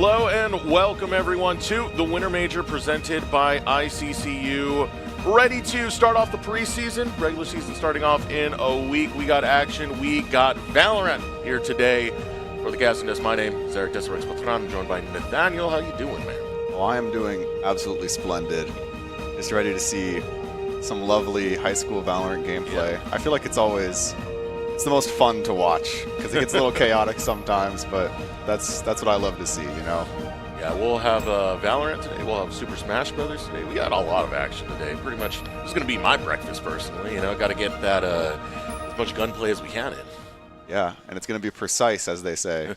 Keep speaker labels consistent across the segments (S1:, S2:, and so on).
S1: Hello and welcome everyone to the Winter Major presented by ICCU. Ready to start off the preseason, regular season starting off in a week. We got action, we got Valorant here today. For the casting desk, my name is Eric Deserex Patron, joined by Nathaniel. How you doing, man?
S2: Well, I am doing absolutely splendid. Just ready to see some lovely high school Valorant gameplay. Yeah. I feel like it's the most fun to watch because it gets a little chaotic sometimes, but that's what I love to see, you know?
S1: Yeah, we'll have Valorant today. We'll have Super Smash Brothers today. We got a lot of action today. Pretty much, it's going to be my breakfast personally. You know, got to get that as much gunplay as we can in.
S2: Yeah, and it's going to be precise, as they say.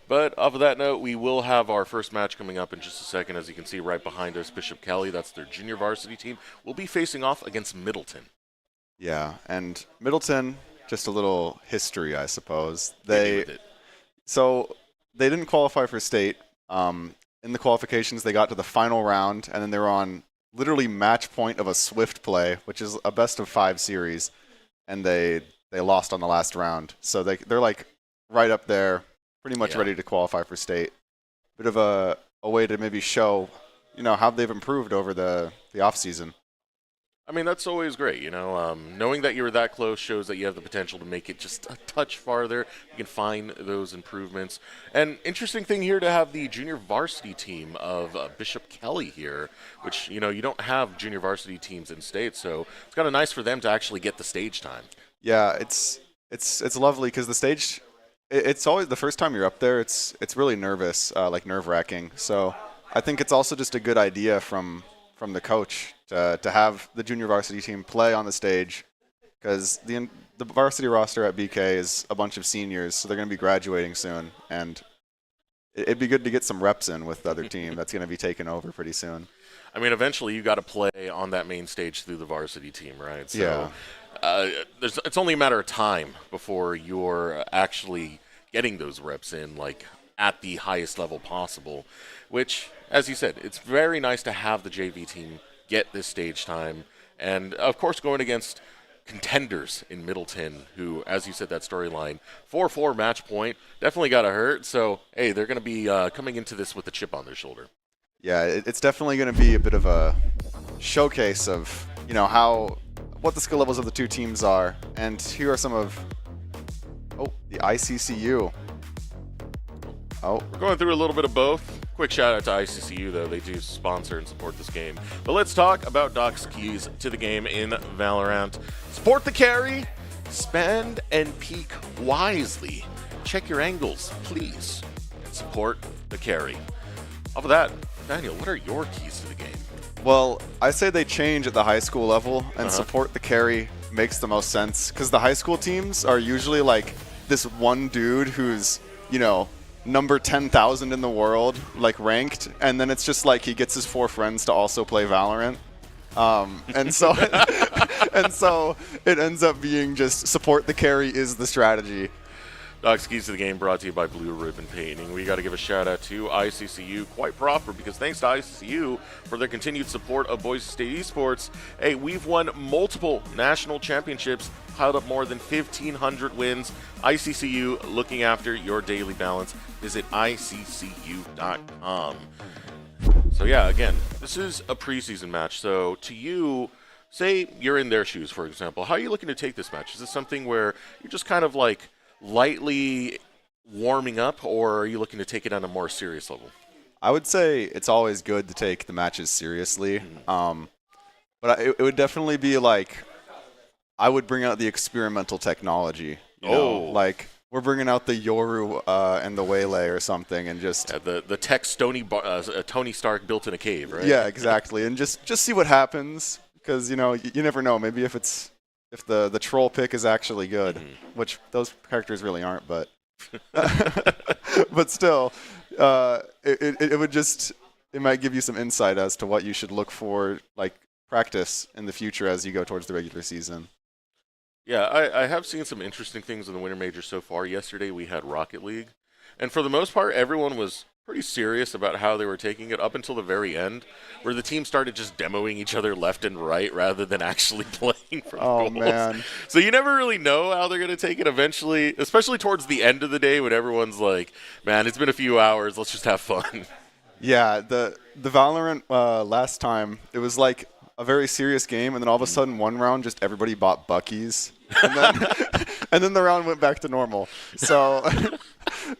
S1: But off of that note, we will have our first match coming up in just a second. As you can see right behind us, Bishop Kelly, that's their junior varsity team, will be facing off against Middleton.
S2: Yeah, and Middleton, just a little history, I suppose. So they didn't qualify for state. In the qualifications, they got to the final round, and then they were on literally match point of a Swift play, which is a best-of-5 series, and they lost on the last round. So they're like right up there, pretty much ready to qualify for state. Bit of a way to maybe show, you know, how they've improved over the off-season.
S1: I mean, that's always great, you know. Knowing that you're that close shows that you have the potential to make it just a touch farther. You can find those improvements. And interesting thing here to have the junior varsity team of Bishop Kelly here, which, you know, you don't have junior varsity teams in state, so it's kind of nice for them to actually get the stage time.
S2: Yeah, it's lovely because the stage, it's always the first time you're up there. It's really nervous, like nerve-wracking. So I think it's also just a good idea from the coach to have the junior varsity team play on the stage, because the varsity roster at BK is a bunch of seniors, so they're going to be graduating soon, and it'd be good to get some reps in with the other team that's going to be taking over pretty soon.
S1: I mean, eventually you got to play on that main stage through the varsity team, right? So,
S2: yeah.
S1: It's only a matter of time before you're actually getting those reps in, like at the highest level possible, which, as you said, it's very nice to have the JV team get this stage time. And, of course, going against contenders in Middleton, who, as you said, that storyline, 4-4 match point, definitely got to hurt. So, hey, they're going to be coming into this with a chip on their shoulder.
S2: Yeah, it's definitely going to be a bit of a showcase of, you know, what the skill levels of the two teams are. And here are some of, the ICCU.
S1: We're going through a little bit of both. Quick shout out to ICCU, though. They do sponsor and support this game. But let's talk about Doc's keys to the game in Valorant. Support the carry, spend and peek wisely. Check your angles, please. Support the carry. Off of that, Daniel, what are your keys to the game?
S2: Well, I say they change at the high school level, and support the carry makes the most sense, because the high school teams are usually like this one dude who's, you know, number 10,000 in the world, like ranked, and then it's just like he gets his 4 friends to also play Valorant, and so it ends up being just support the carry is the strategy.
S1: Doc's keys to the game brought to you by Blue Ribbon Painting. We got to give a shout out to ICCU, quite proper, because thanks to ICCU for their continued support of Boise State esports. Hey, we've won multiple national championships, piled up more than 1,500 wins. ICCU, looking after your daily balance. Visit ICCU.com. So yeah, again, this is a preseason match. So to you, say you're in their shoes, for example, how are you looking to take this match? Is this something where you're just kind of like lightly warming up, or are you looking to take it on a more serious level?
S2: I would say it's always good to take the matches seriously, but it would definitely be like, I would bring out the experimental technology. You know, like we're bringing out the Yoru and the Waylay or something, and just
S1: the tech Tony Stark built in a cave, right?
S2: Yeah, exactly, and just see what happens, because you know you never know. Maybe if the troll pick is actually good, which those characters really aren't, but but still, it might give you some insight as to what you should look for, like practice in the future as you go towards the regular season.
S1: Yeah, I have seen some interesting things in the Winter Major so far. Yesterday we had Rocket League, and for the most part, everyone was pretty serious about how they were taking it up until the very end, where the team started just demoing each other left and right rather than actually playing for the
S2: Oh
S1: goals.
S2: man.
S1: So you never really know how they're going to take it eventually, especially towards the end of the day when everyone's like, man, it's been a few hours, let's just have fun.
S2: Yeah, the Valorant last time it was like a very serious game, and then all of a sudden one round just everybody bought Buckies, and then and then the round went back to normal. So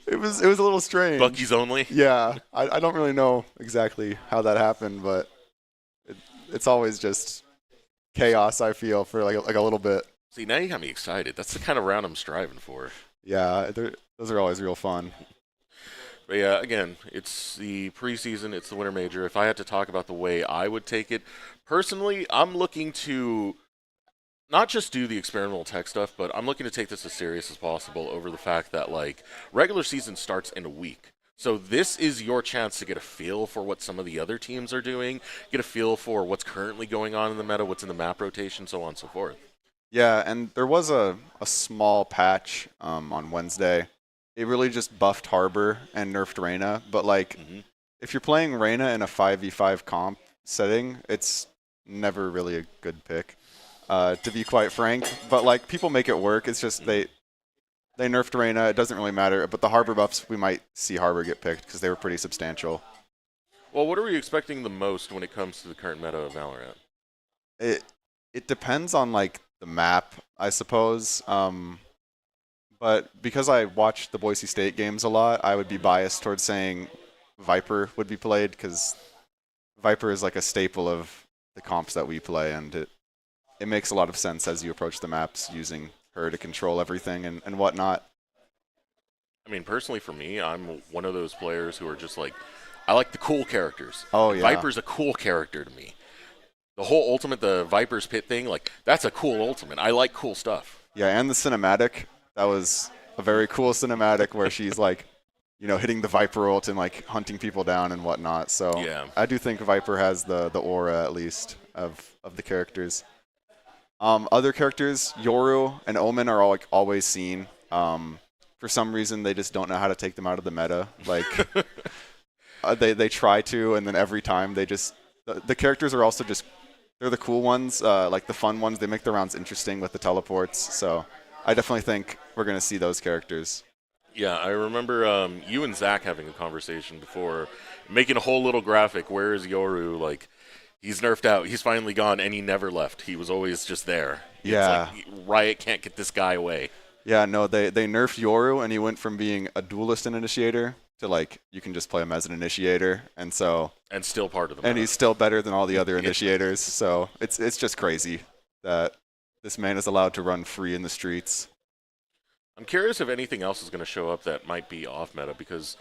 S2: it was a little strange.
S1: Bucky's only.
S2: Yeah, I don't really know exactly how that happened, but it's always just chaos. I feel for like a little bit.
S1: See, now you got me excited. That's the kind of round I'm striving for.
S2: Yeah, those are always real fun.
S1: But yeah, again, it's the preseason, it's the winter major. If I had to talk about the way I would take it, personally, I'm looking to not just do the experimental tech stuff, but I'm looking to take this as serious as possible over the fact that, like, regular season starts in a week. So this is your chance to get a feel for what some of the other teams are doing, get a feel for what's currently going on in the meta, what's in the map rotation, so on and so forth.
S2: Yeah, and there was a small patch on Wednesday. It really just buffed Harbor and nerfed Reyna, but like if you're playing Reyna in a 5v5 comp setting, it's never really a good pick, to be quite frank. But like people make it work. It's just they nerfed Reyna. It doesn't really matter. But the Harbor buffs, we might see Harbor get picked because they were pretty substantial.
S1: Well, what are we expecting the most when it comes to the current meta of Valorant?
S2: It depends on like the map, I suppose. But because I watch the Boise State games a lot, I would be biased towards saying Viper would be played because Viper is like a staple of the comps that we play, and it makes a lot of sense as you approach the maps using her to control everything and whatnot.
S1: I mean, personally for me, I'm one of those players who are just like, I like the cool characters.
S2: Oh,
S1: And
S2: yeah.
S1: Viper's a cool character to me. The whole ultimate, the Viper's Pit thing, like, that's a cool ultimate. I like cool stuff.
S2: Yeah, and the cinematic, that was a very cool cinematic where she's like, hitting the Viper ult and like hunting people down and whatnot. So
S1: Yeah.
S2: I do think Viper has the aura at least of the characters. Other characters, Yoru and Omen are like always seen. For some reason, they just don't know how to take them out of the meta. Like they try to, and then every time they just the characters are also just they're the cool ones, like the fun ones. They make the rounds interesting with the teleports. So I definitely think we're gonna see those characters.
S1: Yeah, I remember you and Zach having a conversation before, making a whole little graphic. Where is Yoru? Like, he's nerfed out. He's finally gone, and he never left. He was always just there.
S2: Yeah.
S1: It's like, Riot can't get this guy away.
S2: Yeah, no, they nerfed Yoru, and he went from being a duelist and initiator to like you can just play him as an initiator, and
S1: still part of the
S2: and
S1: meta.
S2: he's still better than all the other initiators. So it's just crazy that this man is allowed to run free in the streets.
S1: I'm curious if anything else is going to show up that might be off meta because,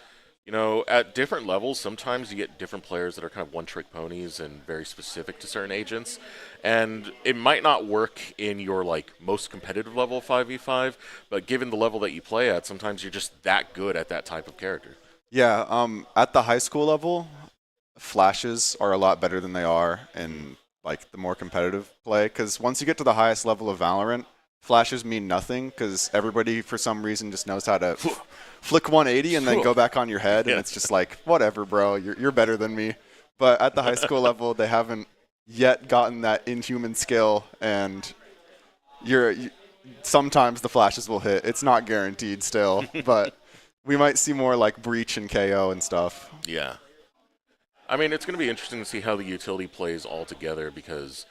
S1: at different levels, sometimes you get different players that are kind of one-trick ponies and very specific to certain agents. And it might not work in your, like, most competitive level of 5v5, but given the level that you play at, sometimes you're just that good at that type of character.
S2: Yeah, at the high school level, flashes are a lot better than they are in like the more competitive play. Because once you get to the highest level of Valorant, flashes mean nothing because everybody for some reason just knows how to flick 180 and then go back on your head, and it's just like whatever, bro. You're better than me. But at the high school level, they haven't yet gotten that inhuman skill, and sometimes the flashes will hit. It's not guaranteed still, but we might see more like Breach and KO and stuff.
S1: Yeah. I mean, it's going to be interesting to see how the utility plays all together because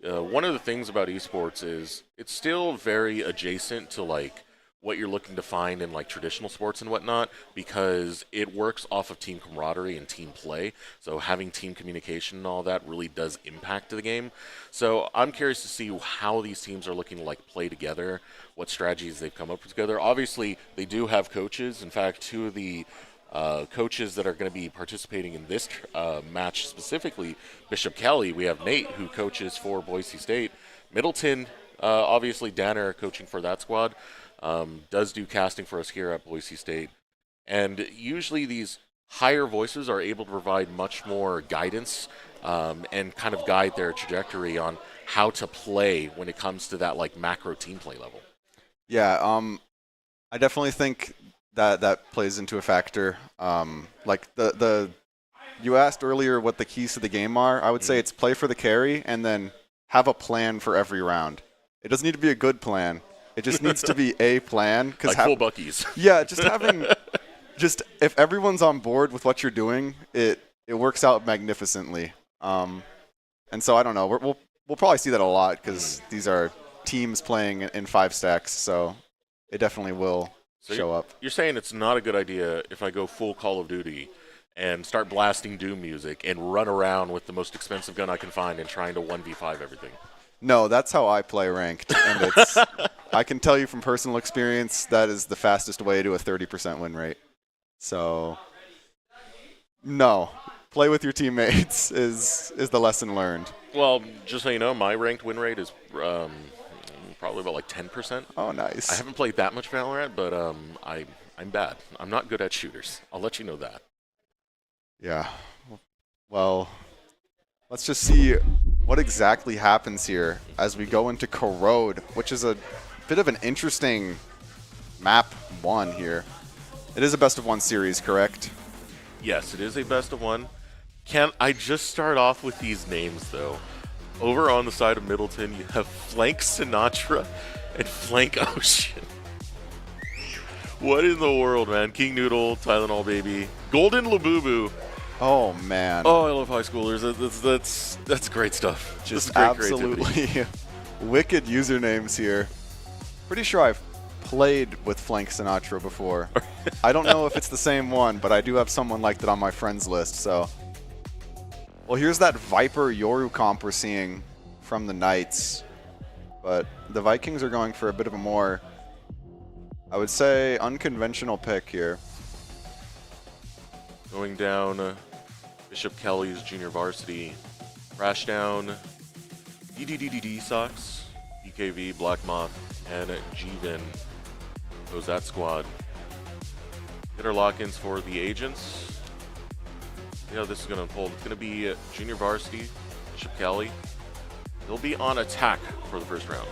S1: one of the things about esports is it's still very adjacent to like what you're looking to find in like traditional sports and whatnot because it works off of team camaraderie and team play. So having team communication and all that really does impact the game. So I'm curious to see how these teams are looking to like play together, what strategies they've come up with together. Obviously, they do have coaches. In fact, two of the coaches that are going to be participating in this match specifically, Bishop Kelly, we have Nate, who coaches for Boise State. Middleton, obviously Danner coaching for that squad, does do casting for us here at Boise State. And usually these higher voices are able to provide much more guidance and kind of guide their trajectory on how to play when it comes to that like macro team play level.
S2: Yeah, I definitely think that plays into a factor. Like the you asked earlier what the keys to the game are. I would say it's play for the carry and then have a plan for every round. It doesn't need to be a good plan. It just needs to be a plan.
S1: Like full buckies.
S2: Yeah, just having if everyone's on board with what you're doing, it works out magnificently. And so I don't know. We'll probably see that a lot because these are teams playing in 5 stacks, so it definitely will show up.
S1: You're saying it's not a good idea if I go full Call of Duty and start blasting Doom music and run around with the most expensive gun I can find and trying to 1v5 everything.
S2: No, that's how I play ranked, and I can tell you from personal experience that is the fastest way to a 30% win rate. So, no, play with your teammates is the lesson learned.
S1: Well, just so you know, my ranked win rate is probably about like 10%.
S2: Oh, nice.
S1: I haven't played that much Valorant, but I'm bad. I'm not good at shooters. I'll let you know that.
S2: Yeah. Well, let's just see what exactly happens here as we go into Corrode, which is a bit of an interesting map 1 here. It is a best-of-1 series, correct?
S1: Yes, it is a best-of-1. Can I just start off with these names, though? Over on the side of Middleton, you have Flank Sinatra and Flank Ocean. What in the world, man? King Noodle, Tylenol Baby, Golden Labubu.
S2: Oh, man.
S1: Oh, I love high schoolers. That's great stuff.
S2: Just
S1: great
S2: absolutely wicked usernames here. Pretty sure I've played with Flank Sinatra before. I don't know if it's the same one, but I do have someone like that on my friends list, so. Well, here's that Viper Yoru comp we're seeing from the Knights. But the Vikings are going for a bit of a more, I would say, unconventional pick here.
S1: Going down Bishop Kelly's junior varsity. Crash down DDDDD Sox, BKV, Black Moth, and G-Vin. Goes that squad. Get our lock-ins for the agents. See how this is going to unfold. It's going to be junior varsity, Bishop Kelly. They'll be on attack for the first round.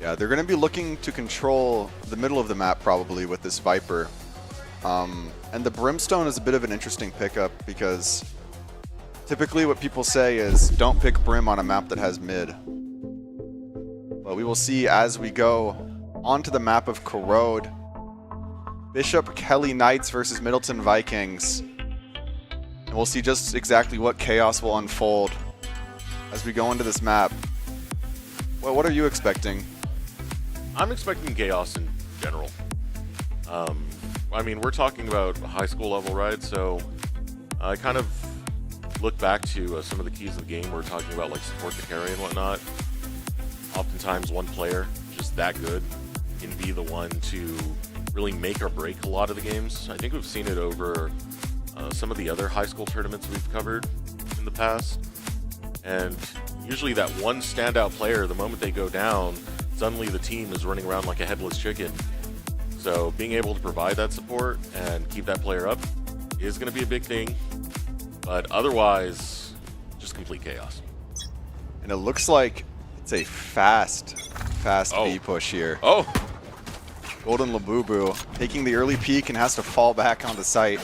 S2: Yeah, they're going to be looking to control the middle of the map probably with this Viper. And the Brimstone is a bit of an interesting pickup because typically what people say is don't pick Brim on a map that has mid. But we will see as we go onto the map of Corrode. Bishop Kelly Knights versus Middleton Vikings. And we'll see just exactly what chaos will unfold as we go into this map. Well, what are you expecting?
S1: I'm expecting chaos in general. I mean, we're talking about high school level, right? So I kind of look back to some of the keys of the game. We're talking about like support the carry and whatnot. Oftentimes one player, just that good, can be the one to really make or break a lot of the games. I think we've seen it over some of the other high school tournaments we've covered in the past. And usually that one standout player, the moment they go down, suddenly the team is running around like a headless chicken. So being able to provide that support and keep that player up is going to be a big thing. But otherwise, just complete chaos.
S2: And it looks like it's a fast B push here.
S1: Oh!
S2: Golden Labubu taking the early peek and has to fall back onto site.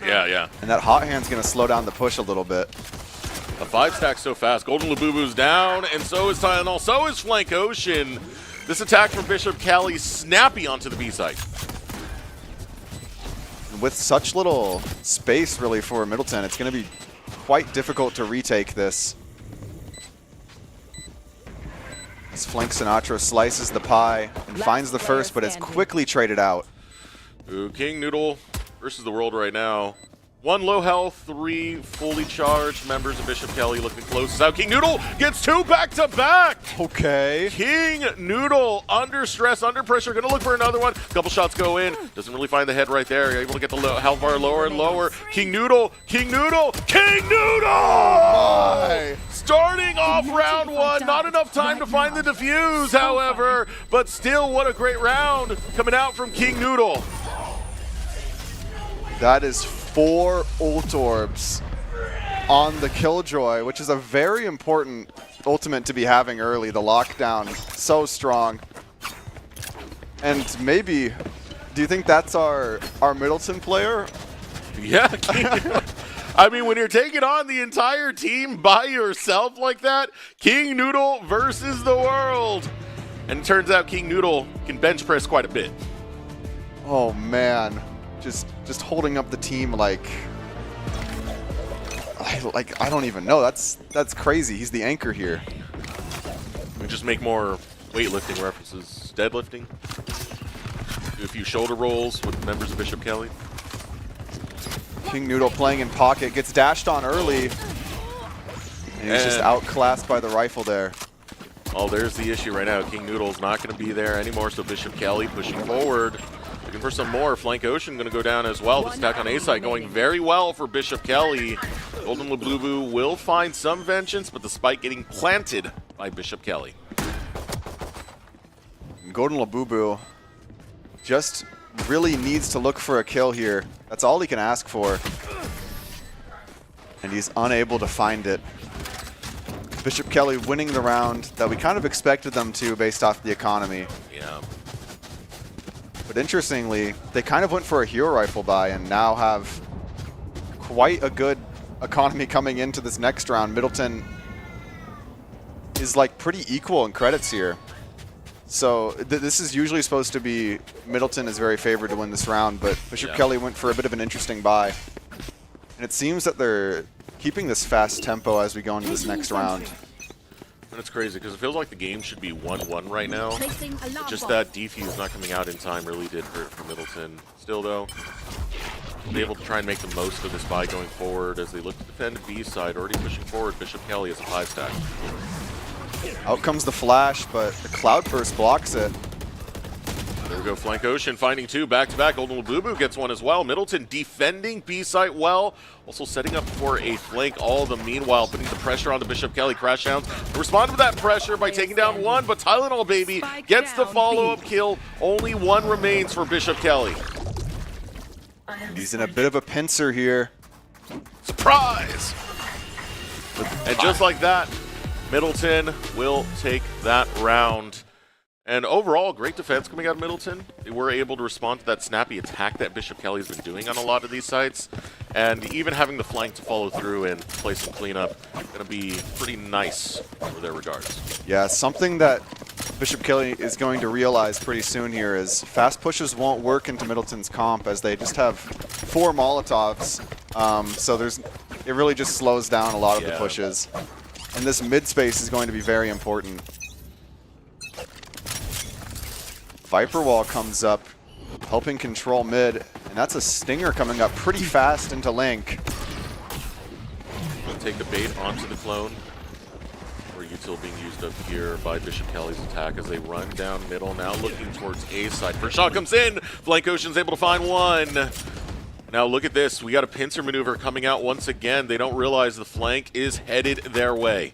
S1: Yeah.
S2: And that hot hand's going to slow down the push a little bit.
S1: A 5-stack so fast. Golden Labubu's down, and so is Tylenol. So is Flank Ocean. This attack from Bishop Cali snappy onto the B site.
S2: With such little space, really, for Middleton, it's going to be quite difficult to retake this. As Flank Sinatra slices the pie and finds the first, but it's quickly traded out.
S1: Ooh, King Noodle versus the world right now. 1 low health, 3 fully charged members of Bishop Kelly looking close. Out. King Noodle gets 2 back-to-back.
S2: Okay.
S1: King Noodle under stress, under pressure, gonna look for another one. Couple shots go in, doesn't really find the head right there. Able to get the health bar lower and lower. King Noodle.
S2: My.
S1: Starting off round 1, not enough time to find the defuse, however, but still, what a great round coming out from King Noodle.
S2: That is 4 ult orbs on the Killjoy, which is a very important ultimate to be having early. The lockdown, so strong. And maybe, do you think that's our Middleton player?
S1: Yeah. I mean, when you're taking on the entire team by yourself like that, King Noodle versus the world. And it turns out King Noodle can bench press quite a bit.
S2: Oh man, just holding up the team like I don't even know. That's crazy. He's the anchor here.
S1: We just make more weightlifting references. Deadlifting. Do a few shoulder rolls with members of Bishop Kelly.
S2: King Noodle playing in pocket, gets dashed on early. And he's just outclassed by the rifle there.
S1: Oh, there's the issue right now. King Noodle's not going to be there anymore, so Bishop Kelly pushing forward. Looking for some more. Flank Ocean going to go down as well. The stack on A side going very well for Bishop Kelly. Golden Labubu will find some vengeance, but the spike getting planted by Bishop Kelly.
S2: Golden Labubu just really needs to look for a kill here. That's all he can ask for. And he's unable to find it. Bishop Kelly winning the round that we kind of expected them to based off the economy.
S1: Yeah.
S2: But interestingly, they kind of went for a hero rifle buy and now have quite a good economy coming into this next round. Middleton is like pretty equal in credits here. So this is usually supposed to be Middleton is very favored to win this round, but Bishop Kelly went for a bit of an interesting buy. And it seems that they're keeping this fast tempo as we go into this next round.
S1: And it's crazy because it feels like the game should be 1-1 right now. Just that defuse not coming out in time really did hurt for Middleton. Still though, be able to try and make the most of this buy going forward as they look to defend B side. Already pushing forward, Bishop Kelly as a 5-stack.
S2: Out comes the flash, but the Cloud Burst blocks it.
S1: There we go, Flank Ocean finding two back-to-back. Golden Labubu gets one as well. Middleton defending B-site well. Also setting up for a flank all the meanwhile, putting the pressure on the Bishop Kelly. Crash Downs respond to that pressure by taking down one, but Tylenol Baby gets the follow-up kill. Only one remains for Bishop Kelly.
S2: He's in a bit of a pincer here.
S1: Surprise! And just like that, Middleton will take that round. And overall, great defense coming out of Middleton. They were able to respond to that snappy attack that Bishop Kelly's been doing on a lot of these sites. And even having the flank to follow through and play some cleanup, going to be pretty nice for their regards.
S2: Yeah, something that Bishop Kelly is going to realize pretty soon here is fast pushes won't work into Middleton's comp as they just have 4 Molotovs. So it really just slows down a lot of the pushes. And this mid space is going to be very important. Viper Wall comes up, helping control mid, and that's a stinger coming up pretty fast into Link.
S1: Take the bait onto the clone. Or util being used up here by Bishop Kelly's attack as they run down middle, now looking towards A side. First shot comes in, Flank Ocean's able to find one. Now look at this, we got a pincer maneuver coming out once again. They don't realize the flank is headed their way.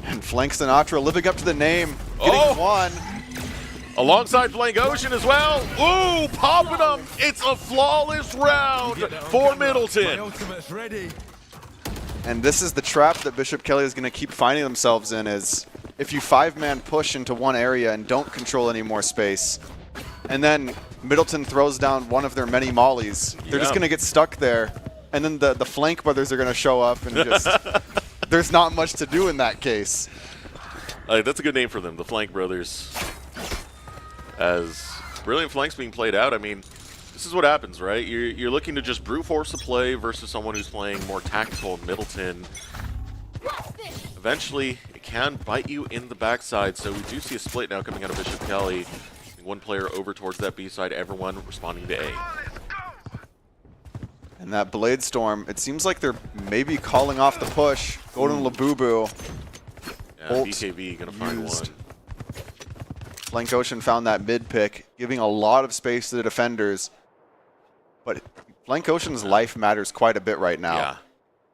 S2: And Flank Sinatra living up to the name, getting one.
S1: Alongside Flank Ocean as well. Ooh, popping them. It's a flawless round for Middleton.
S2: And this is the trap that Bishop Kelly is going to keep finding themselves in is if you 5-man push into one area and don't control any more space, and then Middleton throws down one of their many mollies, they're just going to get stuck there. And then the Flank brothers are going to show up and just, there's not much to do in that case.
S1: That's a good name for them, the Flank brothers. As brilliant flanks being played out, I mean, this is what happens, right? You're looking to just brute force a play versus someone who's playing more tactical in Middleton. Eventually, it can bite you in the backside, so we do see a split now coming out of Bishop Kelly. One player over towards that B side, everyone responding to A.
S2: And that Blade Storm, it seems like they're maybe calling off the push. Golden Labubu.
S1: Yeah, BKB gonna find one.
S2: Flank Ocean found that mid pick, giving a lot of space to the defenders. But Flank Ocean's life matters quite a bit right now.
S1: Yeah.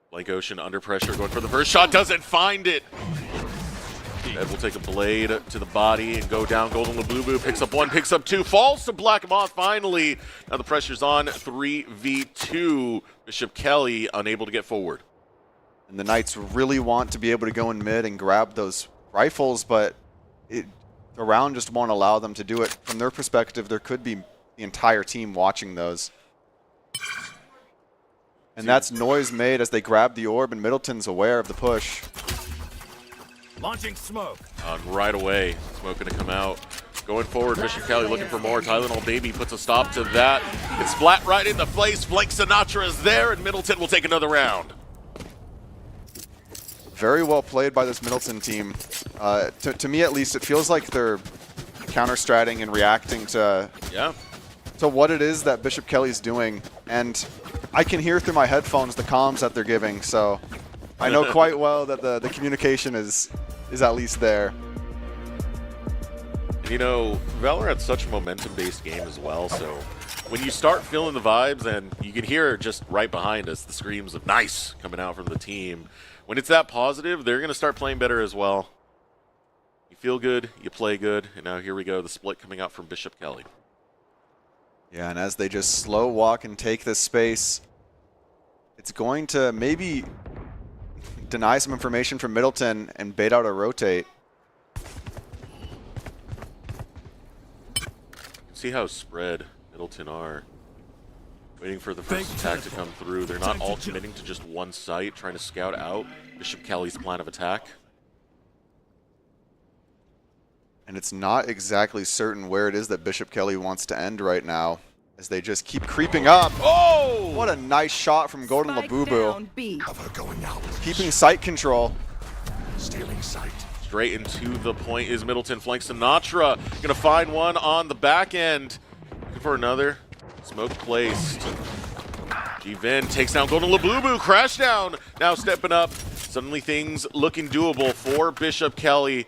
S1: Flank Ocean under pressure, going for the first shot, doesn't find it. Ed will take a blade to the body and go down. Golden Labubu picks up one, picks up two, falls to Black Moth finally. Now the pressure's on 3v2. Bishop Kelly unable to get forward.
S2: And the Knights really want to be able to go in mid and grab those rifles, but they're the round just won't allow them to do it. From their perspective, there could be the entire team watching those. And that's noise made as they grab the orb, and Middleton's aware of the push.
S3: Launching smoke.
S1: Right away, smoke gonna come out. Going forward, Bishop Kelly looking for more. Tylenol Baby puts a stop to that. It's splat right in the face. Flank Sinatra is there, and Middleton will take another round.
S2: Very well played by this Middleton team. To me, at least, it feels like they're counter-stratting and reacting to what it is that Bishop Kelly's doing. And I can hear through my headphones the comms that they're giving, so I know quite well that the communication is at least there.
S1: You know, Valorant's such a momentum-based game as well, so when you start feeling the vibes, and you can hear just right behind us the screams of nice coming out from the team, when it's that positive, they're going to start playing better as well. You feel good, you play good, and now here we go, the split coming out from Bishop Kelly.
S2: Yeah, and as they just slow walk and take this space, it's going to maybe deny some information from Middleton and bait out a rotate.
S1: See how spread Middleton are. Waiting for the first attack to come through. They're not all committing to just one site, trying to scout out Bishop Kelly's plan of attack.
S2: And it's not exactly certain where it is that Bishop Kelly wants to end right now, as they just keep creeping up.
S1: Oh!
S2: What a nice shot from Golden Labubu.
S3: Cover going out.
S2: Keeping site control.
S3: Stealing sight.
S1: Straight into the point is Middleton. Flank Sinatra. Gonna find one on the back end. Looking for another. Smoke placed. G-Vin takes down Golden Labubu. Crash down. Now stepping up. Suddenly things looking doable for Bishop Kelly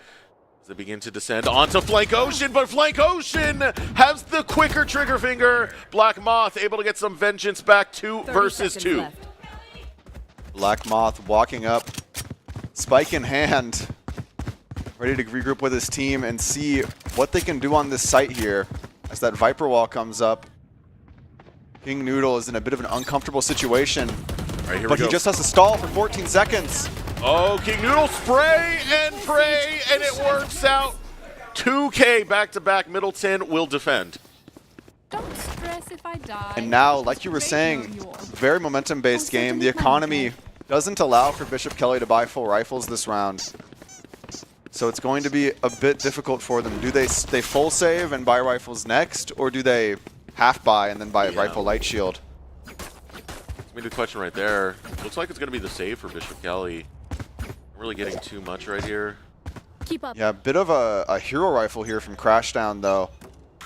S1: as they begin to descend onto Flank Ocean. But Flank Ocean has the quicker trigger finger. Black Moth able to get some vengeance back, 2 versus 2.
S4: Left.
S2: Black Moth walking up, spike in hand, ready to regroup with his team and see what they can do on this site here as that Viper Wall comes up. King Noodle is in a bit of an uncomfortable situation,
S1: All right, here
S2: but
S1: we
S2: he
S1: go.
S2: just has to stall for 14 seconds.
S1: Oh, King Noodle spray and pray, and it works out. 2K back-to-back. Middleton will defend.
S4: Don't stress if I die.
S2: And now,
S4: Just
S2: like you were
S4: wait
S2: saying,
S4: on yours.
S2: very momentum-based game. The economy doesn't allow for Bishop Kelly to buy full rifles this round. So it's going to be a bit difficult for them. Do they full save and buy rifles next, or do they half buy and then buy a rifle light shield?
S1: That's maybe the question right there. Looks like it's going to be the save for Bishop Kelly. Not really getting too much right here.
S4: Keep up.
S2: Yeah, a bit of a hero rifle here from Crashdown, though.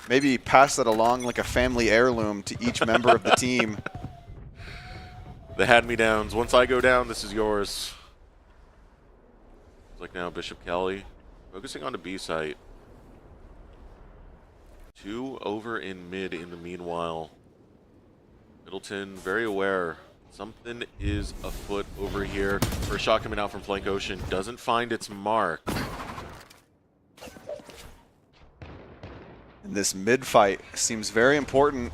S2: Maybe pass that along like a family heirloom to each member of the team.
S1: The hand-me-downs. Once I go down, this is yours. Looks like now Bishop Kelly focusing on the B site. 2 over in mid in the meanwhile. Middleton very aware. Something is afoot over here. First shot coming out from Flank Ocean. Doesn't find its mark.
S2: And this mid-fight seems very important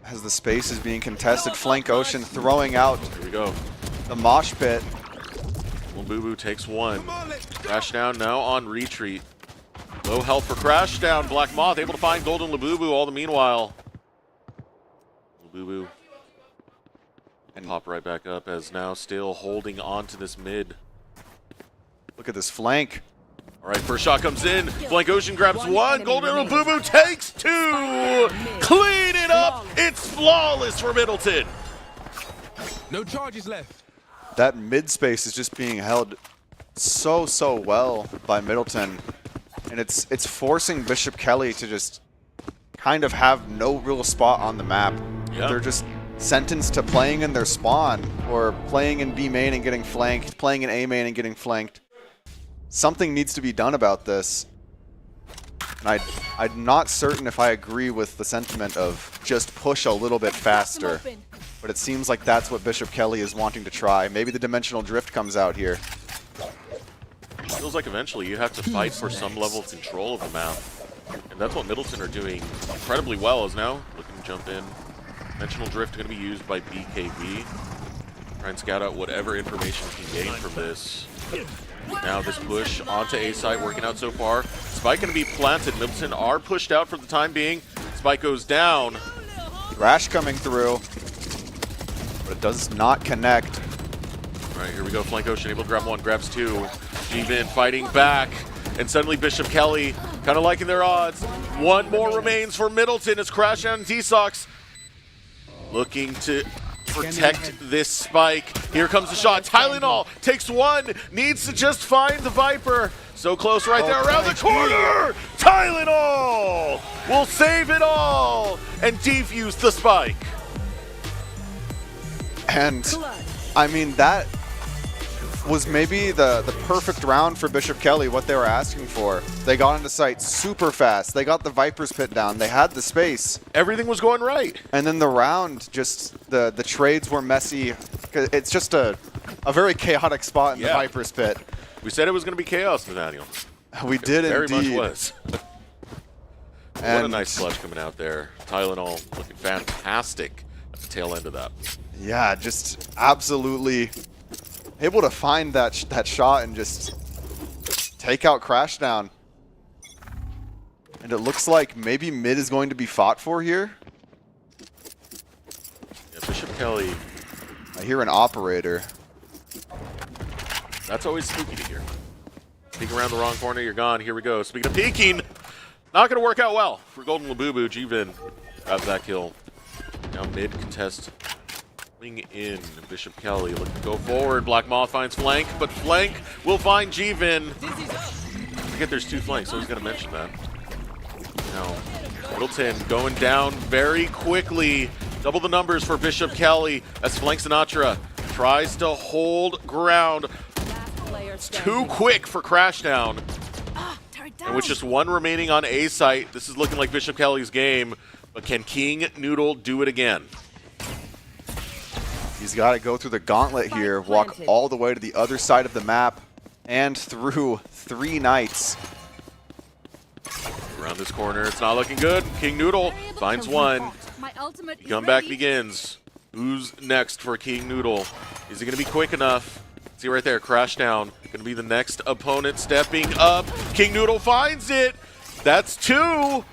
S2: as the space is being contested. Flank Ocean throwing out
S1: Here we go.
S2: the mosh pit.
S1: Boo takes one. Crashdown now on retreat. Low health for Crashdown. Black Moth able to find Golden Labubu all the meanwhile. Labubu and pop right back up as now still holding on to this mid.
S2: Look at this flank.
S1: All right, first shot comes in. Flank Ocean grabs one. Golden Labubu takes 2. Clean it up. It's flawless for Middleton.
S3: No charges left.
S2: That mid space is just being held so well by Middleton. And it's forcing Bishop Kelly to just kind of have no real spot on the map.
S1: Yeah.
S2: They're just sentenced to playing in their spawn, or playing in B main and getting flanked, playing in A main and getting flanked. Something needs to be done about this. And I'm not certain if I agree with the sentiment of just push a little bit faster. But it seems like that's what Bishop Kelly is wanting to try. Maybe the dimensional drift comes out here.
S1: Feels like eventually you have to fight for some level of control of the map. And that's what Middleton are doing incredibly well, is now looking to jump in. Dimensional drift going to be used by BKB. Try and scout out whatever information he can gain from this. Now this push onto A site working out so far. Spike going to be planted. Middleton are pushed out for the time being. Spike goes down.
S2: Rash coming through, but it does not connect.
S1: All right, here we go. Flank Ocean able to grab one, grabs two. G-Vin fighting back. And suddenly Bishop Kelly kind of liking their odds. One more remains for Middleton as Crashdown and T-Sox looking to protect this spike. Here comes the shot. Tylenol takes one, needs to just find the Viper. So close right there around the corner. Tylenol will save it all and defuse the spike.
S2: And I mean, that was maybe the perfect round for Bishop Kelly, what they were asking for. They got into site super fast. They got the Viper's pit down. They had the space.
S1: Everything was going right.
S2: And then the round, just the trades were messy. It's just a very chaotic spot in the Viper's pit.
S1: We said it was going to be chaos, Nathaniel.
S2: We did
S1: very
S2: indeed.
S1: Very much was. What a nice clutch coming out there. Tylenol looking fantastic at the tail end of that.
S2: Yeah, just absolutely able to find that shot and just take out Crashdown. And it looks like maybe mid is going to be fought for here.
S1: Yeah, Bishop Kelly.
S2: I hear an operator.
S1: That's always spooky to hear. Peek around the wrong corner, you're gone. Here we go. Speaking of peeking, not going to work out well for Golden Labubu. G-Vin grabs that kill. Now mid contest. In Bishop Kelly looking to go forward. Black Moth finds flank, but flank will find G-Vin. I forget there's two flanks, so I was going to mention that. Now, Middleton going down very quickly. Double the numbers for Bishop Kelly as Flank Sinatra tries to hold ground. It's too quick for Crashdown. And with just one remaining on A site, this is looking like Bishop Kelly's game. But can King Noodle do it again?
S2: He's got to go through the gauntlet here, walk all the way to the other side of the map, and through 3 knights.
S1: Around this corner, it's not looking good. King Noodle finds one. Comeback begins. Who's next for King Noodle? Is he going to be quick enough? See right there, Crashdown. Going to be the next opponent stepping up. King Noodle finds it. That's 2.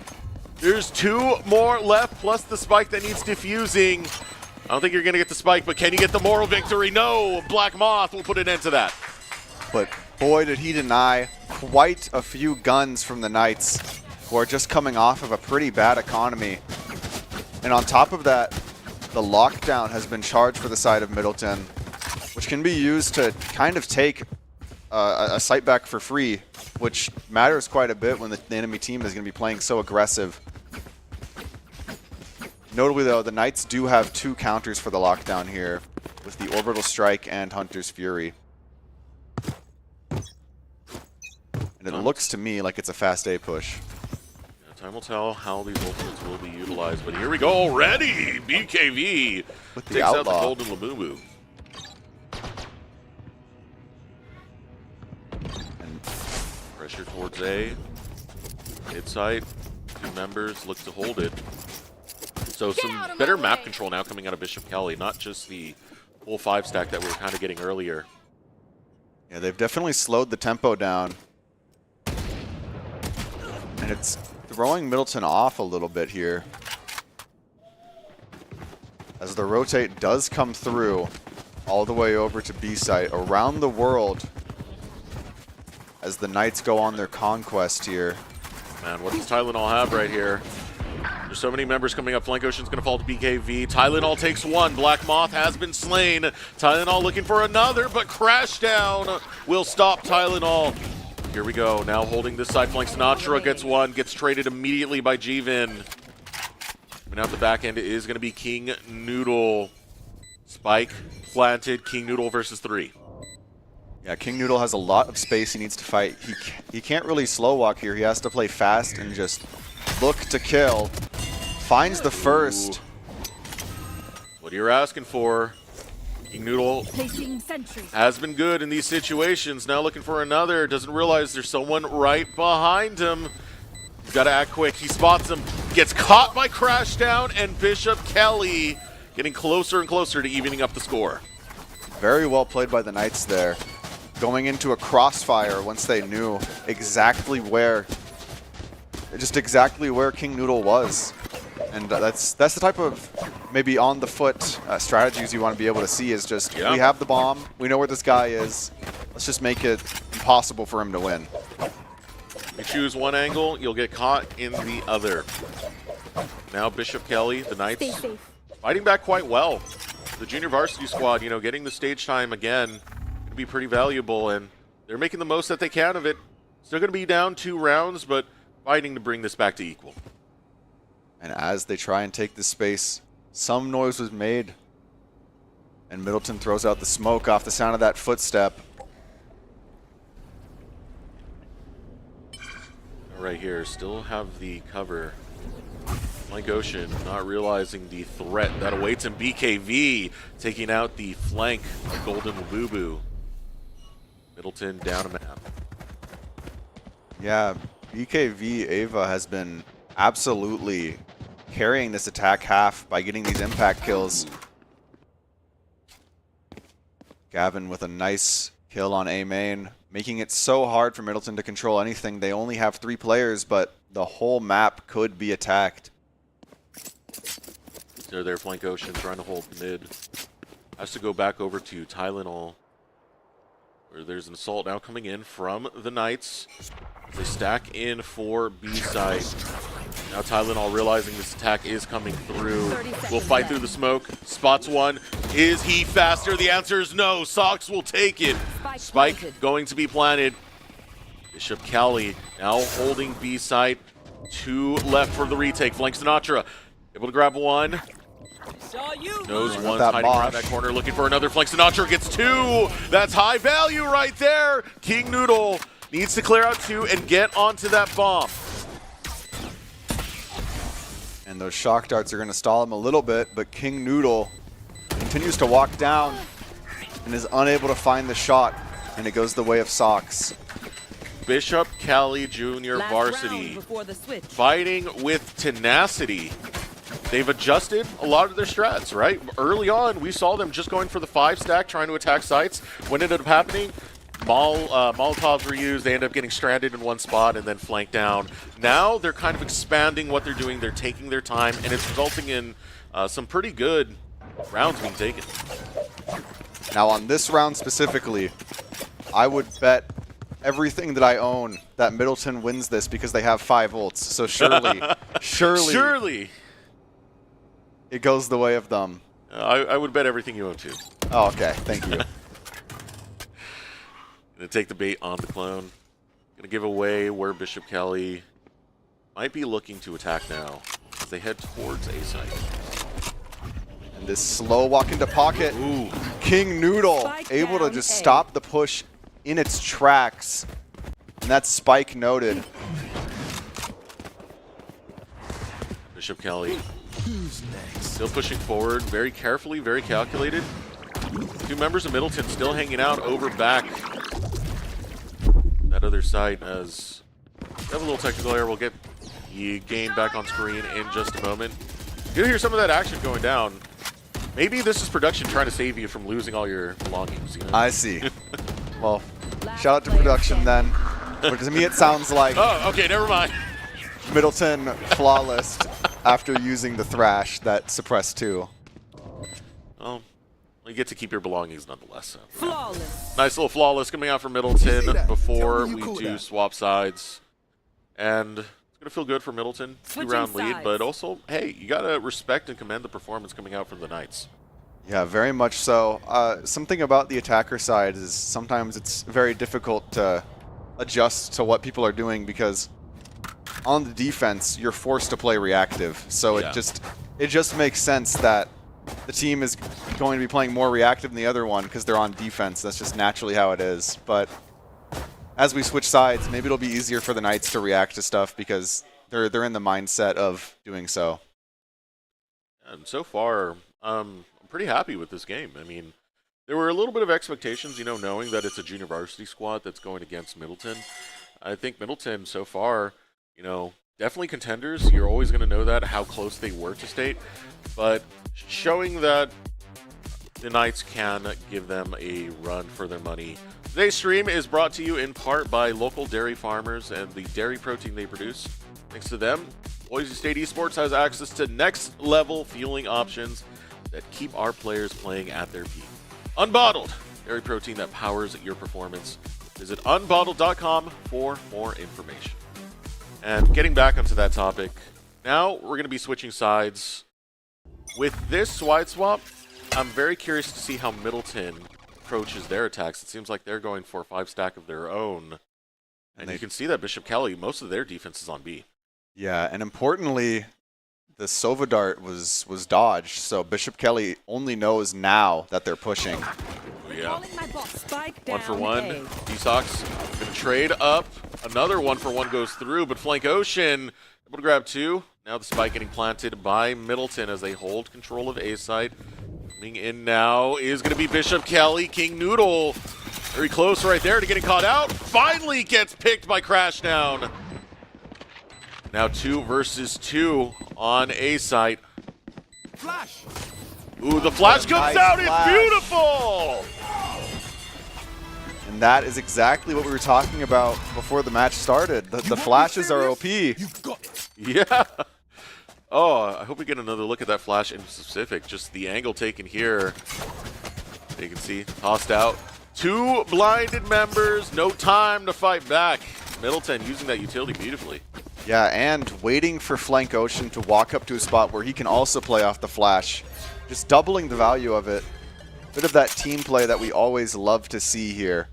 S1: There's 2 more left, plus the spike that needs defusing. I don't think you're going to get the spike, but can you get the moral victory? No. Black Moth will put an end to that.
S2: But boy, did he deny quite a few guns from the Knights, who are just coming off of a pretty bad economy. And on top of that, the lockdown has been charged for the side of Middleton, which can be used to kind of take a site back for free, which matters quite a bit when the enemy team is going to be playing so aggressive. Notably, though, the Knights do have 2 counters for the lockdown here, with the Orbital Strike and Hunter's Fury. And it looks to me like it's a fast A push.
S1: Yeah, time will tell how these ultimates will be utilized, but here we go already! BKV
S2: with the
S1: takes
S2: outlaw.
S1: Out the Golden Labubu.
S2: And
S1: pressure towards A. Hit site. 2 members look to hold it. So some better map control now coming out of Bishop Kelly, not just the full 5 stack that we were kind of getting earlier.
S2: yeah, they've definitely slowed the tempo down. And it's throwing Middleton off a little bit here, as the rotate does come through all the way over to B site around the world as the Knights go on their conquest here.
S1: Man, what does Tylenol have right here? There's so many members coming up. Flank Ocean's going to fall to BKV. Tylenol takes 1. Black Moth has been slain. Tylenol looking for another, but Crashdown will stop Tylenol. Here we go. Now holding this side flank. Sinatra gets 1. Gets traded immediately by G-Vin. And out the back end is going to be King Noodle. Spike planted. King Noodle versus 3.
S2: Yeah, King Noodle has a lot of space he needs to fight. He can't really slow walk here. He has to play fast and just look to kill. Finds the first.
S1: What you're asking for. King Noodle has been good in these situations. Now looking for another. Doesn't realize there's someone right behind him. He's got to act quick. He spots him. Gets caught by Crashdown, and Bishop Kelly getting closer and closer to evening up the score.
S2: Very well played by the Knights there. going into a crossfire once they knew exactly where King Noodle was. And that's the type of maybe on the foot strategies you want to be able to see, is just, we have the bomb, we know where this guy is, let's just make it impossible for him to win.
S1: You choose one angle, you'll get caught in the other. Now Bishop Kelly, the Knights, fighting back quite well. The junior varsity squad, you know, getting the stage time again could be pretty valuable, and they're making the most that they can of it. Still going to be down 2 rounds, but fighting to bring this back to equal.
S2: And as they try and take this space, some noise was made. And Middleton throws out the smoke off the sound of that footstep.
S1: Right here, still have the cover. Mike Ocean not realizing the threat that awaits him. BKV taking out the flank of Golden Labubu. Middleton down a map.
S2: Yeah, BKV Ava has been absolutely carrying this attack half by getting these impact kills. Gavin with a nice kill on A main, making it so hard for Middleton to control anything. They only have 3 players, but the whole map could be attacked.
S1: They're there, flank Ocean trying to hold mid. Has to go back over to Tylenol, where there's an assault now coming in from the Knights. They stack in for B side. Now Tylenol realizing this attack is coming through. Will fight through the smoke. Spots one. Is he faster? The answer is no. Sox will take it. Spike going to be planted. Bishop Kelly now holding B side. 2 left for the retake. Flank Sinatra. Able to grab one. Knows one's hiding around that corner, looking for another. Flank Sinatra gets 2. That's high value right there. King Noodle needs to clear out 2 and get onto that bomb.
S2: And those shock darts are going to stall him a little bit, but King Noodle continues to walk down and is unable to find the shot, and it goes the way of Sox.
S1: Bishop Kelly Jr. Varsity fighting with tenacity. They've adjusted a lot of their strats, right? Early on, we saw them just going for the 5 stack, trying to attack sites. What ended up happening? Molotovs were used. They end up getting stranded in one spot and then flanked down. Now they're kind of expanding what they're doing. They're taking their time, and it's resulting in some pretty good rounds being taken.
S2: Now on this round specifically, I would bet everything that I own that Middleton wins this because they have 5 ults. So surely it goes the way of them.
S1: I would bet everything you own too.
S2: Oh, okay. Thank you.
S1: Gonna take the bait on the clone. Gonna give away where Bishop Kelly might be looking to attack now as they head towards A site.
S2: And this slow walk into pocket.
S1: Ooh.
S2: King Noodle able to just stop the push in its tracks. And that's Spike noted.
S1: Bishop Kelly still pushing forward, very carefully, very calculated. 2 members of Middleton still hanging out over back that other side as we have a little technical error. We'll get the game back on screen in just a moment. You'll hear some of that action going down. Maybe this is production trying to save you from losing all your belongings. You know?
S2: I see. Well, shout out to production then. But to me it sounds like
S1: oh, okay, never mind.
S2: Middleton flawless after using the thrash that suppressed 2.
S1: Well, you get to keep your belongings nonetheless. So.
S5: Flawless.
S1: Nice little flawless coming out from Middleton before we do swap sides. And it's going to feel good for Middleton. 2-round lead, but also, hey, you got to respect and commend the performance coming out from the Knights.
S2: Yeah, very much so. Something about the attacker side is sometimes it's very difficult to adjust to what people are doing because on the defense, you're forced to play reactive. So it just makes sense that the team is going to be playing more reactive than the other one because they're on defense. That's just naturally how it is. But as we switch sides, maybe it'll be easier for the Knights to react to stuff because they're in the mindset of doing so.
S1: And so far, I'm pretty happy with this game. I mean, there were a little bit of expectations, you know, knowing that it's a junior varsity squad that's going against Middleton. I think Middleton so far, you know, definitely contenders. You're always going to know that, how close they were to state. But showing that the Knights can give them a run for their money Today's stream is brought to you in part by local dairy farmers and the dairy protein they produce. Thanks to them, Boise State Esports has access to next-level fueling options that keep our players playing at their peak. Unbottled, dairy protein that powers your performance. Visit unbottled.com for more information. And getting back onto that topic, now we're going to be switching sides. With this wide swap, I'm very curious to see how Middleton approaches their attacks. It seems like they're going for a 5-stack of their own. And you can see that Bishop Kelly, most of their defense is on B.
S2: Yeah, and importantly, the Sova Dart was dodged, so Bishop Kelly only knows now that they're pushing.
S1: Yeah. 1-for-1. D-Sox going to trade up. Another 1-for-1 goes through, but Flank Ocean able to grab 2. Now the spike getting planted by Middleton as they hold control of A site. Coming in now is going to be Bishop Kelly. King Noodle very close right there to getting caught out. Finally gets picked by Crashdown. Now 2 versus 2 on A site.
S3: Flash!
S1: Ooh, the flash comes
S2: Nice
S1: out.
S2: flash.
S1: It's beautiful.
S2: And that is exactly what we were talking about before the match started. The flashes are OP.
S3: You've got it.
S1: Yeah. Oh, I hope we get another look at that flash in specific. Just the angle taken here. You can see, tossed out. 2 blinded members. No time to fight back. Middleton using that utility beautifully.
S2: Yeah, and waiting for Flank Ocean to walk up to a spot where he can also play off the flash. Just doubling the value of it. Bit of that team play that we always love to see here.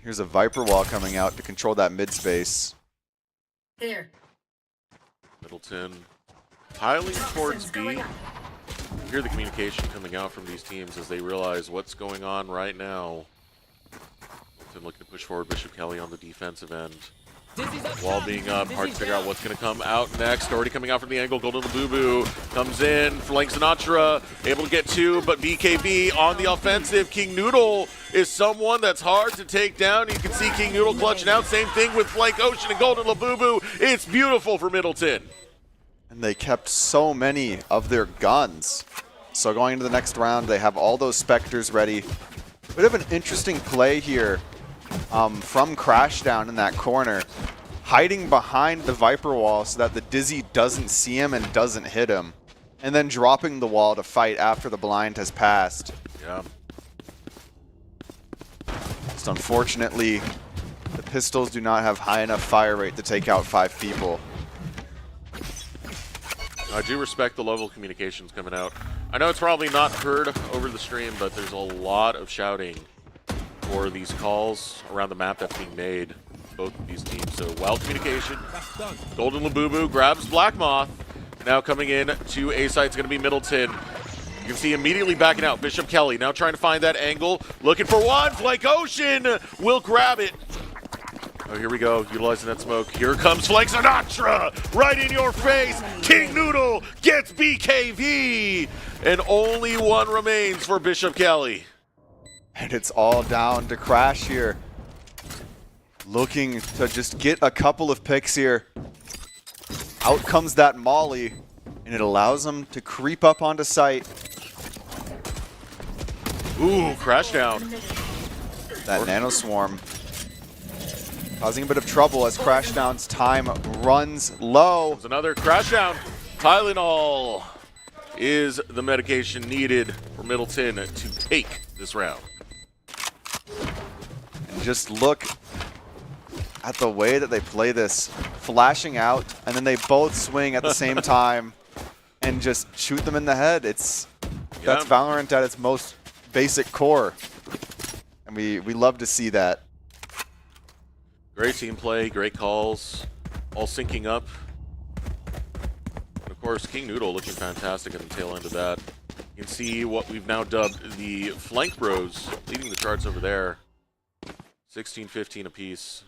S2: Here's a Viper Wall coming out to control that mid space.
S5: There.
S1: Middleton piling towards B. Hear the communication coming out from these teams as they realize what's going on right now. Middleton looking to push forward Bishop Kelly on the defensive end. Wall being up, hard to figure out what's going to come out next. Already coming out from the angle, Golden Labubu comes in, Flank Sinatra, able to get 2, but BKB on the offensive. King Noodle is someone that's hard to take down. You can see King Noodle clutching out. Same thing with Flank Ocean and Golden Labubu. It's beautiful for Middleton.
S2: And they kept so many of their guns. So going into the next round, they have all those Spectres ready. Bit of an interesting play here from Crashdown in that corner. Hiding behind the Viper Wall so that the Dizzy doesn't see him and doesn't hit him. And then dropping the wall to fight after the blind has passed.
S1: Yeah.
S2: Just unfortunately, the pistols do not have high enough fire rate to take out 5 people.
S1: I do respect the level of communications coming out. I know it's probably not heard over the stream, but there's a lot of shouting for these calls around the map that's being made, both of these teams. So wild communication.
S3: That's done.
S1: Golden Labubu grabs Black Moth. Now coming in to A site's going to be Middleton. You can see immediately backing out. Bishop Kelly now trying to find that angle. Looking for one. Flank Ocean will grab it. Oh, here we go. Utilizing that smoke. Here comes Flank Sinatra. Right in your face. King Noodle gets BKV. And only 1 remains for Bishop Kelly.
S2: And it's all down to Crash here. Looking to just get a couple of picks here. Out comes that Molly, and it allows him to creep up onto site.
S1: Ooh, crash down.
S2: That Nano Swarm causing a bit of trouble as Crashdown's time runs low.
S1: There's another crash down. Tylenol is the medication needed for Middleton to take this round.
S2: And just look at the way that they play this. Flashing out, and then they both swing at the same time and just shoot them in the head. That's Valorant at its most basic core. And we love to see that.
S1: Great team play, great calls, all syncing up. And of course, King Noodle looking fantastic at the tail end of that. You can see what we've now dubbed the Flank Bros, leading the charts over there. 16-15 apiece.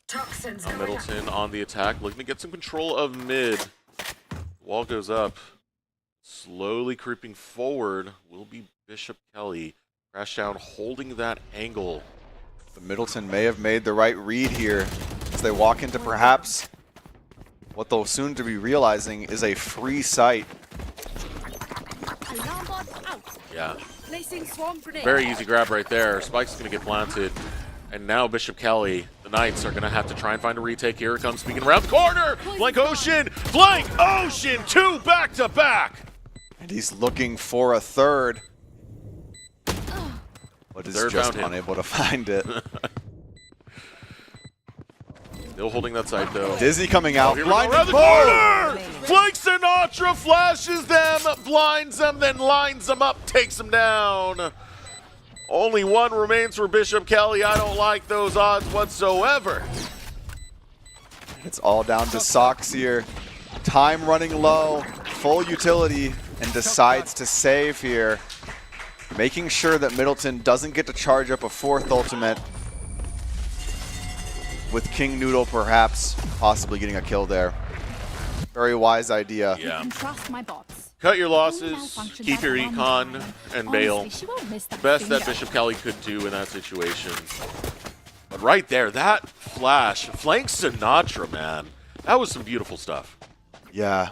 S5: Toxins
S1: Now Middleton on the attack, looking to get some control of mid. Wall goes up. Slowly creeping forward will be Bishop Kelly. Crashdown holding that angle.
S2: The Middleton may have made the right read here as they walk into perhaps what they'll soon to be realizing is a free site.
S4: Alarm bot out.
S1: Yeah.
S5: Placing swarm grenade.
S1: Very easy grab right there. Spike's going to get planted. And now Bishop Kelly, the Knights, are going to have to try and find a retake. Here it comes, speaking around the corner. Blank Ocean, Blank Ocean, 2 back-to-back.
S2: And he's looking for a third. But is
S1: Third
S2: just
S1: found him.
S2: unable to find it.
S1: Still holding that side, though.
S2: Dizzy coming out.
S1: Here we go,
S2: Blinding
S1: around the
S2: board.
S1: corner! Blake Sinatra flashes them, blinds them, then lines them up, takes them down. Only one remains for Bishop Kelly. I don't like those odds whatsoever.
S2: It's all down to Socks here. Time running low, full utility, and decides to save here. Making sure that Middleton doesn't get to charge up a 4th ultimate. With King Noodle perhaps possibly getting a kill there. Very wise idea.
S4: You can trust my bots.
S1: Cut your losses,
S4: Malfunction
S1: keep
S4: by
S1: your
S4: the wrong
S1: econ,
S4: time.
S1: and bail.
S4: Honestly, she won't miss that
S1: Best that
S4: finger.
S1: Bishop Kelly could do in that situation. But right there, that flash, flank Sinatra, man. That was some beautiful stuff.
S2: Yeah.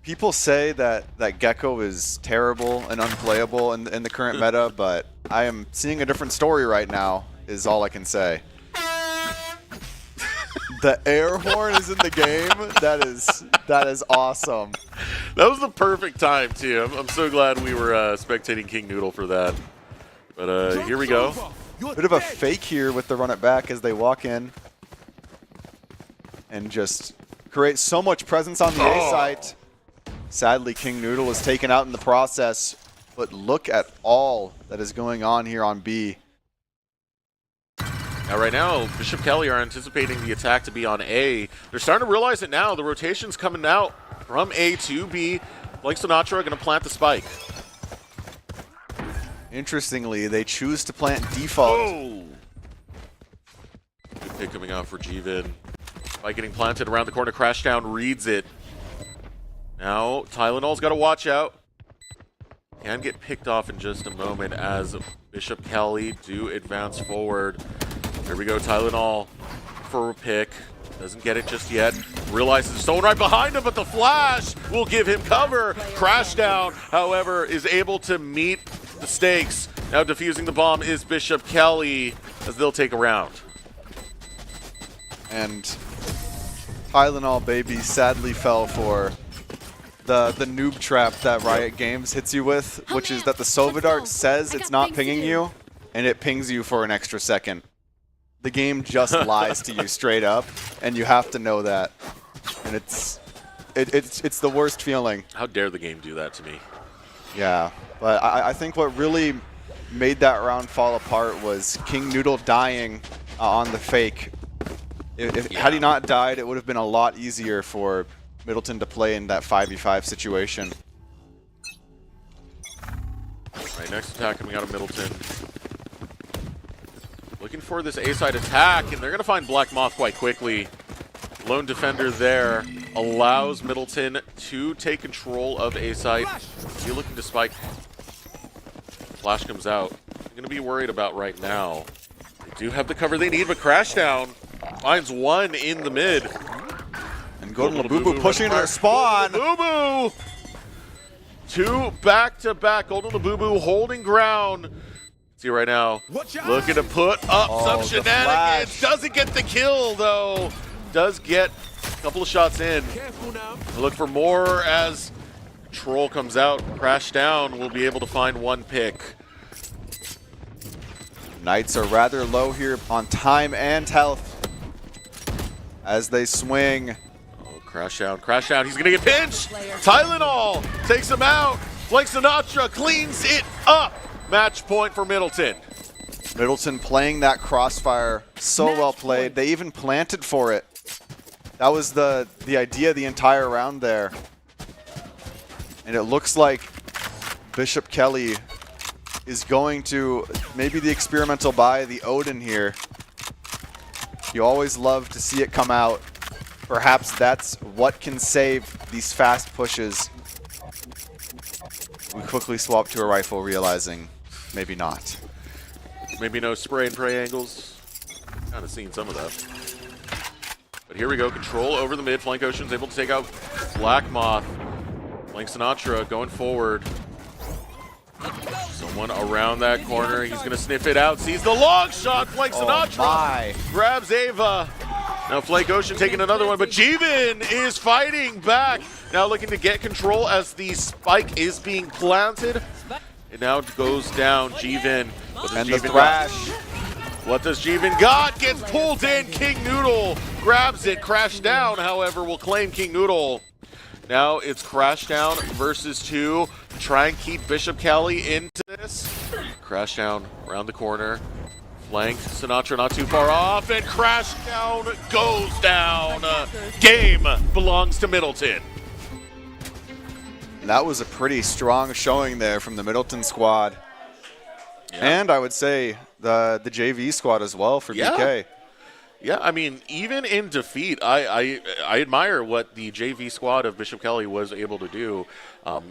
S2: People say that Gecko is terrible and unplayable in the current meta, but I am seeing a different story right now, is all I can say. The air horn is in the game. That is awesome.
S1: That was the perfect time, too. I'm so glad we were spectating King Noodle for that. But here we go.
S2: Bit of a fake here with the run it back as they walk in. And just create so much presence on the A site. Sadly, King Noodle is taken out in the process. But look at all that is going on here on B.
S1: Now, right now, Bishop Kelly are anticipating the attack to be on A. They're starting to realize it now. The rotation's coming out from A to B. Blake Sinatra going to plant the spike.
S2: Interestingly, they choose to plant default.
S1: Oh! Good pick coming out for G-Vid. Spike getting planted around the corner. Crashdown reads it. Now, Tylenol's got to watch out. Can get picked off in just a moment as Bishop Kelly do advance forward. Here we go, Tylenol for a pick. Doesn't get it just yet. Realizes there's someone right behind him, but the flash will give him cover. Crashdown, however, is able to meet the stakes. Now defusing the bomb is Bishop Kelly as they'll take a round.
S2: And Tylenol baby sadly fell for the noob trap that Riot Games hits you with, which is that the Sova Dart says it's not pinging you, and it pings you for an extra second. The game just lies to you straight up, and you have to know that. And it's the worst feeling.
S1: How dare the game do that to me?
S2: Yeah, but I think what really made that round fall apart was King Noodle dying on the fake. Had he not died, it would have been a lot easier for Middleton to play in that 5v5 situation.
S1: Right, next attack coming out of Middleton. Looking for this A-side attack, and they're going to find Black Moth quite quickly. Lone defender there allows Middleton to take control of A-side. You're looking to spike. Flash comes out. They're going to be worried about right now. They do have the cover they need, but Crashdown finds one in the mid.
S2: And Golden Labubu pushing into their spawn.
S1: Labubu! 2 back-to-back. Golden Labubu holding ground. See right now, looking to put up some shenanigans. Doesn't get the kill, though. Does get a couple of shots in.
S3: Careful now.
S1: Look for more as Troll comes out. Crashdown will be able to find one pick.
S2: Knights are rather low here on time and health as they swing.
S1: Oh, Crashdown. He's going to get pinched. Tylenol takes him out. Blake Sinatra cleans it up. Match point for Middleton.
S2: Middleton playing that crossfire so well played. They even planted for it. That was the idea the entire round there. And it looks like Bishop Kelly is going to maybe the experimental buy, the Odin here. You always love to see it come out. Perhaps that's what can save these fast pushes. We quickly swap to a rifle, realizing maybe not.
S1: Maybe no spray and pray angles. Kind of seen some of that. But here we go. Control over the mid. Flank Ocean's able to take out Black Moth. Flank Sinatra going forward. Someone around that corner. He's going to sniff it out. Sees the long shot. Flank Sinatra.
S2: My.
S1: Grabs Ava. Now Flake Ocean taking another one, but Jeevan is fighting back. Now looking to get control as the spike is being planted. It now goes down. Jeevan.
S2: And the thrash.
S1: What does Jeevan got? Gets pulled in. King Noodle grabs it. Crash Down, however, will claim King Noodle. Now it's Crash Down versus 2. Try and keep Bishop Kelly into this. Crash Down around the corner. Flank. Sinatra not too far off. And Crash Down goes down. Game belongs to Middleton.
S2: That was a pretty strong showing there from the Middleton squad.
S1: Yeah.
S2: And I would say the JV squad as well for BK.
S1: Yeah, I mean, even in defeat, I admire what the JV squad of Bishop Kelly was able to do,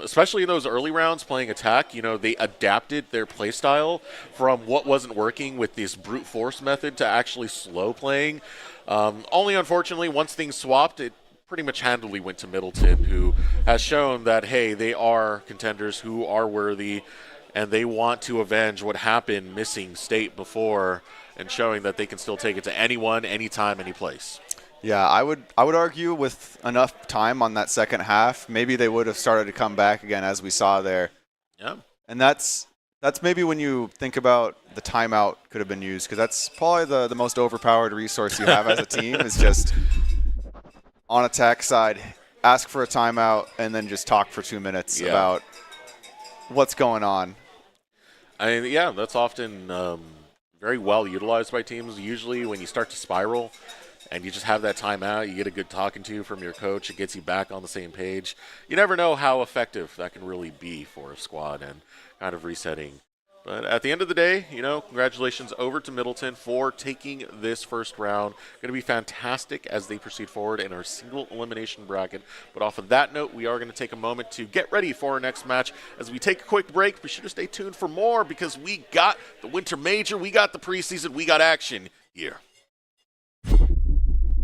S1: especially in those early rounds playing attack. You know, they adapted their playstyle from what wasn't working with this brute force method to actually slow playing. Only unfortunately, once things swapped, it pretty much handily went to Middleton, who has shown that, hey, they are contenders who are worthy, and they want to avenge what happened missing state before, and showing that they can still take it to anyone, anytime, any place.
S2: Yeah, I would argue with enough time on that second half, maybe they would have started to come back again, as we saw there.
S1: Yeah.
S2: And that's maybe when you think about the timeout could have been used, because that's probably the most overpowered resource you have as a team is just on attack side, ask for a timeout, and then just talk for 2 minutes about what's going on.
S1: I mean, yeah, that's often very well utilized by teams. Usually when you start to spiral and you just have that timeout, you get a good talking to from your coach, it gets you back on the same page. You never know how effective that can really be for a squad and kind of resetting. But at the end of the day, you know, congratulations over to Middleton for taking this first round. Going to be fantastic as they proceed forward in our single elimination bracket. But off of that note, we are going to take a moment to get ready for our next match. As we take a quick break, be sure to stay tuned for more, because we got the Winter Major, we got the preseason, we got action here.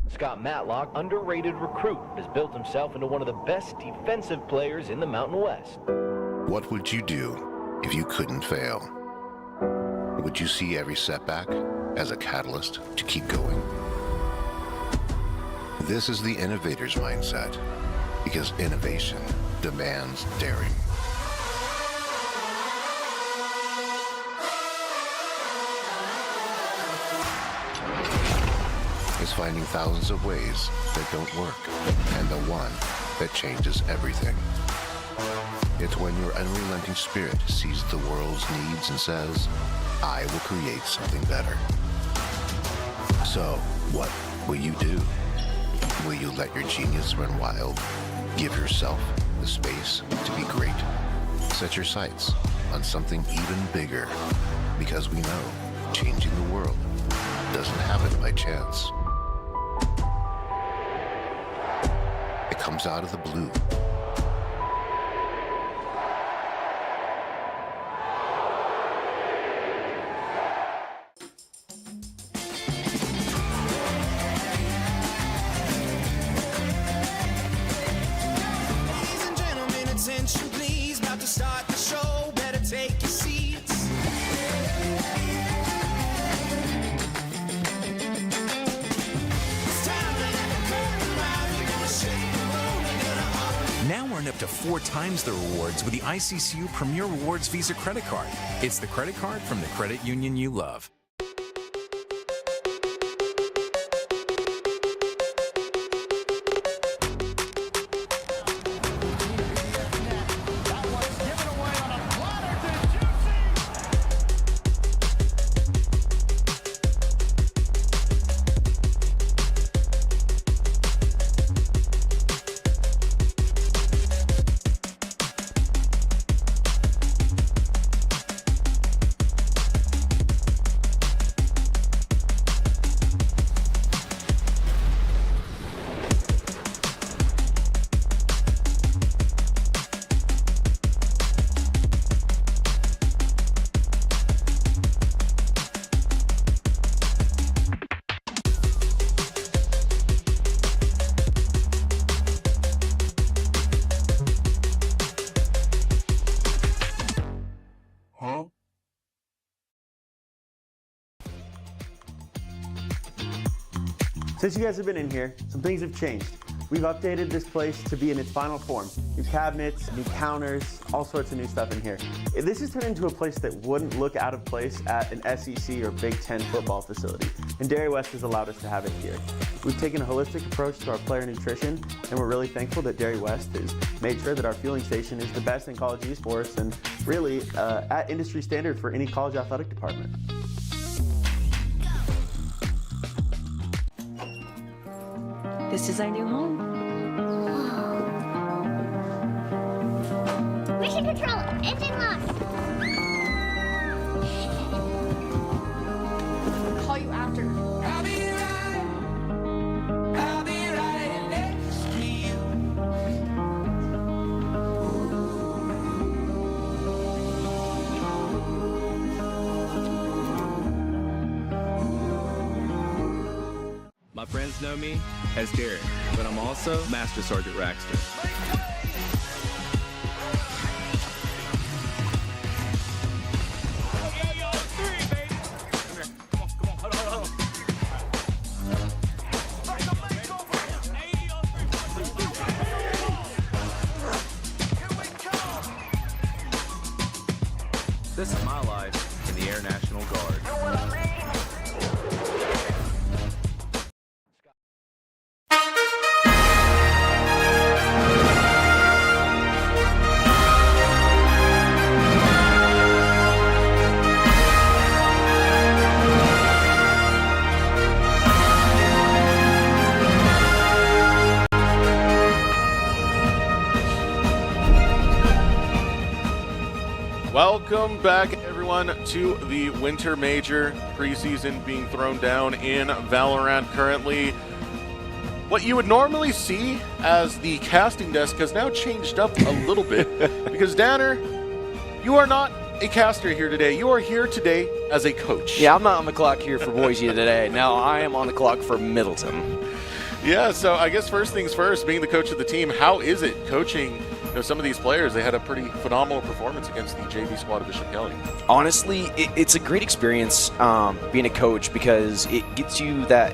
S6: Scott Matlock, underrated recruit, has built himself into one of the best defensive players in the Mountain West.
S7: What would you do if you couldn't fail? Would you see every setback as a catalyst to keep going? This is the innovator's mindset, because innovation demands daring. It's finding thousands of ways that don't work, and the one that changes everything. It's when your unrelenting spirit sees the world's needs and says, I will create something better. So, what will you do? Will you let your genius run wild? Give yourself the space to be great? Set your sights on something even bigger, because we know changing the world doesn't happen by chance. It comes out of the blue.
S3: Now earn up to 4 times the rewards with the ICCU Premier Rewards Visa credit card. It's the credit card from the credit union you love.
S8: Since you guys have been in here, some things have changed. We've updated this place to be in its final form. New cabinets, new counters, all sorts of new stuff in here. This has turned into a place that wouldn't look out of place at an SEC or Big Ten football facility, and Dairy West has allowed us to have it here. We've taken a holistic approach to our player nutrition, and we're really thankful that Dairy West has made sure that our fueling station is the best in college esports and really at industry standard for any college athletic department.
S9: This is our new home.
S10: Mission control, engine locked.
S4: Call you after.
S11: I'll be right next to you.
S12: My friends know me as Derek, but I'm also Master Sergeant Raxter. This is my life in the Air National Guard.
S1: Welcome back, everyone, to the Winter Major preseason being thrown down in Valorant currently. What you would normally see as the casting desk has now changed up a little bit because, Danner, you are not a caster here today. You are here today as a coach.
S13: Yeah, I'm not on the clock here for Boise today. No, I am on the clock for Middleton.
S1: Yeah, so I guess first things first, being the coach of the team, how is it coaching some of these players? They had a pretty phenomenal performance against the JV squad of Bishop Kelly.
S13: Honestly, it's a great experience being a coach because it gets you that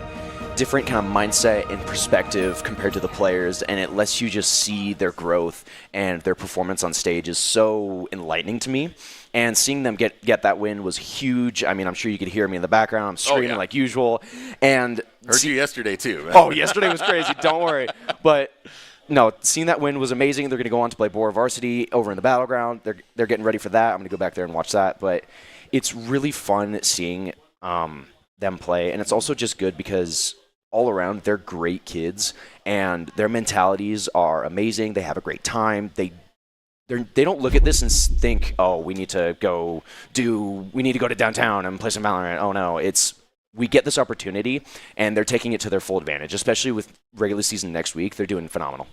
S13: different kind of mindset and perspective compared to the players, and it lets you just see their growth, and their performance on stage is so enlightening to me. And seeing them get that win was huge. I mean, I'm sure you could hear me in the background. I'm screaming like usual. And
S1: heard you yesterday too, man.
S13: Oh, yesterday was crazy. Don't worry. But no, seeing that win was amazing. They're going to go on to play Bora Varsity over in the Battleground. They're getting ready for that. I'm going to go back there and watch that. But it's really fun seeing them play. And it's also just good because all around, they're great kids. And their mentalities are amazing. They have a great time. They don't look at this and think, oh, we need to go to downtown and play some Valorant. Oh, no. We get this opportunity, and they're taking it to their full advantage, especially with regular season next week. They're doing phenomenal.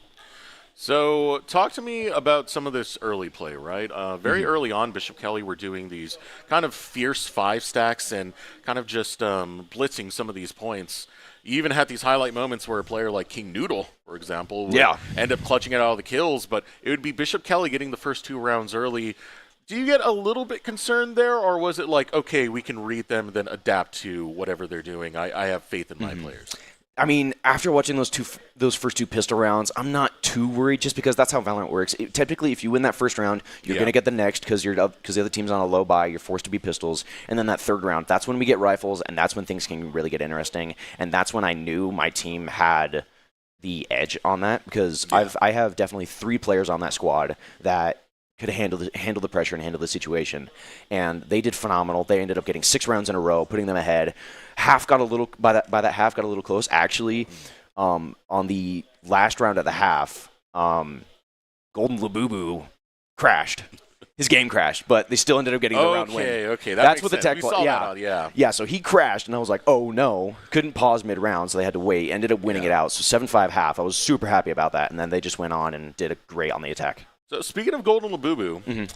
S1: So talk to me about some of this early play, right? Very early on, Bishop Kelly were doing these kind of fierce 5 stacks and kind of just blitzing some of these points. You even had these highlight moments where a player like King Noodle, for example, would end up clutching out all the kills, but it would be Bishop Kelly getting the first 2 rounds early. Do you get a little bit concerned there, or was it like, okay, we can read them and then adapt to whatever they're doing? I have faith in my players.
S13: I mean, after watching those first 2 pistol rounds, I'm not too worried just because that's how Valorant works. Typically, if you win that first round, you're going to get the next because the other team's on a low buy. You're forced to be pistols. And then that third round, that's when we get rifles, and that's when things can really get interesting. And that's when I knew my team had the edge on that because I have definitely 3 players on that squad that could handle the pressure and handle the situation. And they did phenomenal. They ended up getting 6 rounds in a row, putting them ahead. Half got a little by that half got a little close. Actually, on the last round at the half, Golden Labubu crashed. His game crashed, but they still ended up getting the round win.
S1: Okay,
S13: that's what the tech.
S1: We saw that out,
S13: yeah. So he crashed, and I was like, oh no, couldn't pause mid round, so they had to wait. Ended up winning it out. So 7-5 half. I was super happy about that, and then they just went on and did a great on the attack.
S1: So speaking of Golden Labubu,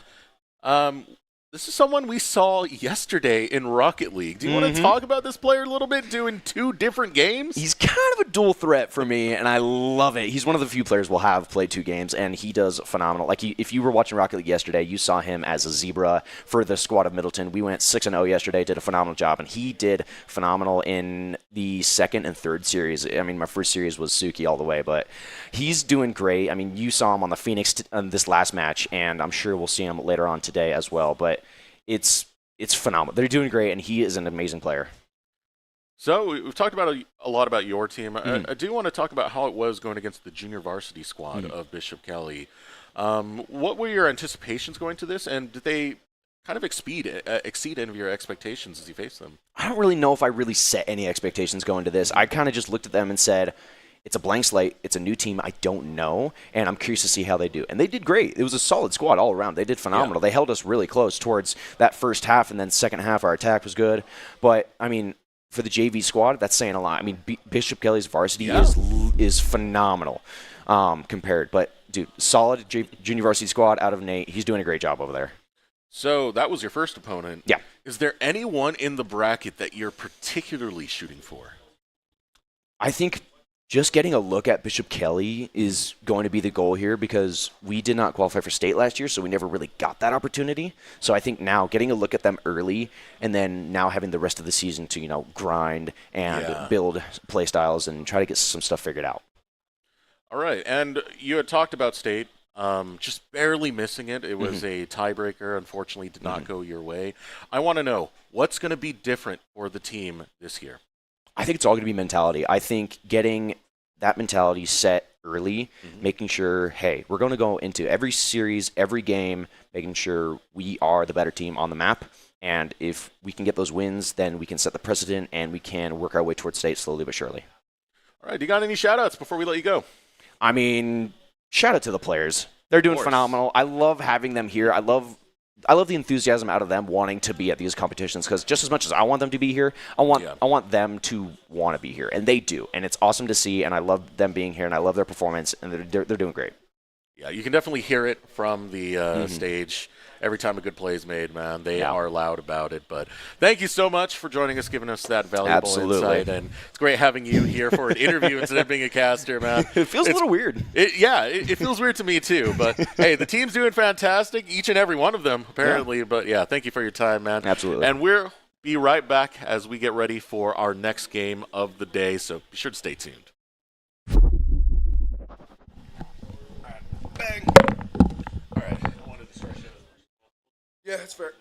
S1: This is someone we saw yesterday in Rocket League. Do you want to talk about this player a little bit, doing 2 different games?
S13: He's kind of a dual threat for me, and I love it. He's one of the few players we'll have played 2 games, and he does phenomenal. Like, if you were watching Rocket League yesterday, you saw him as a Zebra for the squad of Middleton. We went 6-0 yesterday, did a phenomenal job, and he did phenomenal in the second and third series. I mean, my first series was Suki all the way, but he's doing great. I mean, you saw him on the Phoenix on this last match, and I'm sure we'll see him later on today as well, but it's phenomenal. They're doing great, and he is an amazing player.
S1: So we've talked about a lot about your team. I do want to talk about how it was going against the junior varsity squad of Bishop Kelly. What were your anticipations going to this, and did they kind of exceed any of your expectations as you faced them?
S13: I don't really know if I really set any expectations going to this. I kind of just looked at them and said, it's a blank slate. It's a new team. I don't know, and I'm curious to see how they do. And they did great. It was a solid squad all around. They did phenomenal. They held us really close towards that first half, and then second half our attack was good. But, I mean, for the JV squad, that's saying a lot. I mean, Bishop Kelly's varsity is phenomenal compared. But, dude, solid junior varsity squad out of Nate. He's doing a great job over there.
S1: So that was your first opponent.
S13: Yeah.
S1: Is there anyone in the bracket that you're particularly shooting for?
S13: I think just getting a look at Bishop Kelly is going to be the goal here because we did not qualify for state last year, so we never really got that opportunity. So I think now getting a look at them early and then now having the rest of the season to, grind and build play styles and try to get some stuff figured out.
S1: All right. And you had talked about state, just barely missing it. It was a tiebreaker. Unfortunately, did not go your way. I want to know, what's going to be different for the team this year?
S13: I think it's all going to be mentality. I think getting that mentality set early, making sure, hey, we're going to go into every series, every game, making sure we are the better team on the map. And if we can get those wins, then we can set the precedent and we can work our way towards state slowly but surely.
S1: All right. Do you got any shout-outs before we let you go?
S13: I mean, shout out to the players. They're doing phenomenal. I love having them here. I love the enthusiasm out of them wanting to be at these competitions because just as much as I want them to be here, I want them to want to be here, and they do. And it's awesome to see, and I love them being here, and I love their performance, and they're doing great.
S1: Yeah, you can definitely hear it from the stage every time a good play is made, man. They are loud about it. But thank you so much for joining us, giving us that valuable insight. And it's great having you here for an interview instead of being a caster, man.
S13: It feels a little weird.
S1: It feels weird to me, too. But, hey, the team's doing fantastic, each and every one of them, apparently. Yeah. But, yeah, thank you for your time, man.
S13: Absolutely.
S1: And we'll be right back as we get ready for our next game of the day. So be sure to stay tuned.
S14: Bang. All right. I wanted to stretch it. Yeah, that's fair.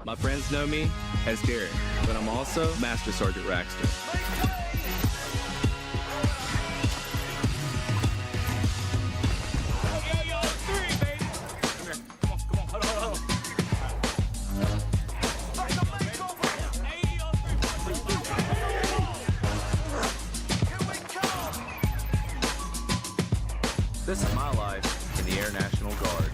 S12: My friends know me as Derek, but I'm also Master Sergeant Raxter. This is my life in the Air National Guard.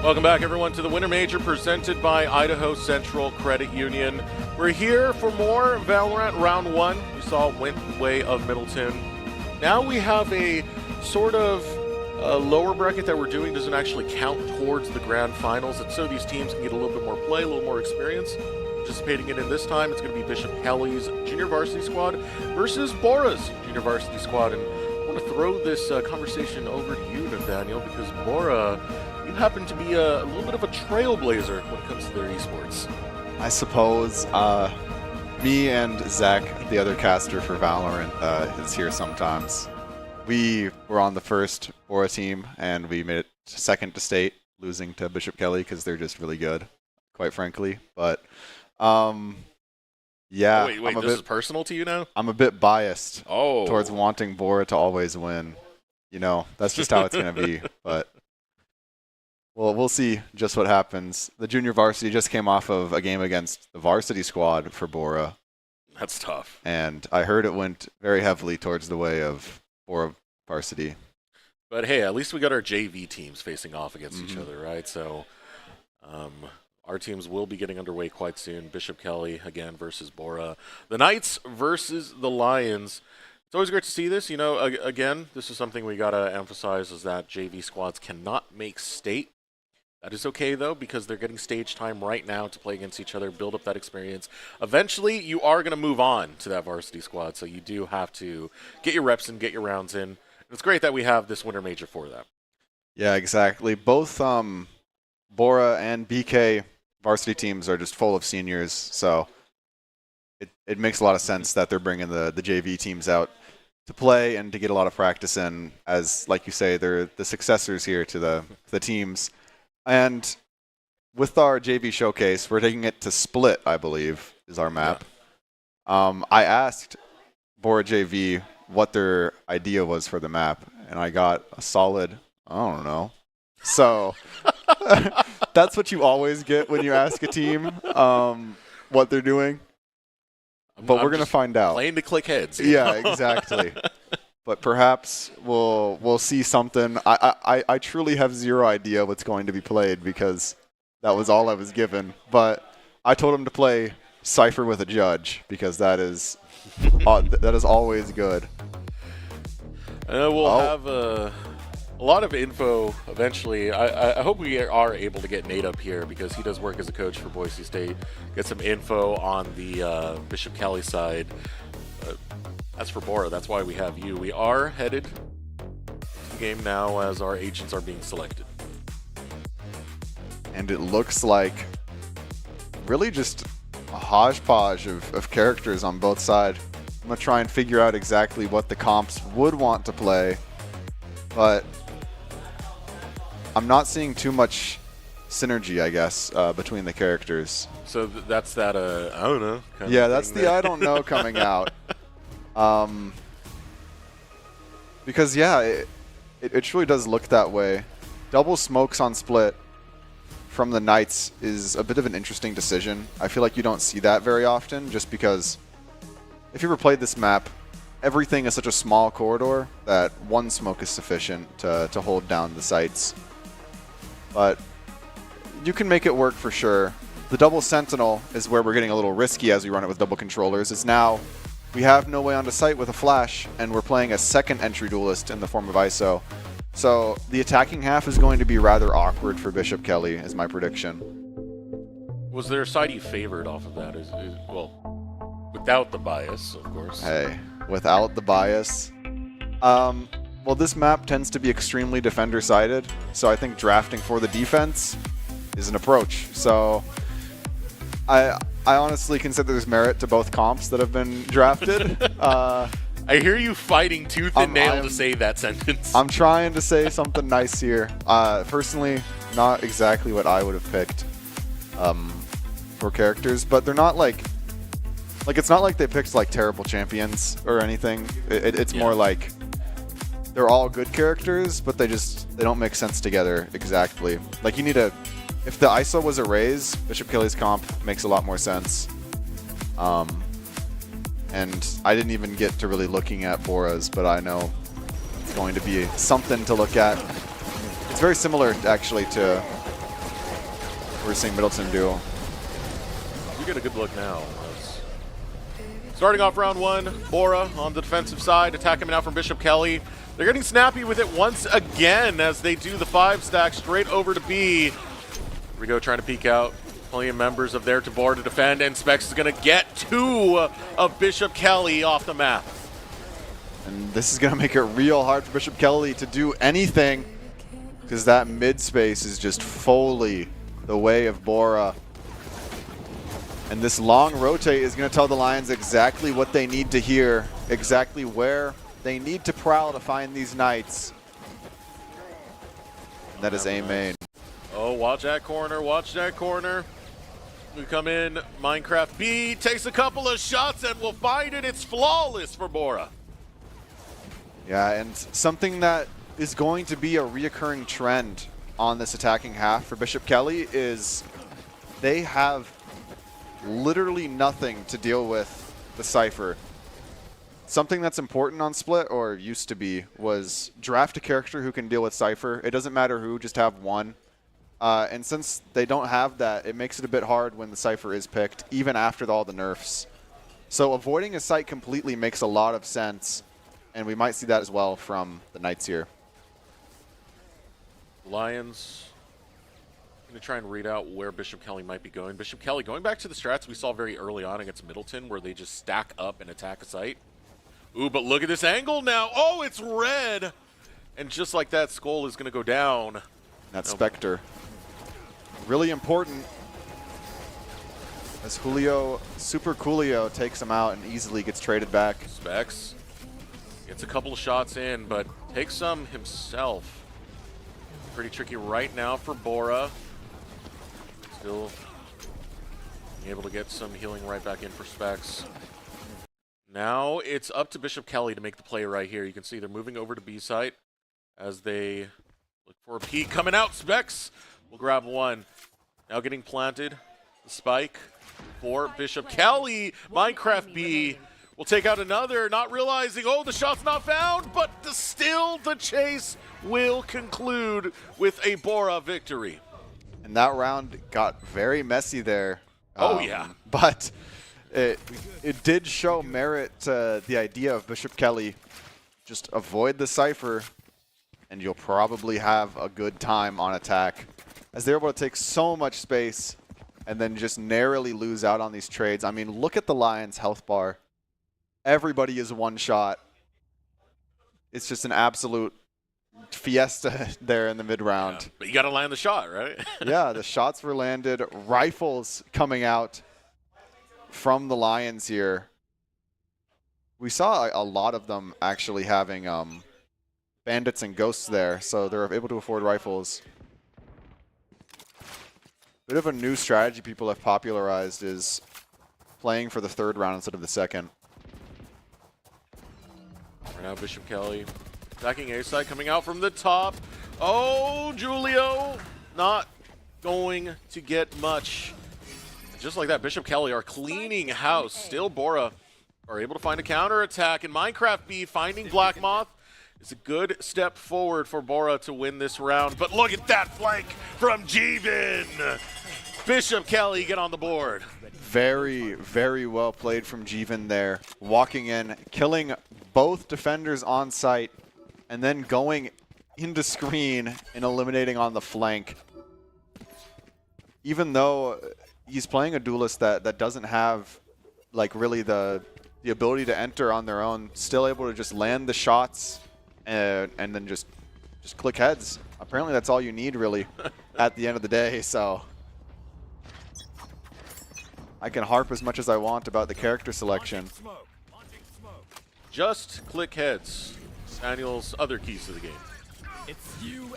S1: Welcome back, everyone, to the Winter Major presented by Idaho Central Credit Union. We're here for more Valorant Round 1. We saw it went the way of Middleton. Now we have a sort of lower bracket that we're doing doesn't actually count towards the grand finals, and so these teams can get a little bit more play, a little more experience. Participating in this time, it's going to be Bishop Kelly's junior varsity squad versus Bora's junior varsity squad. And I want to throw this conversation over to you, Nathaniel, because Bora, you happen to be a little bit of a trailblazer when it comes to their esports.
S2: I suppose. Me and Zach, the other caster for Valorant, is here sometimes. We were on the first Bora team, and we made it second to state, losing to Bishop Kelly because they're just really good, quite frankly. But, yeah.
S1: Wait, this is personal to you now?
S2: I'm a bit biased towards wanting Bora to always win. You know, that's just how it's going to be. But well, we'll see just what happens. The junior varsity just came off of a game against the varsity squad for Bora.
S1: That's tough.
S2: And I heard it went very heavily towards the way of Bora varsity.
S1: But hey, at least we got our JV teams facing off against each other, right? So our teams will be getting underway quite soon. Bishop Kelly, again, versus Bora. The Knights versus the Lions. It's always great to see this. You know, again, this is something we got to emphasize is that JV squads cannot make state. That is okay, though, because they're getting stage time right now to play against each other, build up that experience. Eventually, you are going to move on to that varsity squad, so you do have to get your reps in, get your rounds in. And it's great that we have this winter major for that.
S2: Yeah, exactly. Both Bora and BK varsity teams are just full of seniors, so it makes a lot of sense that they're bringing the JV teams out to play and to get a lot of practice in, as, like you say, they're the successors here to the teams. And with our JV showcase, we're taking it to Split, I believe, is our map. Yeah. I asked Bora JV what their idea was for the map, and I got a solid, I don't know. So that's what you always get when you ask a team what they're doing. But we're going to find out.
S1: Playing to click heads.
S2: Yeah, exactly. But perhaps we'll see something. I truly have zero idea what's going to be played because that was all I was given. But I told him to play Cypher with a Judge because that is always good.
S1: We'll have a lot of info eventually. I hope we are able to get Nate up here because he does work as a coach for Boise State. Get some info on the Bishop Kelly side. As for Bora, that's why we have you. We are headed to the game now as our agents are being selected.
S2: And it looks like really just a hodgepodge of characters on both sides. I'm going to try and figure out exactly what the comps would want to play, but I'm not seeing too much synergy, I guess, between the characters.
S1: So that's that, I don't know.
S2: Yeah, that's the I don't know coming out. Because, yeah, it truly does look that way. Double smokes on split from the Knights is a bit of an interesting decision. I feel like you don't see that very often, just because if you ever played this map, everything is such a small corridor that one smoke is sufficient to hold down the sites. But you can make it work for sure. The double sentinel is where we're getting a little risky as we run it with double controllers. It's now we have no way onto site with a flash, and we're playing a second entry duelist in the form of ISO. So the attacking half is going to be rather awkward for Bishop Kelly, is my prediction.
S1: Was there a side you favored off of that? Well, without the bias, of course.
S2: Hey, without the bias. Well, this map tends to be extremely defender-sided, so I think drafting for the defense is an approach. So I honestly consider there's merit to both comps that have been drafted.
S1: I hear you fighting tooth and nail to say that sentence.
S2: I'm trying to say something nice here. Personally, not exactly what I would have picked for characters, but they're not like it's not like they picked like terrible champions or anything. It's more like they're all good characters, but they don't make sense together exactly. Like you need if the ISO was a raise, Bishop Kelly's comp makes a lot more sense. And I didn't even get to really looking at Bora's, but I know it's going to be something to look at. It's very similar, actually, to what we're seeing Middleton do.
S1: You get a good look now. Starting off round one, Bora on the defensive side, attacking now from Bishop Kelly. They're getting snappy with it once again as they do the 5-stack straight over to B. Here we go, trying to peek out. Plenty of members of there to Bora to defend, and Specs is going to get 2 of Bishop Kelly off the map.
S2: And this is going to make it real hard for Bishop Kelly to do anything, because that mid space is just fully the way of Bora. And this long rotate is going to tell the Lions exactly what they need to hear, exactly where they need to prowl to find these Knights. And that is A main.
S1: Oh, watch that corner, watch that corner. We come in, Minecraft B takes a couple of shots and we'll find it. It's flawless for Bora.
S2: Yeah, and something that is going to be a reoccurring trend on this attacking half for Bishop Kelly is they have literally nothing to deal with the Cypher. Something that's important on Split, or used to be, was draft a character who can deal with Cypher. It doesn't matter who, just have one. And since they don't have that, it makes it a bit hard when the Cypher is picked, even after all the nerfs. So avoiding a site completely makes a lot of sense, and we might see that as well from the Knights here.
S1: Lions going to try and read out where Bishop Kelly might be going. Bishop Kelly going back to the strats we saw very early on against Middleton, where they just stack up and attack a site. Ooh, but look at this angle now. Oh, it's red. And just like that, Skull is going to go down.
S2: That Spectre. Really important, as Julio, Super Coolio takes him out and easily gets traded back.
S1: Specs gets a couple of shots in, but takes some himself. Pretty tricky right now for Bora. Still being able to get some healing right back in for Specs. Now it's up to Bishop Kelly to make the play right here. You can see they're moving over to B site as they look for a peek. Coming out, Specs will grab one. Now getting planted. The spike for Bishop Kelly. Minecraft B will take out another, not realizing, oh, the shot's not found, but still the chase will conclude with a Bora victory.
S2: And that round got very messy there.
S1: Oh, yeah.
S2: But it did show merit to the idea of Bishop Kelly. Just avoid the Cypher, and you'll probably have a good time on attack, as they're able to take so much space and then just narrowly lose out on these trades. I mean, look at the Lions' health bar. Everybody is one shot. It's just an absolute fiesta there in the mid-round.
S1: Yeah, but you got to land the shot, right?
S2: Yeah, the shots were landed. Rifles coming out from the Lions here. We saw a lot of them actually having bandits and ghosts there, so they're able to afford rifles. Bit of a new strategy people have popularized is playing for the third round instead of the second.
S1: Right now, Bishop Kelly attacking A side, coming out from the top. Oh, Julio not going to get much. Just like that, Bishop Kelly are cleaning house. Still, Bora are able to find a counterattack, and Minecraft B finding Black Moth is a good step forward for Bora to win this round. But look at that flank from Jeevan. Bishop Kelly get on the board.
S2: Very, very well played from Jeevan there. Walking in, killing both defenders on site, and then going into screen and eliminating on the flank. Even though he's playing a duelist that doesn't have like really the ability to enter on their own, still able to just land the shots and then just click heads. Apparently that's all you need really at the end of the day, so I can harp as much as I want about the character selection.
S1: Just click heads. Daniel's other keys to the game.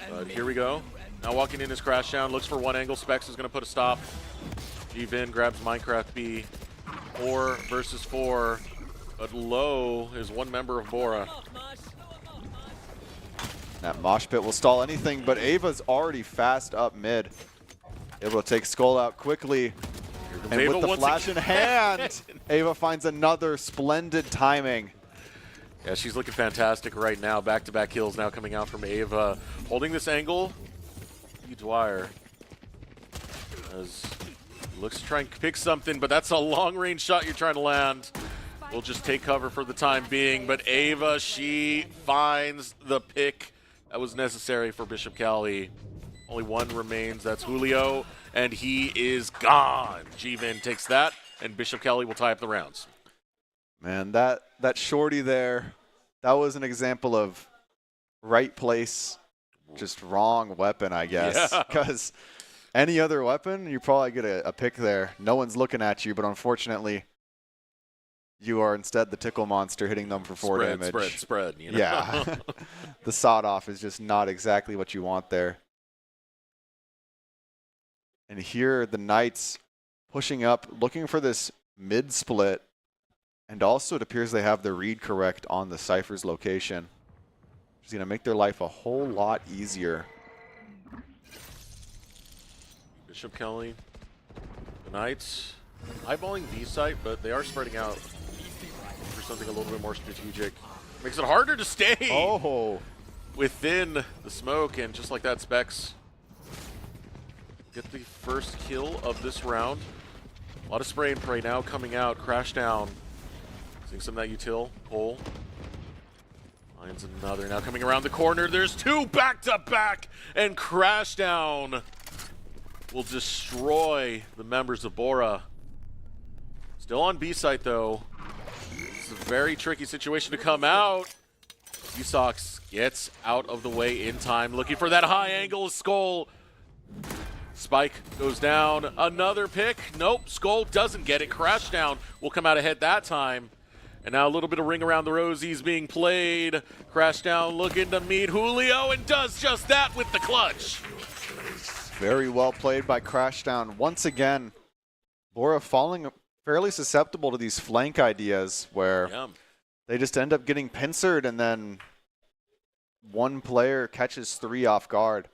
S1: But here we go. Now walking in is Crashdown, looks for one angle. Specs is going to put a stop. Jeevan grabs Minecraft B. 4 versus 4. But low is one member of Bora.
S2: That mosh pit will stall anything, but Ava's already fast up mid. Able to take Skull out quickly. And
S1: Ava
S2: with the flash in hand, Ava finds another splendid timing.
S1: Yeah, she's looking fantastic right now. Back-to-back kills now coming out from Ava. Holding this angle, Dwyer looks to try and pick something, but that's a long-range shot you're trying to land. We'll just take cover for the time being, but Ava, she finds the pick that was necessary for Bishop Kelly. Only one remains, that's Julio, and he is gone. Jeevan takes that, and Bishop Kelly will tie up the rounds.
S2: Man, that shorty there, that was an example of right place, just wrong weapon, I guess. Because any other weapon, you probably get a pick there. No one's looking at you, but unfortunately, you are instead the tickle monster hitting them for 4 damage.
S1: Spread. You know?
S2: Yeah. The sawed-off is just not exactly what you want there. And here the Knights pushing up, looking for this mid-split. And also it appears they have the read correct on the Cypher's location. Which is going to make their life a whole lot easier.
S1: Bishop Kelly, the Knights, eyeballing B site, but they are spreading out for something a little bit more strategic. Makes it harder to stay within the smoke, and just like that, Specs get the first kill of this round. A lot of spray and pray now coming out. Crashdown. Seeing some of that util. Cole. Finds another. Now coming around the corner. There's two back-to-back. And Crashdown will destroy the members of Bora. Still on B site, though. It's a very tricky situation to come out. Usox gets out of the way in time. Looking for that high angle. Skull. Spike goes down. Another pick. Nope. Skull doesn't get it. Crashdown will come out ahead that time. And now a little bit of ring around the rosies being played. Crashdown looking to meet Julio and does just that with the clutch.
S2: Very well played by Crashdown. Once again, Bora falling fairly susceptible to these flank ideas where they just end up getting pincered and then one player catches 3 off guard.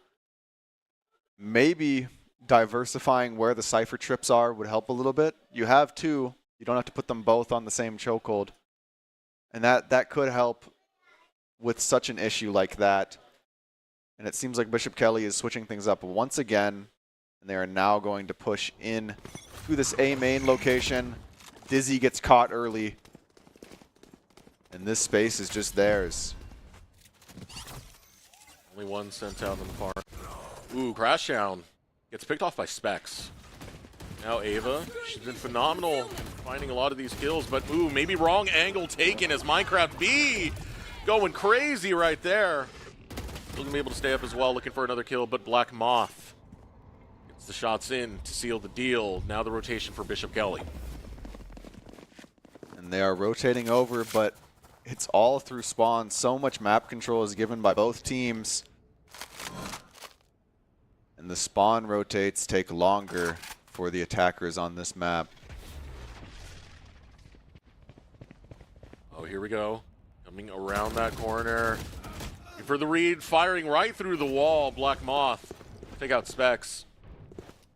S2: Maybe diversifying where the Cypher trips are would help a little bit. You have 2. You don't have to put them both on the same chokehold. And that could help with such an issue like that. And it seems like Bishop Kelly is switching things up once again. And they are now going to push in to this A main location. Dizzy gets caught early. And this space is just theirs.
S1: Only one sent out on the far. Ooh, Crashdown gets picked off by Specs. Now Ava, she's been phenomenal in finding a lot of these kills, but ooh, maybe wrong angle taken as Minecraft B going crazy right there. Still gonna be able to stay up as well, looking for another kill, but Black Moth gets the shots in to seal the deal. Now the rotation for Bishop Kelly.
S2: And they are rotating over, but It's all through spawn. So much map control is given by both teams. And the spawn rotates take longer for the attackers on this map.
S1: Oh, here we go. Coming around that corner. For the read, firing right through the wall. Black Moth. Take out Specs.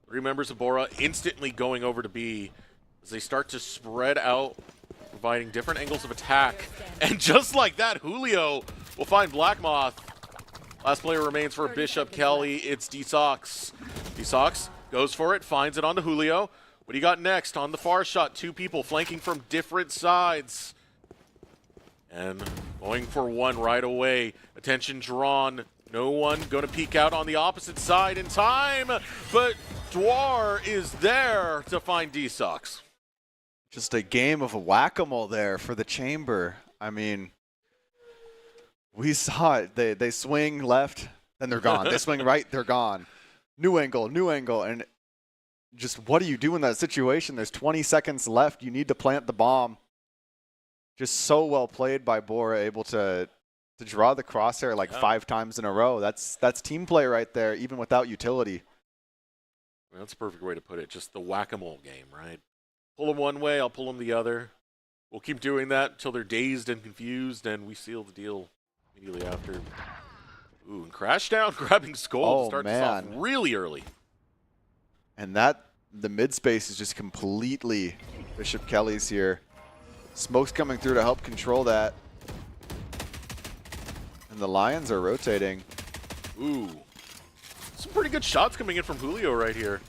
S1: 3 members of Bora instantly going over to B as they start to spread out, providing different angles of attack. And just like that, Julio will find Black Moth. Last player remains for Bishop Kelly. It's D-Sox. D-Sox goes for it, finds it onto Julio. What do you got next? On the far shot, 2 people flanking from different sides. And going for one right away. Attention drawn. No one going to peek out on the opposite side in time. But Dwar is there to find D-Sox.
S2: Just a game of whack-a-mole there for the Chamber. I mean, we saw it. They swing left, then they're gone. They swing right, they're gone. New angle, and just what do you do in that situation? There's 20 seconds left. You need to plant the bomb. Just so well played by Bora, able to draw the crosshair like 5 times in a row. That's team play right there, even without utility.
S1: Well, that's a perfect way to put it. Just the whack-a-mole game, right? Pull them one way, I'll pull them the other. We'll keep doing that until they're dazed and confused, and we seal the deal immediately after. Ooh, and Crash Down grabbing Skull to start this off really early.
S2: And the mid space is just completely Bishop Kelly's here. Smoke's coming through to help control that. And the Lions are rotating.
S1: Ooh. Some pretty good shots coming in from Julio right here.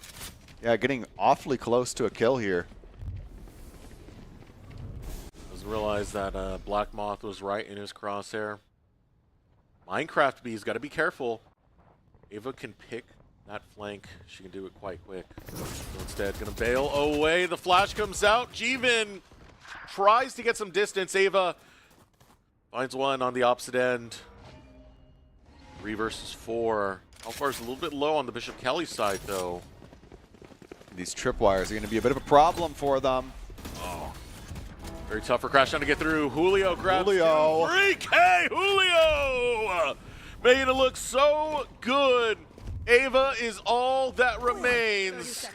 S2: Yeah, getting awfully close to a kill here.
S1: Doesn't realize that Black Moth was right in his crosshair. Minecraft B's got to be careful. Ava can pick that flank. She can do it quite quick. So instead, going to bail away. The flash comes out. Jeevan tries to get some distance. Ava finds one on the opposite end. 3 versus 4. Alfar's a little bit low on the Bishop Kelly side, though.
S2: These tripwires are going to be a bit of a problem for them.
S1: Oh. Very tough for Crash Down to get through. Julio grabs
S2: Julio.
S1: 3K Julio! Making it look so good. Ava is all that remains.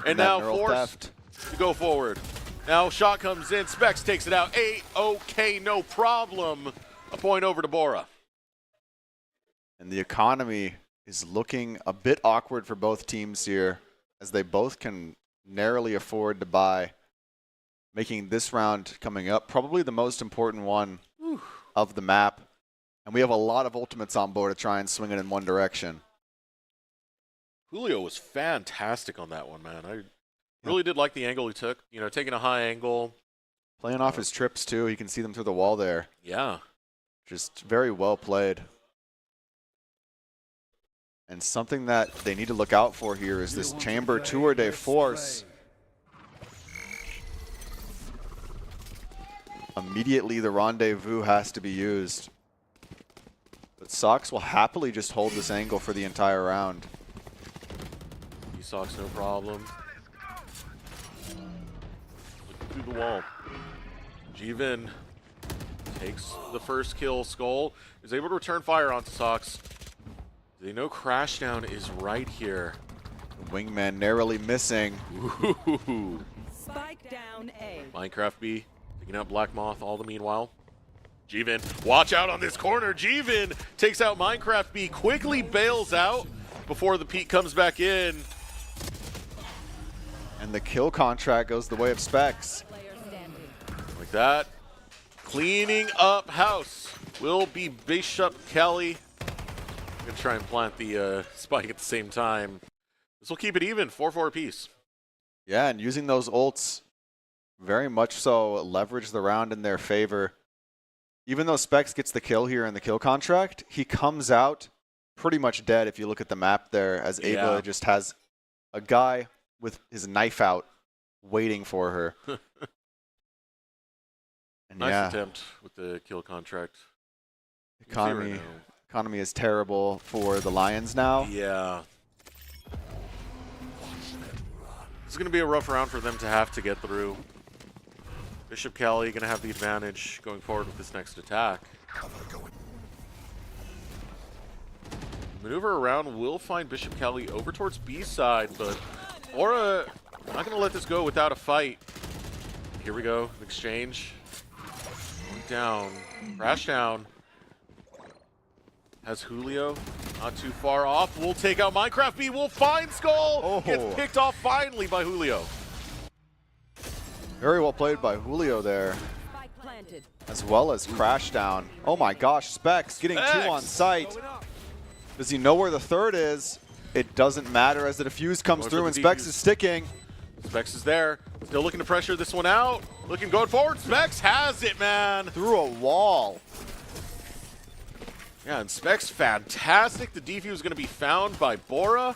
S1: And now forced to go forward. Now shot comes in. Specs takes it out. 8 okay, no problem. A point over to Bora.
S2: And the economy is looking a bit awkward for both teams here, as they both can narrowly afford to buy, making this round coming up probably the most important one of the map. And we have a lot of ultimates on board to try and swing it in one direction.
S1: Julio was fantastic on that one, man. I really did like the angle he took. You know, taking a high angle.
S2: Playing off his trips, too. You can see them through the wall there.
S1: Yeah.
S2: Just very well played. And something that they need to look out for here is this Chamber Tour de Force. Immediately, the rendezvous has to be used. But Sox will happily just hold this angle for the entire round.
S1: Sox, no problem. Looking through the wall. Jeevan takes the first kill. Skull is able to return fire onto Sox. They know Crashdown is right here.
S2: Wingman narrowly missing.
S1: Ooh.
S9: Spike down A.
S1: Minecraft B taking out Black Moth all the meanwhile. Jeevan, watch out on this corner. Jeevan takes out Minecraft B, quickly bails out before the peak comes back in.
S2: And the kill contract goes the way of Specs.
S1: Like that. Cleaning up house will be Bishop Kelly. I'm going to try and plant the spike at the same time. This will keep it even, 4-4 apiece.
S2: Yeah, and using those ults very much so leverage the round in their favor. Even though Specs gets the kill here in the kill contract, he comes out pretty much dead if you look at the map there, as Ava just has a guy with his knife out waiting for her. And
S1: nice attempt with the kill contract.
S2: Economy is terrible for the Lions now.
S1: Yeah. It's going to be a rough round for them to have to get through. Bishop Kelly going to have the advantage going forward with this next attack. Maneuver around will find Bishop Kelly over towards B side, but Aura not going to let this go without a fight. Here we go, exchange. Going down, crash down. Has Julio, not too far off. Will take out Minecraft B, will find Skull.
S2: Oh.
S1: Gets picked off finally by Julio.
S2: Very well played by Julio there, as well as crash down. Oh my gosh, Specs getting 2 on site. Does he know where the third is? It doesn't matter as the defuse comes through and Specs is sticking.
S1: Specs is there. Still looking to pressure this one out. Looking going forward. Specs has it, man.
S2: Through a wall.
S1: Yeah, and Specs fantastic. The defuse is going to be found by Bora.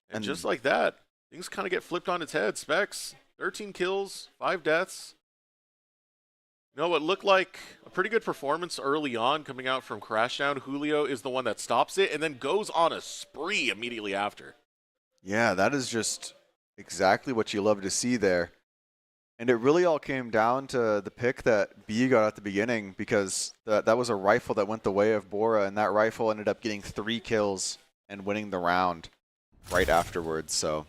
S1: And just like that, things kind of get flipped on its head. Specs, 13 kills, 5 deaths. You know what looked like a pretty good performance early on coming out from Crashdown. Julio is the one that stops it and then goes on a spree immediately after.
S2: Yeah, that is just exactly what you love to see there. And it really all came down to the pick that B got at the beginning, because that was a rifle that went the way of Bora, and that rifle ended up getting 3 kills and winning the round right afterwards. So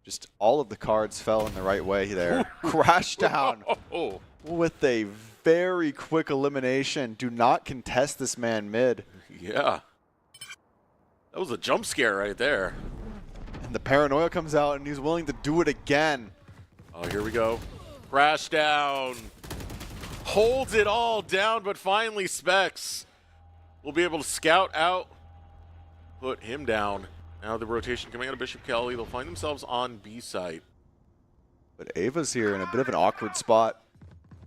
S2: just all of the cards fell in the right way there. Crash down with a very quick elimination. Do not contest this man mid.
S1: Yeah. That was a jump scare right there.
S2: And the paranoia comes out, and he's willing to do it again.
S1: Oh, here we go. Crash down. Holds it all down, but finally Specs will be able to scout out, put him down. Now the rotation coming out of Bishop Kelly. They'll find themselves on B site.
S2: But Ava's here in a bit of an awkward spot.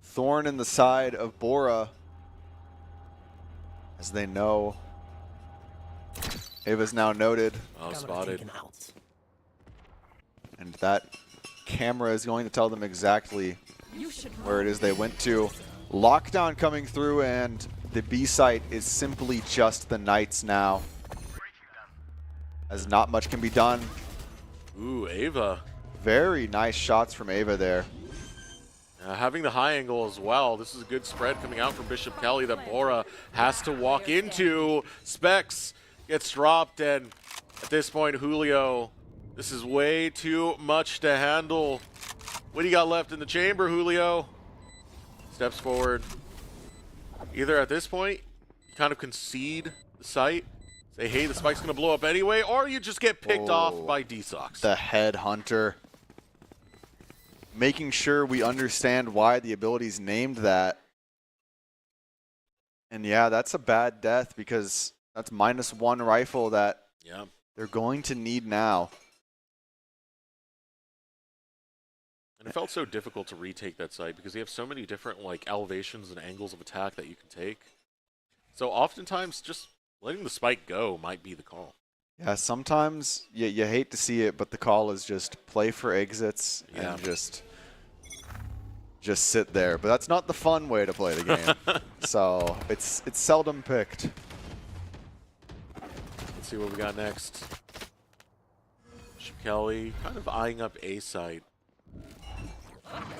S2: Thorn in the side of Bora. As they know, Ava's now noted.
S1: Oh, spotted.
S2: And that camera is going to tell them exactly where it is they went to. Lockdown coming through, and the B site is simply just the Knights now, as not much can be done.
S1: Ooh, Ava.
S2: Very nice shots from Ava there.
S1: Having the high angle as well. This is a good spread coming out from Bishop Kelly that Bora has to walk into. Specs gets dropped, and at this point, Julio, this is way too much to handle. What do you got left in the chamber, Julio? Steps forward. Either at this point, you kind of concede the site, say, hey, the spike's going to blow up anyway, or you just get picked off by D-Sox.
S2: The Headhunter. Making sure we understand why the ability's named that. And yeah, that's a bad death, because that's -1 rifle that they're going to need now.
S1: And it felt so difficult to retake that site because you have so many different like elevations and angles of attack that you can take. So oftentimes just letting the spike go might be the call.
S2: Yeah, sometimes you hate to see it, but the call is just play for exits and just sit there. But that's not the fun way to play the game. So it's seldom picked.
S1: Let's see what we got next. Bishop Kelly kind of eyeing up A site.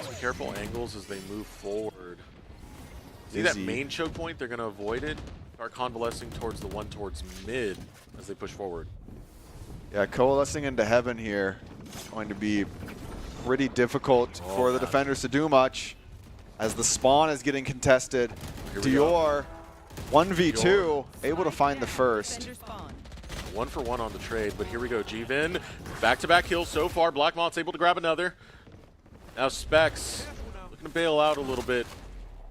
S1: Some careful angles as they move forward. See that main choke point? They're going to avoid it. Start convalescing towards the one towards mid as they push forward.
S2: Yeah, coalescing into heaven here. Going to be pretty difficult for the defenders to do much, as the spawn is getting contested. Dior, 1v2, able to find the first.
S1: 1-for-1 on the trade, but here we go. G-Vin, back-to-back kills so far. Blackmont's able to grab another. Now Specs looking to bail out a little bit,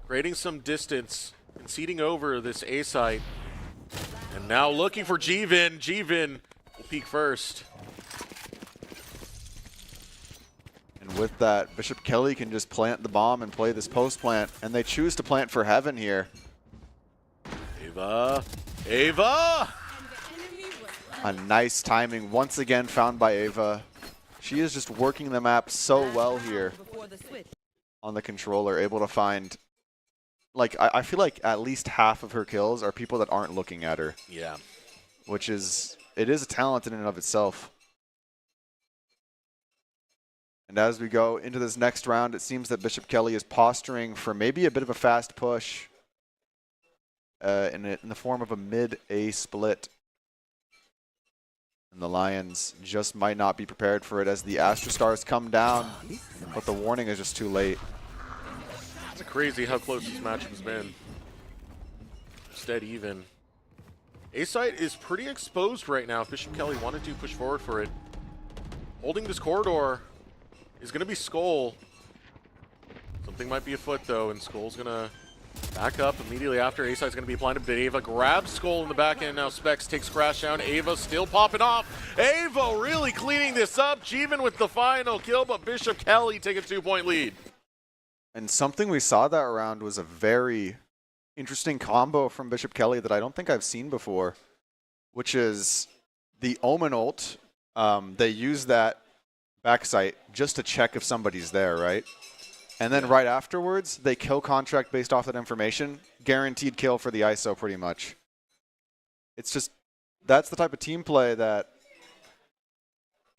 S1: creating some distance, conceding over this A site. And now looking for G-Vin. G-Vin will peek first.
S2: And with that, Bishop Kelly can just plant the bomb and play this post plant, and they choose to plant for heaven here.
S1: Ava! Ava!
S2: A nice timing once again found by Ava. She is just working the map so well here on the controller, able to find, like, I feel like at least half of her kills are people that aren't looking at her.
S1: Yeah.
S2: Which is, it is a talent in and of itself. And as we go into this next round, it seems that Bishop Kelly is posturing for maybe a bit of a fast push in the form of a mid-A split. And the Lions just might not be prepared for it as the Astra Stars come down, but the warning is just too late.
S1: It's crazy how close this matchup has been. Dead even. A-site is pretty exposed right now if Bishop Kelly wanted to push forward for it. Holding this corridor is going to be Skull. Something might be afoot though, and Skull's going to back up immediately after. A-site's going to be blinded, but Ava grabs Skull in the back end. Now Specs takes Crash down. Ava still popping off. Ava really cleaning this up. Jeevan with the final kill, but Bishop Kelly take a 2-point lead.
S2: And something we saw that round was a very interesting combo from Bishop Kelly that I don't think I've seen before, which is the Omen ult. They use that backsite just to check if somebody's there, right? And then right afterwards, they kill contract based off that information. Guaranteed kill for the ISO pretty much. It's just, that's the type of team play that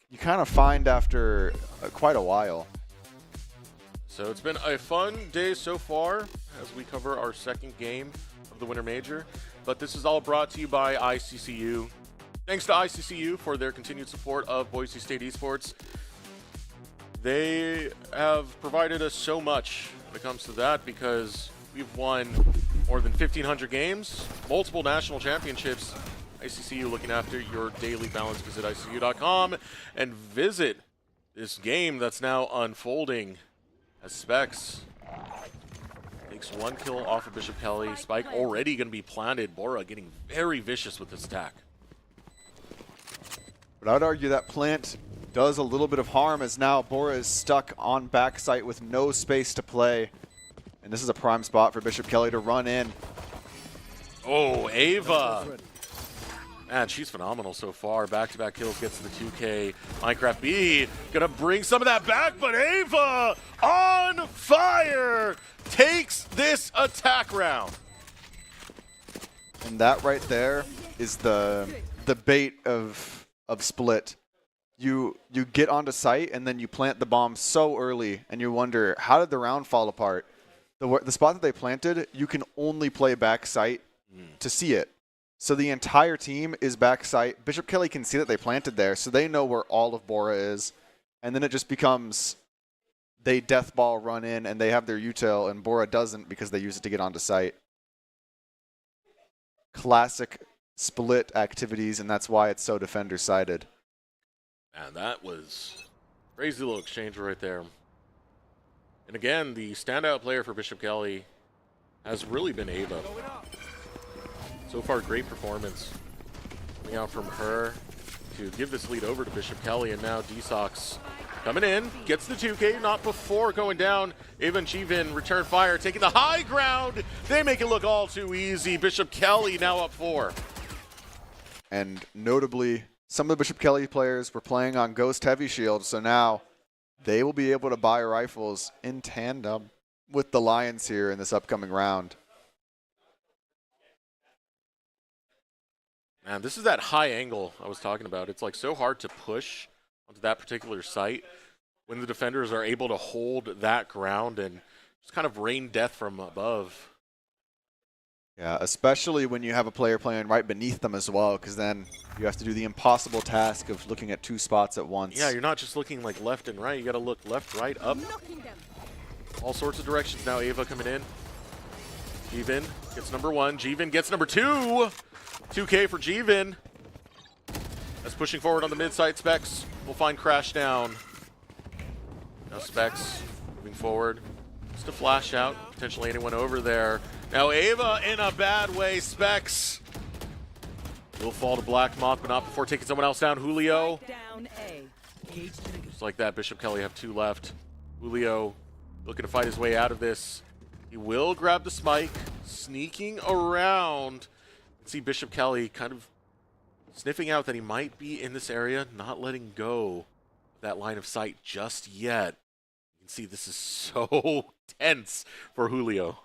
S2: you kind of find after quite a while.
S1: So it's been a fun day so far as we cover our second game of the Winter Major. But this is all brought to you by ICCU. Thanks to ICCU for their continued support of Boise State Esports. They have provided us so much when it comes to that because we've won more than 1,500 games, multiple national championships. ICCU looking after your daily balance. Visit ICCU.com and visit this game that's now unfolding. As Specs takes 1 kill off of Bishop Kelly. Spike already going to be planted. Bora getting very vicious with this attack.
S2: But I would argue that plant does a little bit of harm as now Bora is stuck on backsite with no space to play. And this is a prime spot for Bishop Kelly to run in.
S1: Oh, Ava. Man, she's phenomenal so far. Back-to-back kills, gets to the 2K. Minecraft B gonna bring some of that back, but Ava on fire takes this attack round.
S2: And that right there is the bait of Split. You get onto site and then you plant the bomb so early and you wonder, how did the round fall apart? The spot that they planted, you can only play backsite to see it. So the entire team is backside. Bishop Kelly can see that they planted there, so they know where all of Bora is. And then it just becomes they death ball run in and they have their util, and Bora doesn't because they use it to get onto site. Classic Split activities, and that's why it's so defender-sided.
S1: Man, that was a crazy little exchange right there. And again, the standout player for Bishop Kelly has really been Ava. So far, great performance coming out from her to give this lead over to Bishop Kelly, and now D-Sox coming in, gets the 2K, not before going down. Ava and Jeevan return fire, taking the high ground. They make it look all too easy. Bishop Kelly now up 4.
S2: And notably, some of the Bishop Kelly players were playing on Ghost Heavy Shield, so now they will be able to buy rifles in tandem with the Lions here in this upcoming round.
S1: Man, this is that high angle I was talking about. It's like so hard to push onto that particular site when the defenders are able to hold that ground and just kind of rain death from above.
S2: Yeah, especially when you have a player playing right beneath them as well, because then you have to do the impossible task of looking at 2 spots at once.
S1: Yeah, you're not just looking like left and right. You got to look left, right, up. All sorts of directions now. Ava coming in. Jeevan gets number 1. Jeevan gets number 2. 2K for Jeevan. That's pushing forward on the mid-site. Specs will find Crash down. Now Specs moving forward. Just a flash out. Potentially anyone over there. Now Ava in a bad way. Specs will fall to Black Moth, but not before taking someone else down. Julio. Just like that, Bishop Kelly have 2 left. Julio looking to fight his way out of this. He will grab the spike, sneaking around. See Bishop Kelly kind of sniffing out that he might be in this area, not letting go of that line of sight just yet. You can see this is so tense for Julio.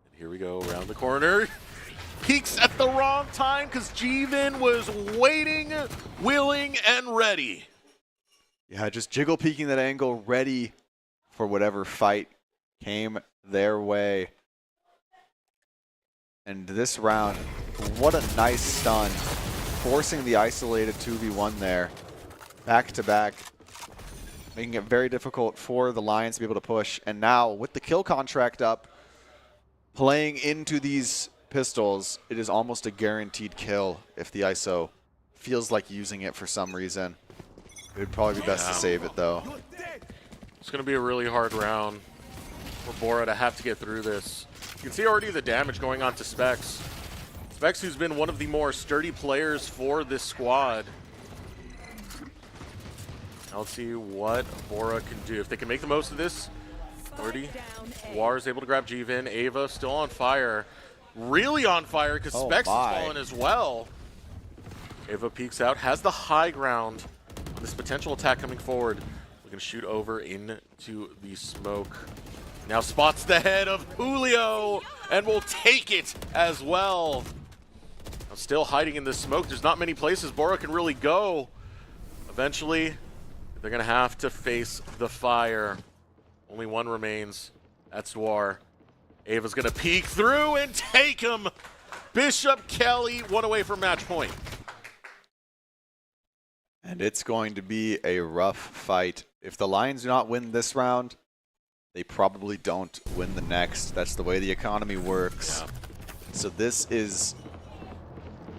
S1: And here we go around the corner. Peeks at the wrong time because Jeevan was waiting, willing, and ready.
S2: Yeah, just jiggle peeking that angle, ready for whatever fight came their way. And this round, what a nice stun, forcing the isolated 2v1 there, back to back, making it very difficult for the Lions to be able to push. And now, with the kill contract up, playing into these pistols, it is almost a guaranteed kill if the ISO feels like using it for some reason. It would probably be best to save it, though.
S1: It's going to be a really hard round for Bora to have to get through this. You can see already the damage going on to Specs. Specs, who's been one of the more sturdy players for this squad. Now let's see what Bora can do. If they can make the most of this, already. War is able to grab G-Vin. Ava still on fire. Really on fire because Specs is falling as well. Ava peeks out, has the high ground on this potential attack coming forward. We're going to shoot over into the smoke. Now spots the head of Julio and will take it as well. Now still hiding in the smoke. There's not many places Bora can really go. Eventually, they're going to have to face the fire. Only one remains. That's Dwar. Ava's going to peek through and take him. Bishop Kelly, one away from match point.
S2: And it's going to be a rough fight. If the Lions do not win this round, they probably don't win the next. That's the way the economy works. Yeah. So this is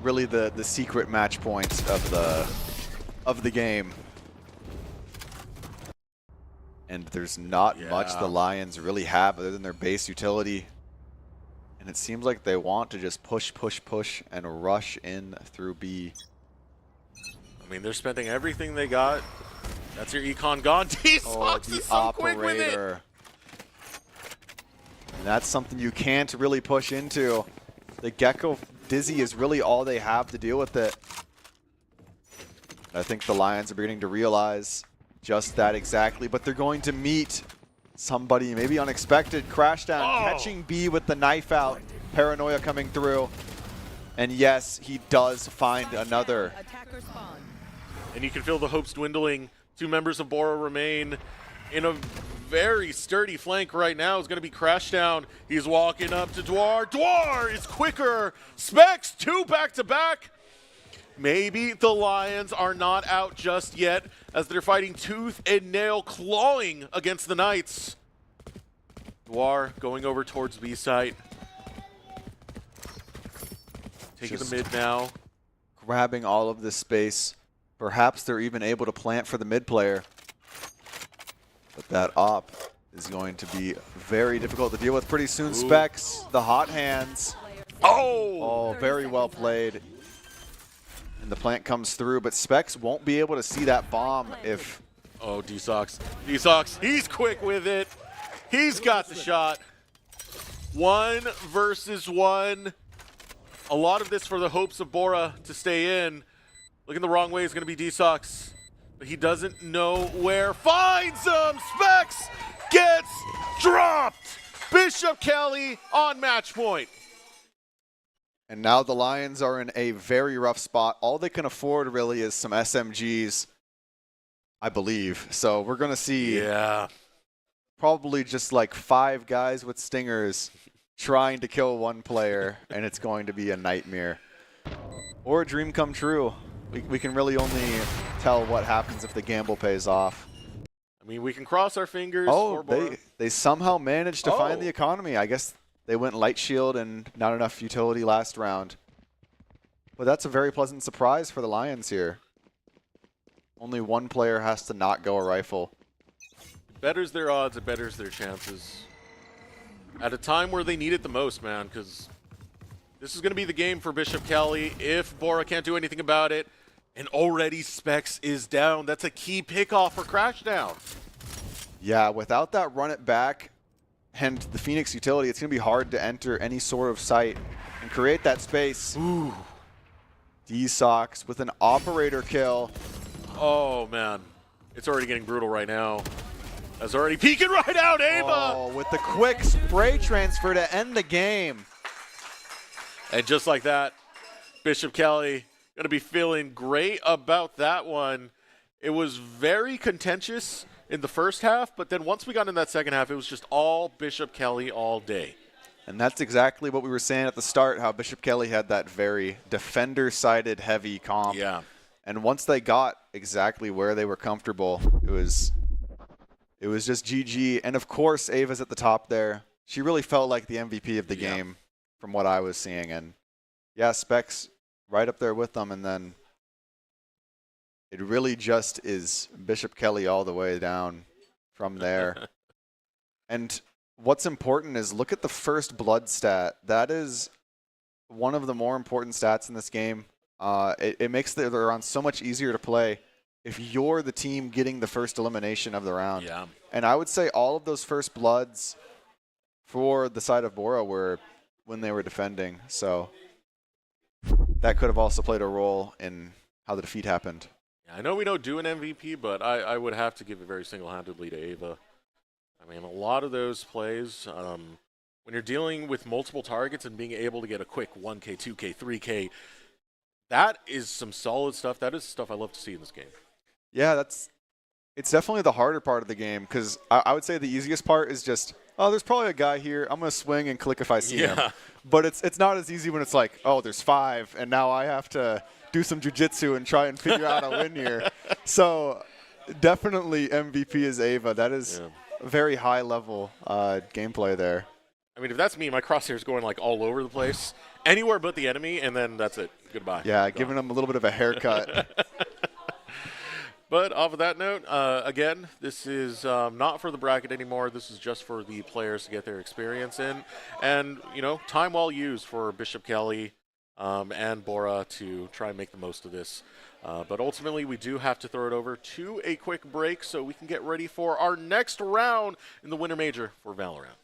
S2: really the secret match point of the game. And there's not much the Lions really have other than their base utility. And it seems like they want to just push, push, push, and rush in through B.
S1: I mean, they're spending everything they got. That's your econ gone. T-Sox is so quick with it.
S2: And that's something you can't really push into. The Gecko Dizzy is really all they have to deal with it. I think the Lions are beginning to realize just that exactly, but they're going to meet somebody maybe unexpected. Crashdown catching B with the knife out. Paranoia coming through. And yes, he does find another.
S1: And you can feel the hopes dwindling. Two members of Bora remain in a very sturdy flank right now. Is going to be Crashdown. He's walking up to Dwar. Dwar is quicker. Specs, two back-to-back. Maybe the Lions are not out just yet as they're fighting tooth and nail, clawing against the Knights. Dwar going over towards B site. Taking the mid now.
S2: Grabbing all of this space. Perhaps they're even able to plant for the mid player. But that op is going to be very difficult to deal with pretty soon. Ooh. Specs, the hot hands. Oh, very well played. And the plant comes through, but Specs won't be able to see that bomb if...
S1: Oh, D-Sox. D-Sox, he's quick with it. He's got the shot. 1 versus 1. A lot of this for the hopes of Bora to stay in. Looking the wrong way is going to be D-Sox. But he doesn't know where. Finds him! Specs gets dropped! Bishop Kelly on match point.
S2: And now the Lions are in a very rough spot. All they can afford really is some SMGs, I believe. So we're going to see probably just like 5 guys with stingers trying to kill one player, and it's going to be a nightmare. Or a dream come true. We can really only tell what happens if the gamble pays off.
S1: I mean, we can cross our fingers.
S2: Oh, they somehow managed to find the economy. I guess they went light shield and not enough utility last round. But that's a very pleasant surprise for the Lions here. Only one player has to not go a rifle.
S1: It betters their odds, it betters their chances. At a time where they need it the most, man, because this is going to be the game for Bishop Kelly if Bora can't do anything about it. And already Specs is down. That's a key pickoff for Crashdown.
S2: Yeah, without that run it back and the Phoenix utility, it's going to be hard to enter any sort of site and create that space.
S1: Ooh.
S2: D-Sox with an operator kill.
S1: Oh, man. It's already getting brutal right now. That's already peeking right out, Ava!
S2: Oh, with the quick spray transfer to end the game.
S1: And just like that, Bishop Kelly going to be feeling great about that one. it was very contentious in the first half, but then once we got in that second half, it was just all Bishop Kelly all day.
S2: And that's exactly what we were saying at the start, how Bishop Kelly had that very defender-sided heavy comp.
S1: Yeah.
S2: And once they got exactly where they were comfortable, it was just GG. And, of course, Ava's at the top there. She really felt like the MVP of the game from what I was seeing. And, yeah, Specs right up there with them. And then it really just is Bishop Kelly all the way down from there. And what's important is look at the first blood stat. That is one of the more important stats in this game. It makes the round so much easier to play if you're the team getting the first elimination of the round.
S1: Yeah.
S2: And I would say all of those first bloods for the side of Bora were when they were defending. So that could have also played a role in how the defeat happened.
S1: Yeah, I know we don't do an MVP, but I would have to give it very single-handedly to Ava. I mean, a lot of those plays, when you're dealing with multiple targets and being able to get a quick 1K, 2K, 3K, that is some solid stuff. That is stuff I love to see in this game.
S2: Yeah, it's definitely the harder part of the game because I would say the easiest part is just, oh, there's probably a guy here. I'm going to swing and click if I see him. But it's not as easy when it's like, oh, there's 5, and now I have to do some jiu-jitsu and try and figure out a win here. So definitely MVP is Ava. That is very high-level gameplay there.
S1: I mean, if that's me, my crosshair's going like all over the place, anywhere but the enemy, and then that's it. Goodbye.
S2: Yeah, giving him a little bit of a haircut.
S1: But off of that note, again, this is not for the bracket anymore. This is just for the players to get their experience in. And, you know, time well used for Bishop Kelly and Bora to try and make the most of this. But ultimately, we do have to throw it over to a quick break so we can get ready for our next round in the Winter Major for Valorant.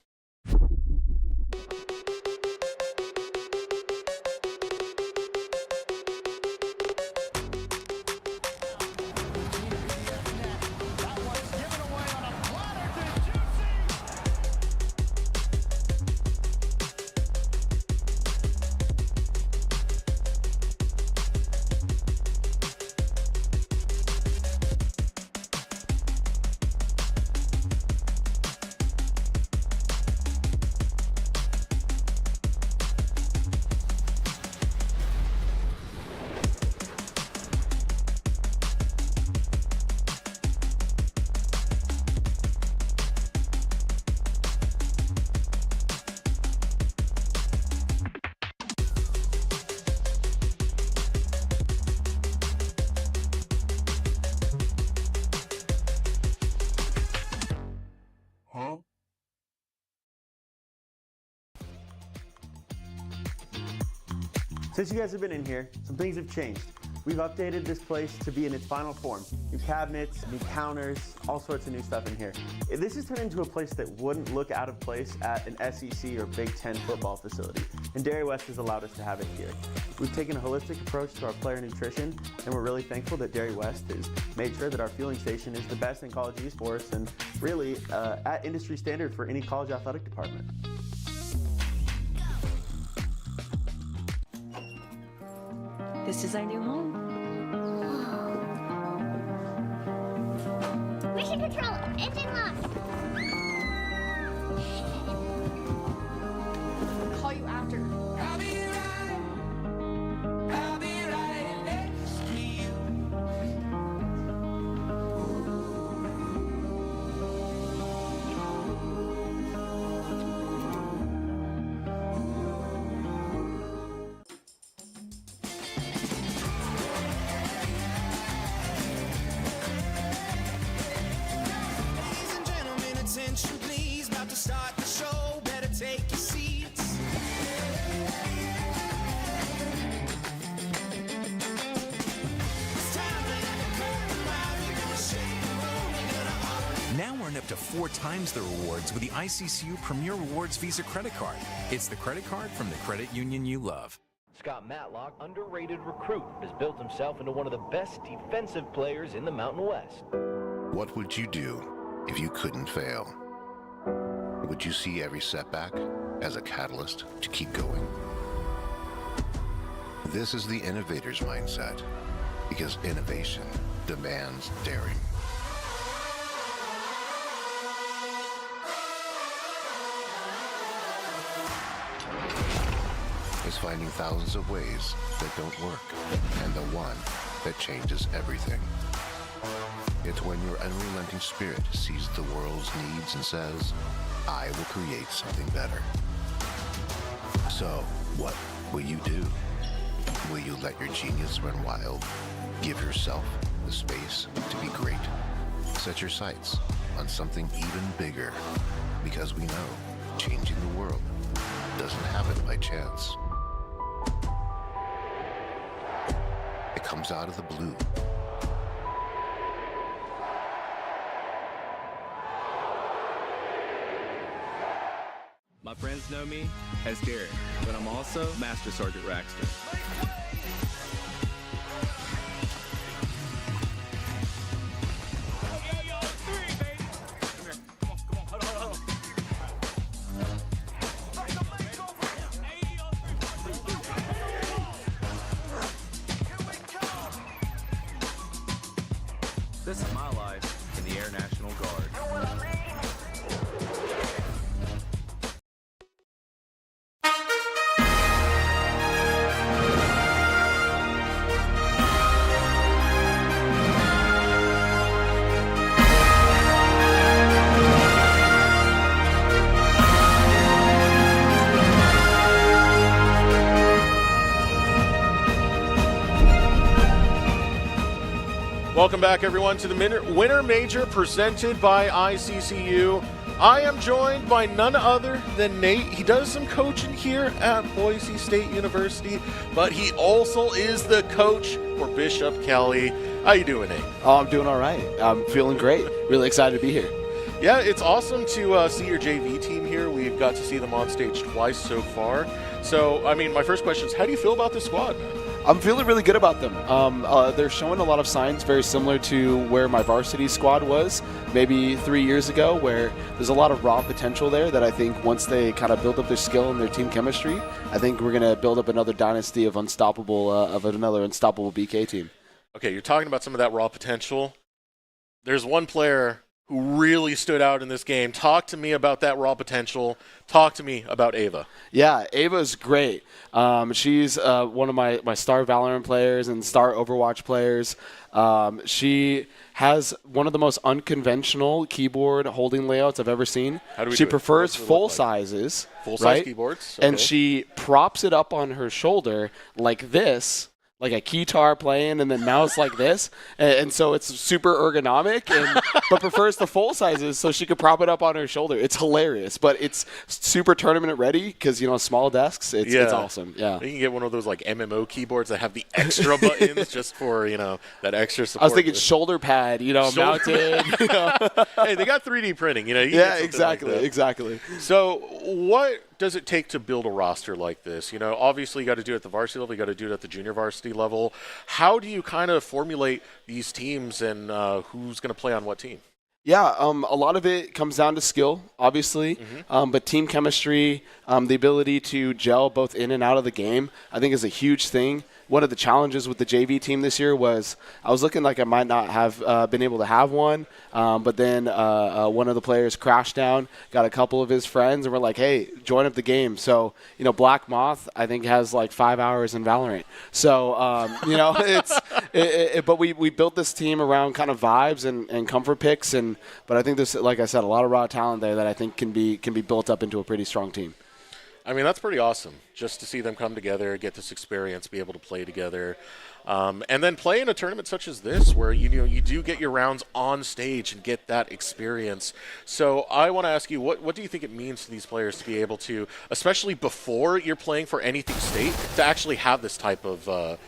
S8: Since you guys have been in here, some things have changed. We've updated this place to be in its final form. New cabinets, new counters, all sorts of new stuff in here. This has turned into a place that wouldn't look out of place at an SEC or Big Ten football facility, and Dairy West has allowed us to have it here. We've taken a holistic approach to our player nutrition, and we're really thankful that Dairy West has made sure that our fueling station is the best in college esports and really at industry standard for any college athletic department.
S9: This is our new home.
S10: Mission control, engine locked.
S5: I'll call you after.
S11: I'll be right next to you.
S15: Attention please, about to start the show, better take your seats.
S3: Now earn up to 4 times the rewards with the ICCU Premier Rewards Visa credit card. It's the credit card from the credit union you love.
S6: Scott Matlock, underrated recruit, has built himself into one of the best defensive players in the Mountain West.
S7: What would you do if you couldn't fail? Would you see every setback as a catalyst to keep going? This is the innovator's mindset, because innovation demands daring. It's finding thousands of ways that don't work, and the one that changes everything. It's when your unrelenting spirit sees the world's needs and says, I will create something better. So, what will you do? Will you let your genius run wild? Give yourself the space to be great. Set your sights on something even bigger, because we know changing the world doesn't happen by chance. It comes out of the blue.
S12: My friends know me as Derek, but I'm also Master Sergeant Raxter. This is my life in the Air National Guard.
S1: Welcome back, everyone, to the Winter Major presented by ICCU. I am joined by none other than Nate. He does some coaching here at Boise State University, but he also is the coach for Bishop Kelly. How you doing, Nate?
S16: Oh, I'm doing all right. I'm feeling great. Really excited to be here.
S1: Yeah, it's awesome to see your JV team here. We've got to see them on stage twice so far. So, I mean, my first question is, how do you feel about this squad, man?
S16: I'm feeling really good about them. They're showing a lot of signs very similar to where my varsity squad was maybe 3 years ago, where there's a lot of raw potential there that I think once they kind of build up their skill and their team chemistry, I think we're going to build up another dynasty of another unstoppable BK team.
S1: Okay, you're talking about some of that raw potential. There's one player who really stood out in this game. Talk to me about that raw potential. Talk to me about Ava.
S16: Yeah, Ava's great. She's one of my star Valorant players and star Overwatch players. She has one of the most unconventional keyboard holding layouts I've ever seen.
S1: How do we
S16: she
S1: do it?
S16: prefers
S1: What's it look
S16: full
S1: like?
S16: sizes.
S1: Full-size
S16: right?
S1: keyboards?
S16: And
S1: Okay.
S16: she props it up on her shoulder like this, like a keytar playing, and then mouse like this, and so it's super ergonomic, but prefers the full sizes so she could prop it up on her shoulder. It's hilarious, but it's super tournament ready because, small desks. It's awesome. Yeah.
S1: You can get one of those like MMO keyboards that have the extra buttons just for, that extra support.
S16: I was thinking shoulder pad, mounted.
S1: Hey, they got 3D printing, you can
S16: Yeah,
S1: get something like that.
S16: exactly.
S1: So what does it take to build a roster like this? Obviously you got to do it at the varsity level, you got to do it at the junior varsity level. How do you kind of formulate these teams and who's going to play on what team?
S16: Yeah, a lot of it comes down to skill, obviously, but team chemistry, the ability to gel both in and out of the game, I think is a huge thing. One of the challenges with the JV team this year was I was looking like I might not have been able to have one, but then one of the players crashed down, got a couple of his friends, and we're like, hey, join up the game. So, Black Moth, I think, has like 5 hours in Valorant. So, but we built this team around kind of vibes and comfort picks, but I think there's, like I said, a lot of raw talent there that I think can be built up into a pretty strong team.
S1: I mean, that's pretty awesome just to see them come together, get this experience, be able to play together, and then play in a tournament such as this where, you do get your rounds on stage and get that experience. So I want to ask you, what do you think it means to these players to be able to, especially before you're playing for anything state, to actually have this type of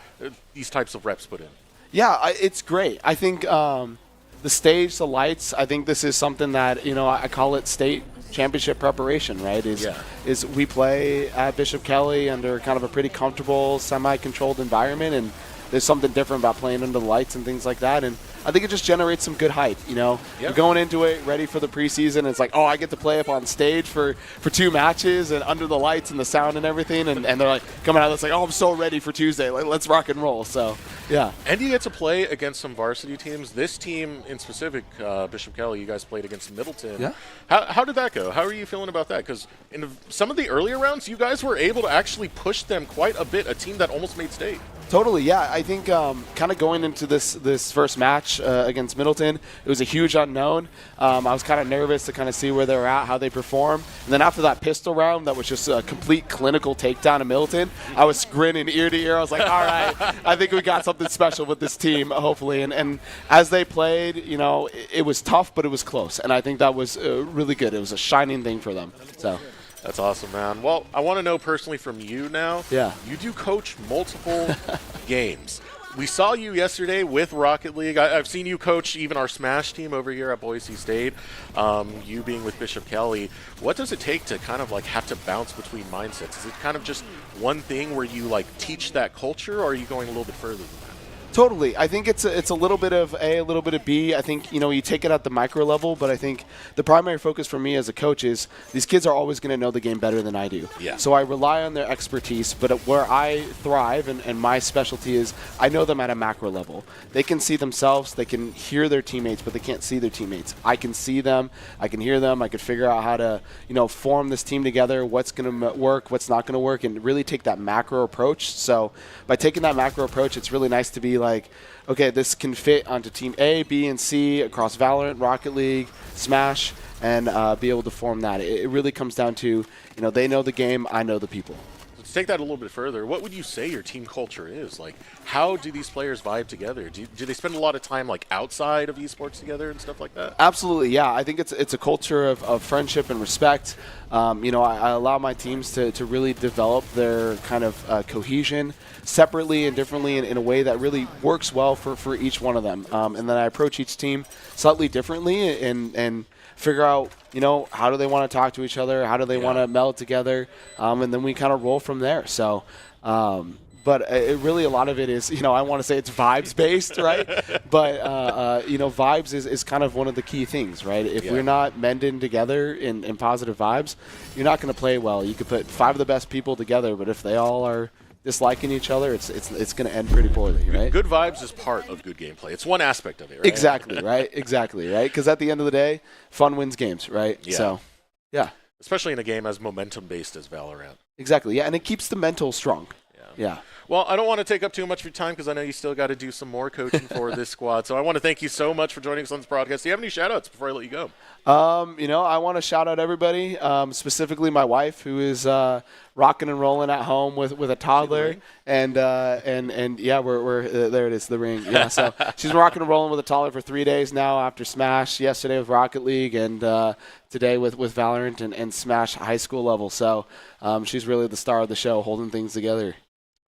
S1: these types of reps put in?
S16: Yeah, it's great. I think the stage, the lights, I think this is something that, I call it state championship preparation, right? Is we play at Bishop Kelly under kind of a pretty comfortable, semi-controlled environment, and there's something different about playing under the lights and things like that. And I think it just generates some good hype. You're going into it ready for the preseason. It's like, oh, I get to play up on stage for 2 matches and under the lights and the sound and everything. And they're like coming out. It's like, oh, I'm so ready for Tuesday. Let's rock and roll. So, yeah.
S1: And you get to play against some varsity teams. This team in specific, Bishop Kelly, you guys played against Middleton.
S16: Yeah.
S1: How did that go? How are you feeling about that? Because in some of the earlier rounds, you guys were able to actually push them quite a bit, a team that almost made state.
S16: Totally, yeah. I think kind of going into this first match against Middleton, it was a huge unknown. I was kind of nervous to kind of see where they were at, how they perform. And then after that pistol round, that was just a complete clinical takedown of Middleton, I was grinning ear to ear. I was like, all right, I think we got something special with this team, hopefully. And as they played, it was tough, but it was close. And I think that was really good. It was a shining thing for them. So.
S1: That's awesome, man. Well, I want to know personally from you now.
S16: Yeah.
S1: You do coach multiple games. We saw you yesterday with Rocket League. I've seen you coach even our Smash team over here at Boise State. You being with Bishop Kelly. What does it take to kind of like have to bounce between mindsets? Is it kind of just one thing where you like teach that culture, or are you going a little bit further than that?
S16: Totally. I think it's a little bit of A, a little bit of B. I think, you take it at the micro level, but I think the primary focus for me as a coach is these kids are always going to know the game better than I do.
S1: Yeah.
S16: So I rely on their expertise, but where I thrive and my specialty is I know them at a macro level. They can see themselves, they can hear their teammates, but they can't see their teammates. I can see them, I can hear them, I can figure out how to, form this team together, what's going to work, what's not going to work, and really take that macro approach. So by taking that macro approach, it's really nice to be like, okay, this can fit onto Team A, B, and C across Valorant, Rocket League, Smash, and be able to form that. It really comes down to, they know the game, I know the people.
S1: Let's take that a little bit further. What would you say your team culture is? Like, how do these players vibe together? Do they spend a lot of time like outside of esports together and stuff like that?
S16: Absolutely, yeah. I think it's a culture of friendship and respect. I allow my teams to really develop their kind of cohesion separately and differently in a way that really works well for each one of them. And then I approach each team slightly differently and figure out, how do they want to talk to each other? How do they want to meld together? And then we kind of roll from there. So, but it really, a lot of it is, I want to say it's vibes based, right? But, vibes is kind of one of the key things, right? If we're not mending together in positive vibes, you're not going to play well. You could put 5 of the best people together, but if they all are disliking each other, it's going to end pretty poorly, right?
S1: Good vibes is part of good gameplay. It's one aspect of it, right?
S16: Exactly, right? Exactly, right? Because at the end of the day, fun wins games, right?
S1: Yeah.
S16: So, yeah.
S1: Especially in a game as momentum-based as Valorant.
S16: Exactly, yeah, and it keeps the mental strong. Yeah.
S1: Well, I don't want to take up too much of your time because I know you still got to do some more coaching for this squad. So I want to thank you so much for joining us on this broadcast. Do you have any shout-outs before I let you go?
S16: I want to shout out everybody, specifically my wife, who is rocking and rolling at home with a toddler, and yeah, we're there. It is, the ring. Yeah, so she's rocking and rolling with a toddler for 3 days now after Smash. Yesterday with Rocket League, and today with Valorant and Smash high school level. So she's really the star of the show, holding things together.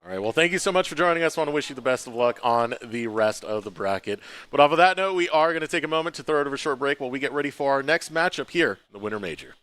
S1: All right, well, thank you so much for joining us. I want to wish you the best of luck on the rest of the bracket. But off of that note, we are going to take a moment to throw it over a short break while we get ready for our next matchup here, the Winter Major.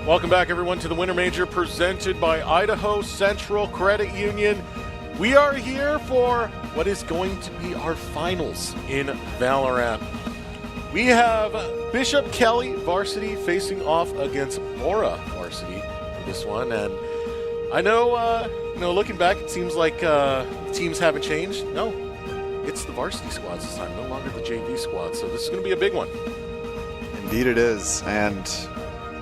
S1: Welcome back, everyone, to the Winter Major presented by Idaho Central Credit Union. We are here for what is going to be our finals in Valorant. We have Bishop Kelly varsity facing off against Bora varsity for this one, and I know, looking back, it seems like teams haven't changed. No, it's the varsity squads this time, no longer the JV squads. So this is going to be a big one.
S2: Indeed, it is, and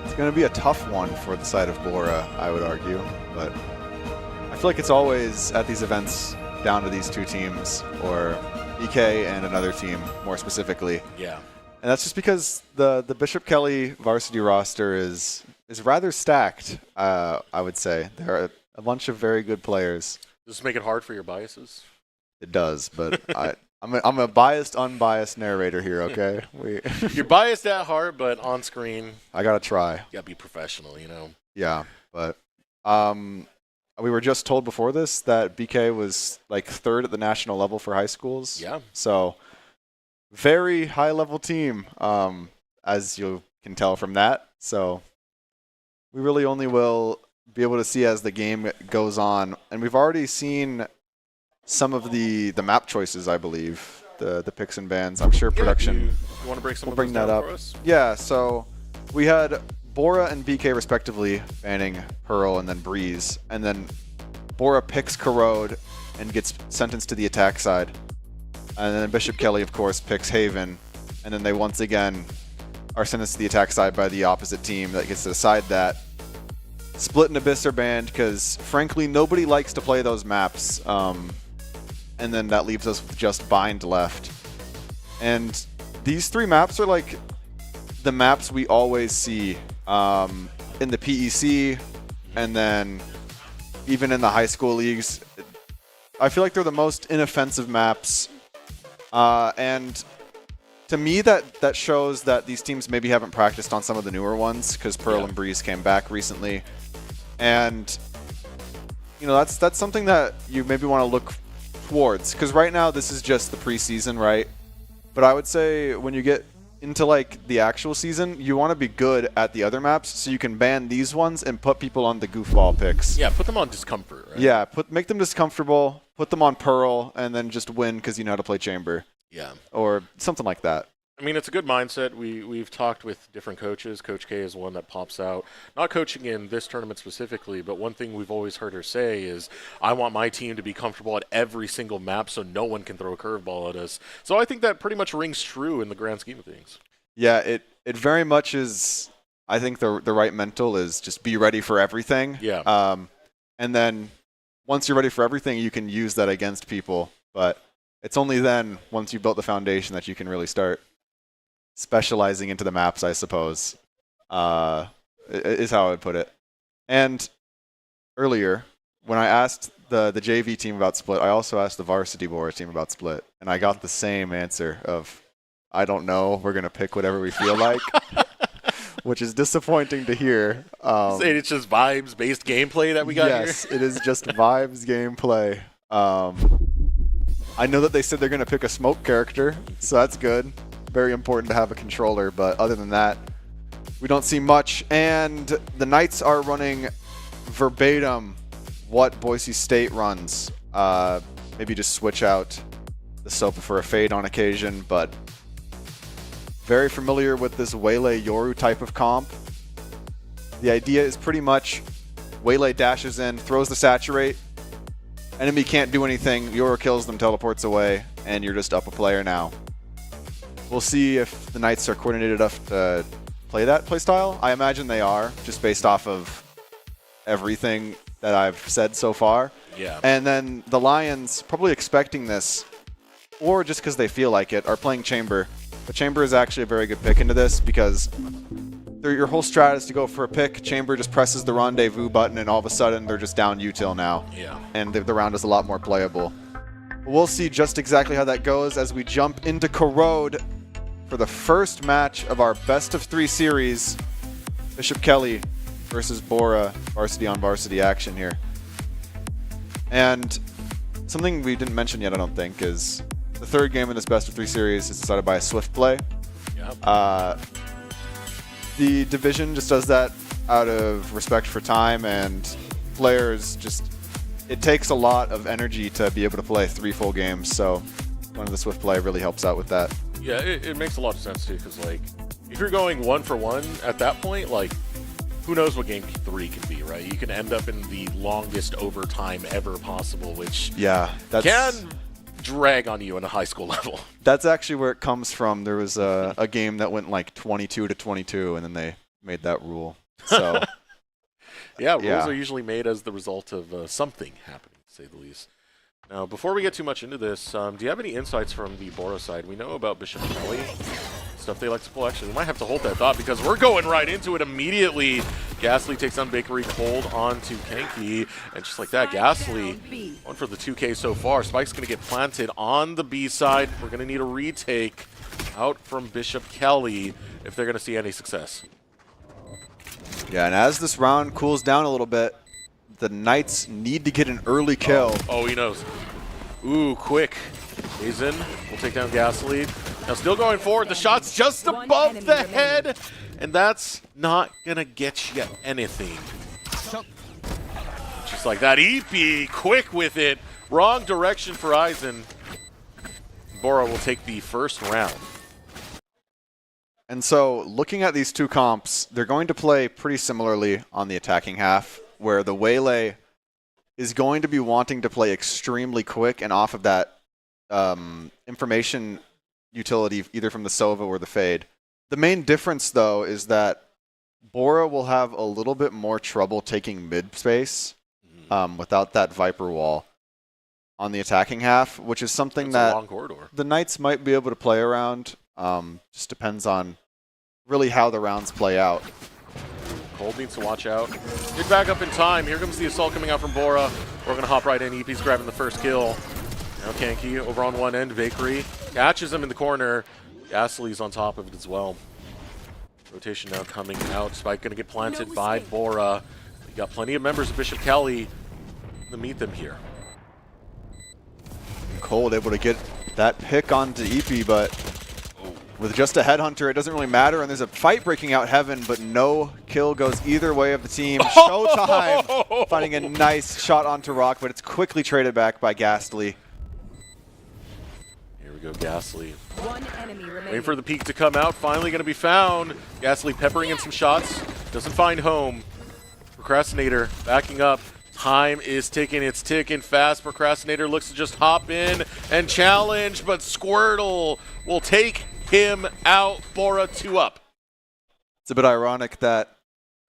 S2: it's going to be a tough one for the side of Bora, I would argue. But I feel like it's always at these events down to these two teams, or BK and another team more specifically.
S1: Yeah.
S2: And that's just because the Bishop Kelly varsity roster is rather stacked, I would say. There are a bunch of very good players.
S1: Does this make it hard for your biases?
S2: It does, but I'm a biased, unbiased narrator here, okay?
S1: You're biased at heart, but on screen,
S2: I gotta try.
S1: You gotta be professional, you know?
S2: Yeah, but we were just told before this that BK was like 3rd at the national level for high schools.
S1: Yeah.
S2: So very high-level team, as you can tell from that. So we really only will be able to see as the game goes on. And we've already seen some of the map choices, I believe, the picks and bans. I'm sure production
S1: you want to break some
S2: will
S1: of
S2: bring
S1: those
S2: that
S1: down
S2: up.
S1: for us?
S2: Yeah, so we had Bora and BK respectively banning Pearl and then Breeze. And then Bora picks Corrode and gets sentenced to the attack side. And then Bishop Kelly, of course, picks Haven. And then they once again are sentenced to the attack side by the opposite team that gets to decide that. Split and Abyss are banned because, frankly, nobody likes to play those maps. And then that leaves us with just Bind left. And these 3 maps are like the maps we always see in the PEC and then even in the high school leagues. I feel like they're the most inoffensive maps. And to me, that shows that these teams maybe haven't practiced on some of the newer ones because Pearl and Breeze came back recently. And, that's something that you maybe want to look towards because right now this is just the preseason, right? But I would say when you get into like the actual season, you want to be good at the other maps so you can ban these ones and put people on the goofball picks.
S1: Yeah, put them on discomfort, right?
S2: Yeah, make them discomfortable, put them on Pearl, and then just win because you know how to play Chamber.
S1: Yeah.
S2: Or something like that.
S1: I mean, it's a good mindset. We've talked with different coaches. Coach K is one that pops out. Not coaching in this tournament specifically, but one thing we've always heard her say is, I want my team to be comfortable at every single map so no one can throw a curveball at us. So I think that pretty much rings true in the grand scheme of things.
S2: Yeah, it very much is. I think the right mental is just be ready for everything.
S1: Yeah.
S2: And then once you're ready for everything, you can use that against people. But it's only then, once you've built the foundation, that you can really start specializing into the maps, I suppose, is how I would put it. And earlier, when I asked the JV team about Split, I also asked the varsity Bora team about Split, and I got the same answer of, I don't know, we're going to pick whatever we feel like, which is disappointing to hear.
S1: It's just vibes-based gameplay that we got here?
S2: Yes, it is just vibes gameplay. I know that they said they're going to pick a smoke character, so that's good. Very important to have a controller, but other than that, we don't see much. And the Knights are running verbatim what Boise State runs. Maybe just switch out the Sopa for a Fade on occasion, but very familiar with this Waylay Yoru type of comp. The idea is pretty much Waylay dashes in, throws the Saturate, enemy can't do anything, Yoru kills them, teleports away, and you're just up a player now. We'll see if the Knights are coordinated enough to play that playstyle. I imagine they are, just based off of everything that I've said so far.
S1: Yeah.
S2: And then the Lions, probably expecting this, or just because they feel like it, are playing Chamber. But Chamber is actually a very good pick into this because your whole strat is to go for a pick. Chamber just presses the rendezvous button, and all of a sudden they're just down util now.
S1: Yeah.
S2: And the round is a lot more playable. We'll see just exactly how that goes as we jump into Corrode for the first match of our best-of-3 series. Bishop Kelly versus Bora, varsity on varsity action here. And something we didn't mention yet, I don't think, is the third game in this best-of-3 series is decided by a swift play.
S1: Yep.
S2: The division just does that out of respect for time, and players just, it takes a lot of energy to be able to play 3 full games, so one of the Swift play really helps out with that.
S1: Yeah, it makes a lot of sense too, because like if you're going 1 for 1 at that point, like who knows what game 3 can be, right? You can end up in the longest overtime ever possible, which can drag on you on a high school level.
S2: That's actually where it comes from. There was a game that went like 22-22, and then they made that rule. So
S1: yeah, rules are usually made as the result of something happening, to say the least. Now, before we get too much into this, do you have any insights from the Bora side? We know about Bishop Kelly, stuff they like to pull. Actually, we might have to hold that thought because we're going right into it immediately. Ghastly takes on Bakery, Cold onto Kenki, and just like that, Ghastly going for the 2K so far. Spike's going to get planted on the B side. We're going to need a retake out from Bishop Kelly if they're going to see any success.
S2: Yeah, and as this round cools down a little bit, the Knights need to get an early kill.
S1: Oh, he knows. Ooh, quick. Hazen will take down Ghastly. Now still going forward. The shot's just above the head. And that's not going to get you anything. Just like that. EP, quick with it. Wrong direction for Eisen. Bora will take the first round.
S2: And so, looking at these two comps, they're going to play pretty similarly on the attacking half, where the Waylay is going to be wanting to play extremely quick and off of that information utility, either from the Sova or the Fade. The main difference, though, is that Bora will have a little bit more trouble taking mid space without that Viper wall on the attacking half, which is something that the Knights might be able to play around. Just depends on really how the rounds play out.
S1: Cold needs to watch out. Get back up in time. Here comes the assault coming out from Bora. We're going to hop right in. EP's grabbing the first kill. Now Kenki over on one end. Bakery catches him in the corner. Ghastly's on top of it as well. Rotation now coming out. Spike going to get planted by Bora. We got plenty of members of Bishop Kelly to meet them here.
S2: Cold able to get that pick onto EP, but with just a headhunter, it doesn't really matter, and there's a fight breaking out heaven, but no kill goes either way of the team. Showtime finding a nice shot onto Rock, but it's quickly traded back by Ghastly.
S1: Here we go, Ghastly. One enemy remaining. Waiting for the peak to come out, finally going to be found. Ghastly peppering in some shots, doesn't find home. Procrastinator backing up. Time is ticking, it's ticking fast. Procrastinator looks to just hop in and challenge, but Squirtle will take him out. Bora 2 up.
S2: It's a bit ironic that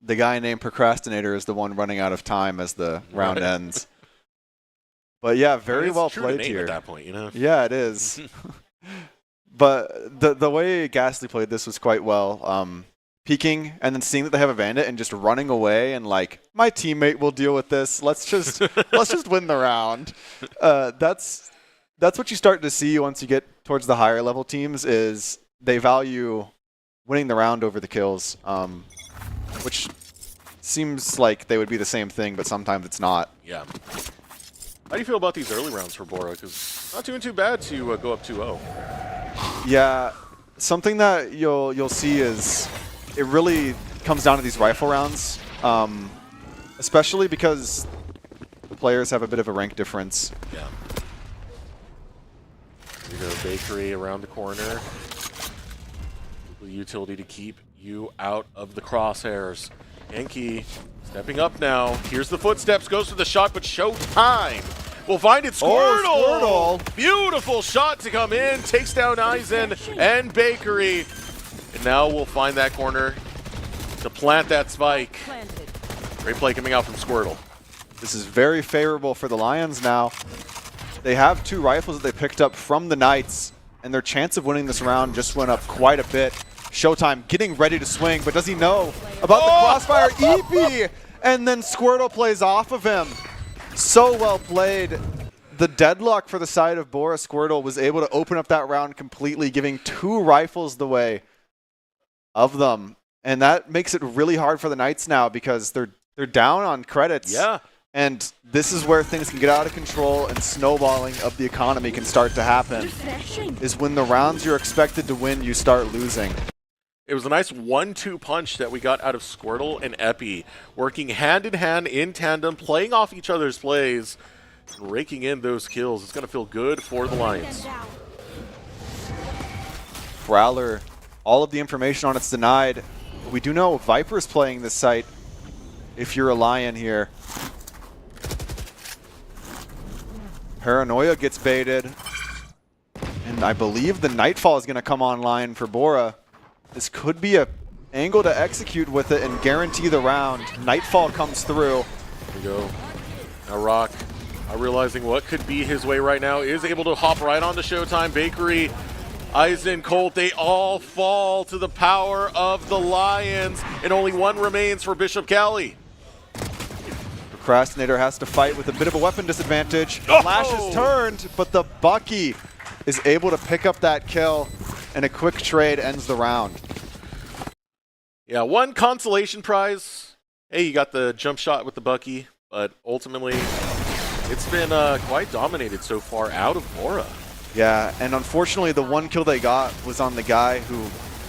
S2: the guy named Procrastinator is the one running out of time as the round ends. But yeah, very well played here.
S1: At that point, you know?
S2: Yeah, it is. But the way Ghastly played this was quite well. Peeking and then seeing that they have a bandit and just running away and like, my teammate will deal with this. Let's just win the round. That's what you start to see once you get towards the higher level teams, is they value winning the round over the kills, which seems like they would be the same thing, but sometimes it's not.
S1: Yeah. How do you feel about these early rounds for Bora? Because not doing too bad to go up 2-0.
S2: Yeah, something that you'll see is it really comes down to these rifle rounds, especially because players have a bit of a rank difference.
S1: Yeah. Here we go, Bakery around the corner. The utility to keep you out of the crosshairs. Enki stepping up now. Here's the footsteps, goes for the shot, but Showtime will find it. Squirtle!
S2: Oh, Squirtle!
S1: Beautiful shot to come in, takes down Eisen and Bakery. And now we'll find that corner to plant that spike. Great play coming out from Squirtle.
S2: This is very favorable for the Lions now. They have 2 rifles that they picked up from the Knights, and their chance of winning this round just went up quite a bit. Showtime getting ready to swing, but does he know about the crossfire? EP! And then Squirtle plays off of him. So well played. The deadlock for the side of Bora. Squirtle was able to open up that round completely, giving 2 rifles the way of them. And that makes it really hard for the Knights now because they're down on credits.
S1: Yeah.
S2: And this is where things can get out of control and snowballing of the economy can start to happen, is when the rounds you're expected to win, you start losing.
S1: It was a nice 1-2 punch that we got out of Squirtle and Epi, working hand in hand in tandem, playing off each other's plays, and raking in those kills. It's going to feel good for the Lions.
S2: Prowler, all of the information on it's denied. We do know Viper's playing this site if you're a Lion here. Paranoia gets baited. And I believe the Nightfall is going to come online for Bora. This could be a angle to execute with it and guarantee the round. Nightfall comes through.
S1: Here we go. Now Rock, realizing what could be his way right now, is able to hop right onto Showtime. Bakery, Eisen, Colt, they all fall to the power of the Lions, and only one remains for Bishop Kelly.
S2: Procrastinator has to fight with a bit of a weapon disadvantage. Flash is turned, but the Bucky is able to pick up that kill, and a quick trade ends the round.
S1: Yeah, one consolation prize. Hey, you got the jump shot with the Bucky, but ultimately it's been quite dominated so far out of Bora.
S2: Yeah, and unfortunately the one kill they got was on the guy who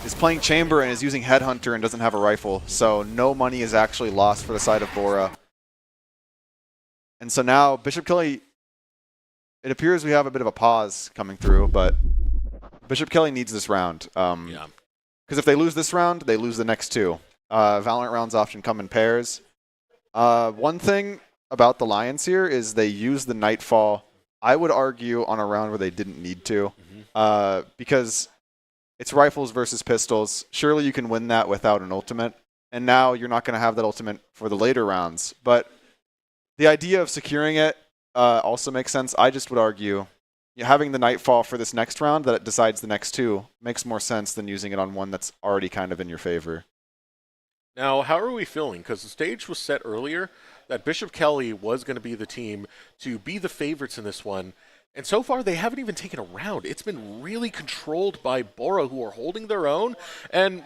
S2: is playing Chamber and is using Headhunter and doesn't have a rifle, so no money is actually lost for the side of Bora. And so now Bishop Kelly, it appears we have a bit of a pause coming through, but Bishop Kelly needs this round.
S1: Yeah.
S2: Because if they lose this round, they lose the next two. Valorant rounds often come in pairs. One thing about the Lions here is they use the Nightfall, I would argue, on a round where they didn't need to. Because it's rifles versus pistols. Surely you can win that without an ultimate. And now you're not going to have that ultimate for the later rounds. But the idea of securing it also makes sense. I just would argue having the Nightfall for this next round that it decides the next two makes more sense than using it on one that's already kind of in your favor.
S1: Now, how are we feeling? Because the stage was set earlier that Bishop Kelly was going to be the team to be the favorites in this one. And so far, they haven't even taken a round. It's been really controlled by Bora, who are holding their own and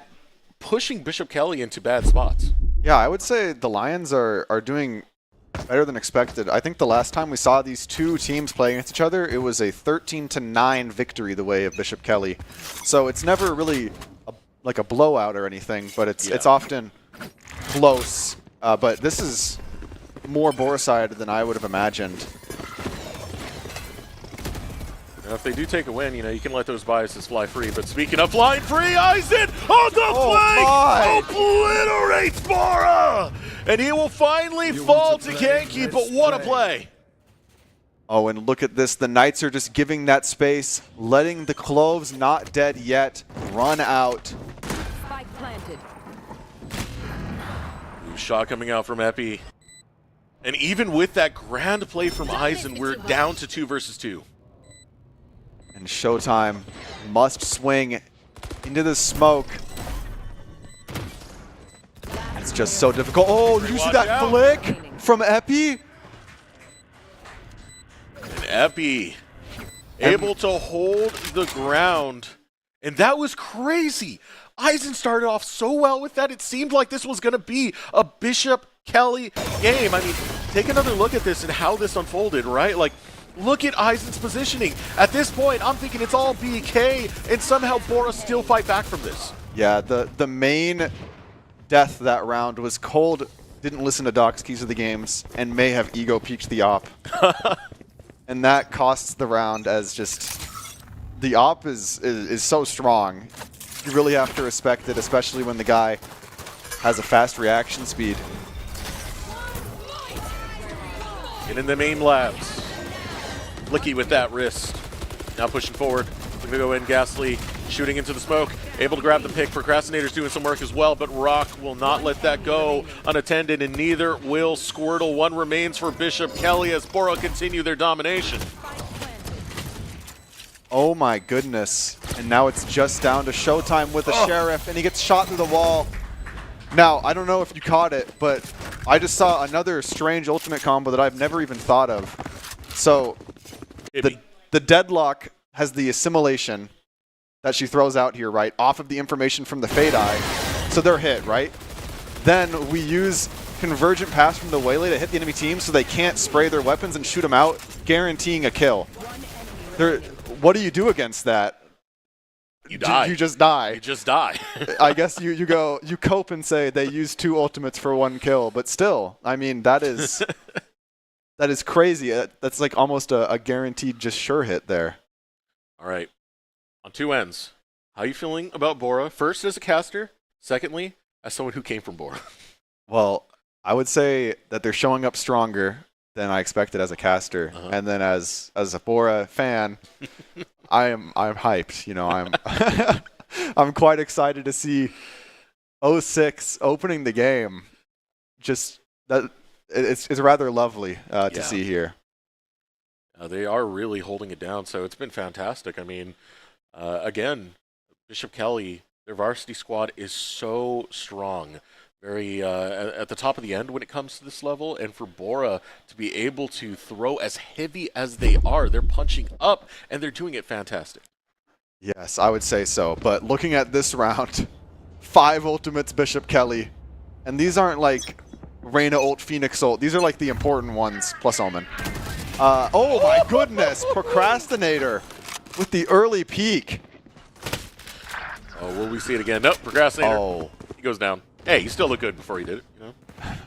S1: pushing Bishop Kelly into bad spots.
S2: Yeah, I would say the Lions are doing better than expected. I think the last time we saw these two teams play against each other, it was a 13-9 victory the way of Bishop Kelly. So it's never really like a blowout or anything, but it's often close. But this is more Bora-side than I would have imagined.
S1: Now, if they do take a win, you can let those biases fly free. But speaking of flying free, Eisen on the flank obliterates Bora! And he will finally fall to Kanki, but what a play!
S2: Oh, and look at this. The Knights are just giving that space, letting the Cloves, not dead yet, run out.
S9: Spike planted.
S1: Ooh, shot coming out from Epi. And even with that grand play from Eisen, we're down to 2 versus 2.
S2: And Showtime must swing into the smoke. It's just so difficult. Oh, did you see that flick from Epi?
S1: And Epi able to hold the ground. And that was crazy. Eisen started off so well with that. It seemed like this was going to be a Bishop Kelly game. I mean, take another look at this and how this unfolded, right? Like, look at Eisen's positioning. At this point, I'm thinking it's all BK, and somehow Bora still fight back from this.
S2: Yeah, the main death that round was Cold didn't listen to Doc's Keys of the Games and may have ego peeked the op. And that costs the round, as just the op is so strong. You really have to respect it, especially when the guy has a fast reaction speed.
S1: Get in the main labs. Licky with that wrist. Now pushing forward. Looking to go in. Ghastly shooting into the smoke. Able to grab the pick. Procrastinator's doing some work as well, but Rock will not let that go unattended, and neither will Squirtle. One remains for Bishop Kelly as Bora continue their domination.
S2: Oh my goodness. And now it's just down to Showtime with a Sheriff, and he gets shot through the wall. Now, I don't know if you caught it, but I just saw another strange ultimate combo that I've never even thought of. So the Deadlock has the assimilation that she throws out here, right, off of the information from the Fade Eye. So they're hit, right? Then we use Convergent Pass from the Waylay to hit the enemy team so they can't spray their weapons and shoot them out, guaranteeing a kill. What do you do against that?
S1: You die.
S2: You just die.
S1: You just die.
S2: I guess you cope and say they used 2 ultimates for 1 kill, but still, I mean, that is crazy. That's like almost a guaranteed just sure hit there.
S1: All right. On 2 ends. How are you feeling about Bora? First, as a caster. Secondly, as someone who came from Bora.
S2: Well, I would say that they're showing up stronger than I expected as a caster, and then as a Bora fan, I'm hyped. You know, I'm quite excited to see 06 opening the game. Just that it's rather lovely to see here.
S1: They are really holding it down, so it's been fantastic. I mean, again, Bishop Kelly, their varsity squad is so strong. Very at the top of the end when it comes to this level, and for Bora to be able to throw as heavy as they are, they're punching up, and they're doing it fantastic.
S2: Yes, I would say so. But looking at this round, 5 ultimates Bishop Kelly, and these aren't like Reyna ult, Phoenix ult. These are like the important ones, plus Omen. Oh my goodness, Procrastinator with the early peek.
S1: Oh, will we see it again? Nope, Procrastinator.
S2: Oh.
S1: He goes down. Hey, he still looked good before he did it, you know.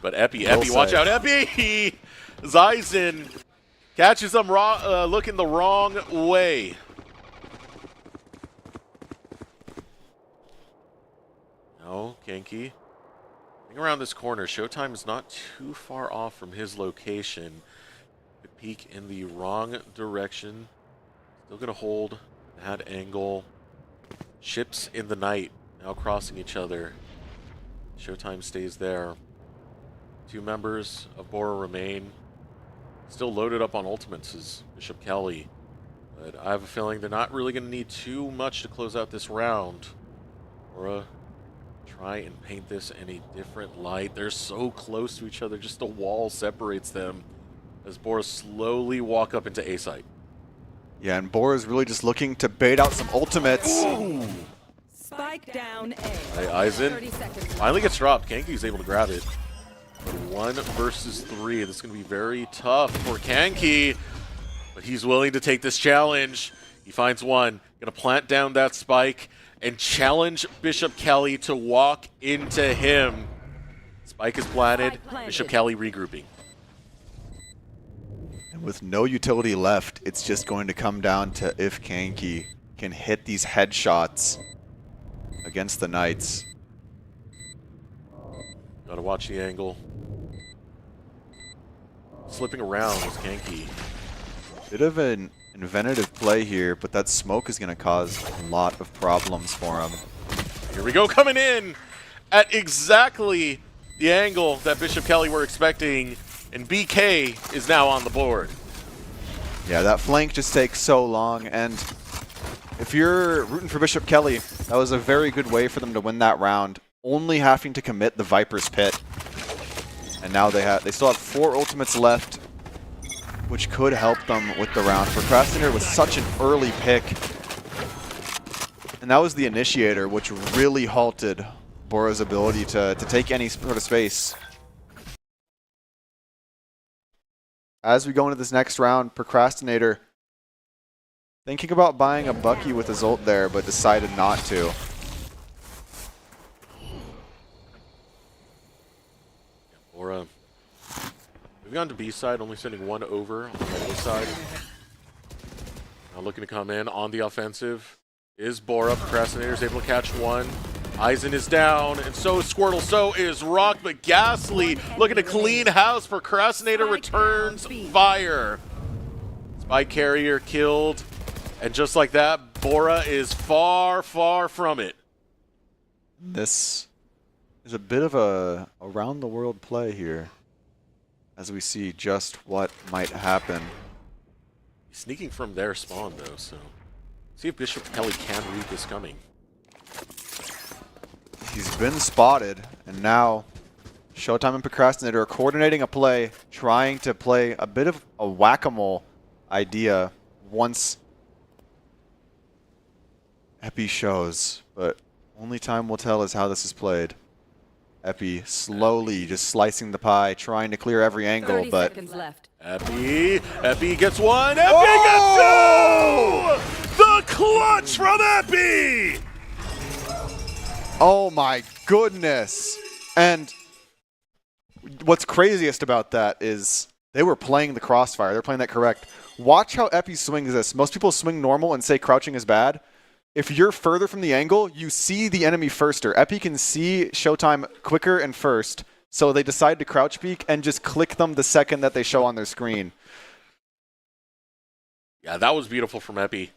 S1: But Epi, watch out, Epi! Zyzen catches him looking the wrong way. No, Genki. Hang around this corner. Showtime is not too far off from his location. The peek in the wrong direction. Still going to hold that angle. Ships in the night now crossing each other. Showtime stays there. 2 members of Bora remain. Still loaded up on ultimates is Bishop Kelly. But I have a feeling they're not really going to need too much to close out this round. Bora try and paint this in a different light. They're so close to each other. Just a wall separates them as Bora slowly walk up into A site.
S2: Yeah, and Bora's really just looking to bait out some ultimates.
S1: Ooh.
S9: Spike down A.
S1: Hey, Aizen finally gets dropped. Kanki's able to grab it. But 1 versus 3. This is going to be very tough for Kanki. But he's willing to take this challenge. He finds one. Going to plant down that spike and challenge Bishop Kelly to walk into him. Spike is planted. Bishop Kelly regrouping.
S2: And with no utility left, it's just going to come down to if Kanki can hit these headshots against the Knights.
S1: Gotta watch the angle. Slipping around is Kanki.
S2: Bit of an inventive play here, but that smoke is going to cause a lot of problems for him.
S1: Here we go, coming in at exactly the angle that Bishop Kelly were expecting, and BK is now on the board.
S2: Yeah, that flank just takes so long, and if you're rooting for Bishop Kelly, that was a very good way for them to win that round, only having to commit the Viper's Pit. And now they still have 4 ultimates left, which could help them with the round. Procrastinator was such an early pick, and that was the initiator, which really halted Bora's ability to take any sort of space. As we go into this next round, Procrastinator thinking about buying a Bucky with his ult there, but decided not to.
S1: Bora moving on to B side, only sending 1 over on the A side. Now looking to come in on the offensive is Bora. Procrastinator's able to catch 1. Aizen is down, and so is Squirtle, so is Rock, but Ghastly looking to clean house. Procrastinator returns fire. Spike carrier killed, and just like that, Bora is far, far from it.
S2: This is a bit of a around-the-world play here, as we see just what might happen.
S1: He's sneaking from their spawn, though, so see if Bishop Kelly can read this coming.
S2: He's been spotted, and now Showtime and Procrastinator are coordinating a play, trying to play a bit of a whack-a-mole idea once Epi shows, but only time will tell is how this is played. Epi slowly just slicing the pie, trying to clear every angle, but
S1: Epi gets 1, Epi gets 2! The clutch from Epi!
S2: Oh my goodness. And what's craziest about that is they were playing the crossfire. They're playing that correct. Watch how Epi swings this. Most people swing normal and say crouching is bad. If you're further from the angle, you see the enemy firster. Epi can see Showtime quicker and first, so they decide to crouch peek and just click them the second that they show on their screen.
S1: Yeah, that was beautiful from Epi.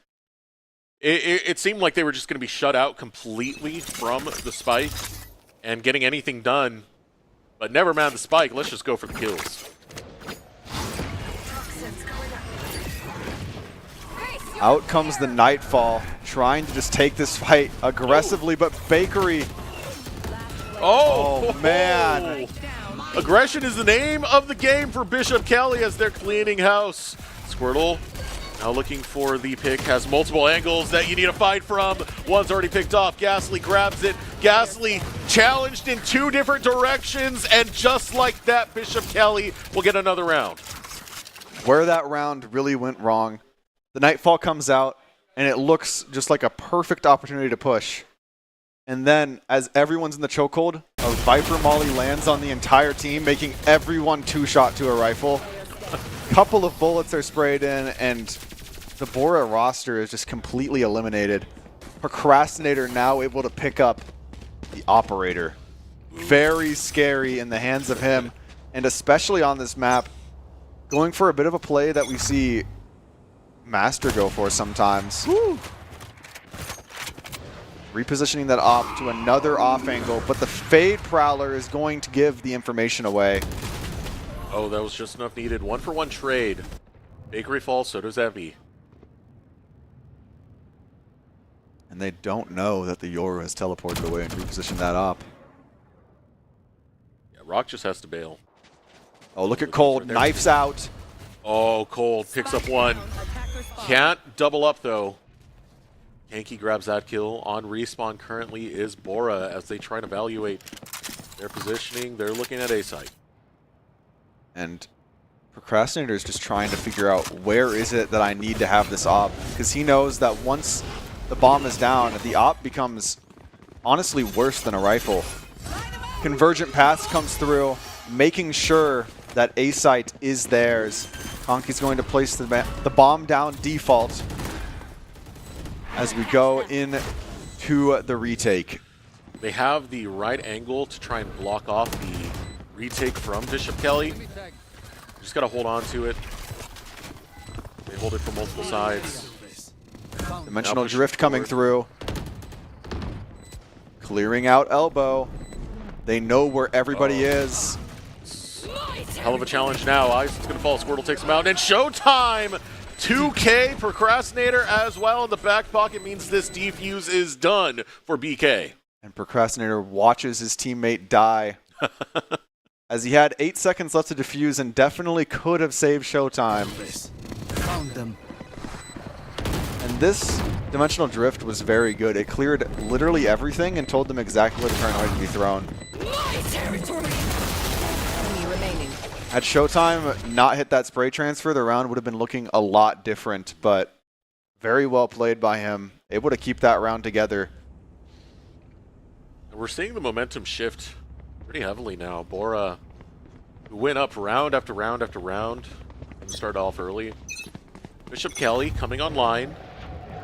S1: It seemed like they were just going to be shut out completely from the spike and getting anything done. But never mind the spike, let's just go for the kills.
S2: Out comes the Nightfall, trying to just take this fight aggressively, but Bakery...
S1: Oh,
S2: man.
S1: Aggression is the name of the game for Bishop Kelly as they're cleaning house. Squirtle now looking for the pick, has multiple angles that you need to fight from. One's already picked off. Ghastly grabs it. Ghastly challenged in 2 different directions, and just like that, Bishop Kelly will get another round.
S2: Where that round really went wrong, the Nightfall comes out, and it looks just like a perfect opportunity to push. And then, as everyone's in the chokehold, a Viper Molly lands on the entire team, making everyone 2-shot to a rifle. Couple of bullets are sprayed in, and the Bora roster is just completely eliminated. Procrastinator now able to pick up the Operator. Very scary in the hands of him, and especially on this map, going for a bit of a play that we see Master go for sometimes. Woo. Repositioning that op to another off angle, but the Fade Prowler is going to give the information away.
S1: Oh, that was just enough needed. 1-for-1 trade. Bakery falls, so does Epi.
S2: And they don't know that the Yoru has teleported away and repositioned that op.
S1: Yeah, Rock just has to bail.
S2: Oh, look at Cold. Knifes out.
S1: Oh, Cold picks up one. Can't double up, though. Yankee grabs that kill. On respawn currently is Bora as they try to evaluate their positioning. They're looking at A-site.
S2: And Procrastinator is just trying to figure out where is it that I need to have this op, because he knows that once the bomb is down, the op becomes honestly worse than a rifle. Convergent Paths comes through, making sure that A-site is theirs. Conky's going to place the bomb down default as we go in to the retake.
S1: They have the right angle to try and block off the retake from Bishop Kelly. Just got to hold on to it. They hold it from multiple sides.
S2: Dimensional Drift coming through. Clearing out Elbow. They know where everybody is.
S1: Hell of a challenge now. Ison's going to fall. Squirtle takes him out. And Showtime! 2K Procrastinator as well in the back pocket means this defuse is done for BK.
S2: And Procrastinator watches his teammate die. As he had 8 seconds left to defuse and definitely could have saved Showtime.
S15: Found them.
S2: And this Dimensional Drift was very good. It cleared literally everything and told them exactly where the paranoid to be thrown.
S5: My territory. Enemy remaining.
S2: Had Showtime not hit that spray transfer, the round would have been looking a lot different, but very well played by him. Able to keep that round together.
S1: We're seeing the momentum shift pretty heavily now. Bora went up round after round after round and started off early. Bishop Kelly coming online.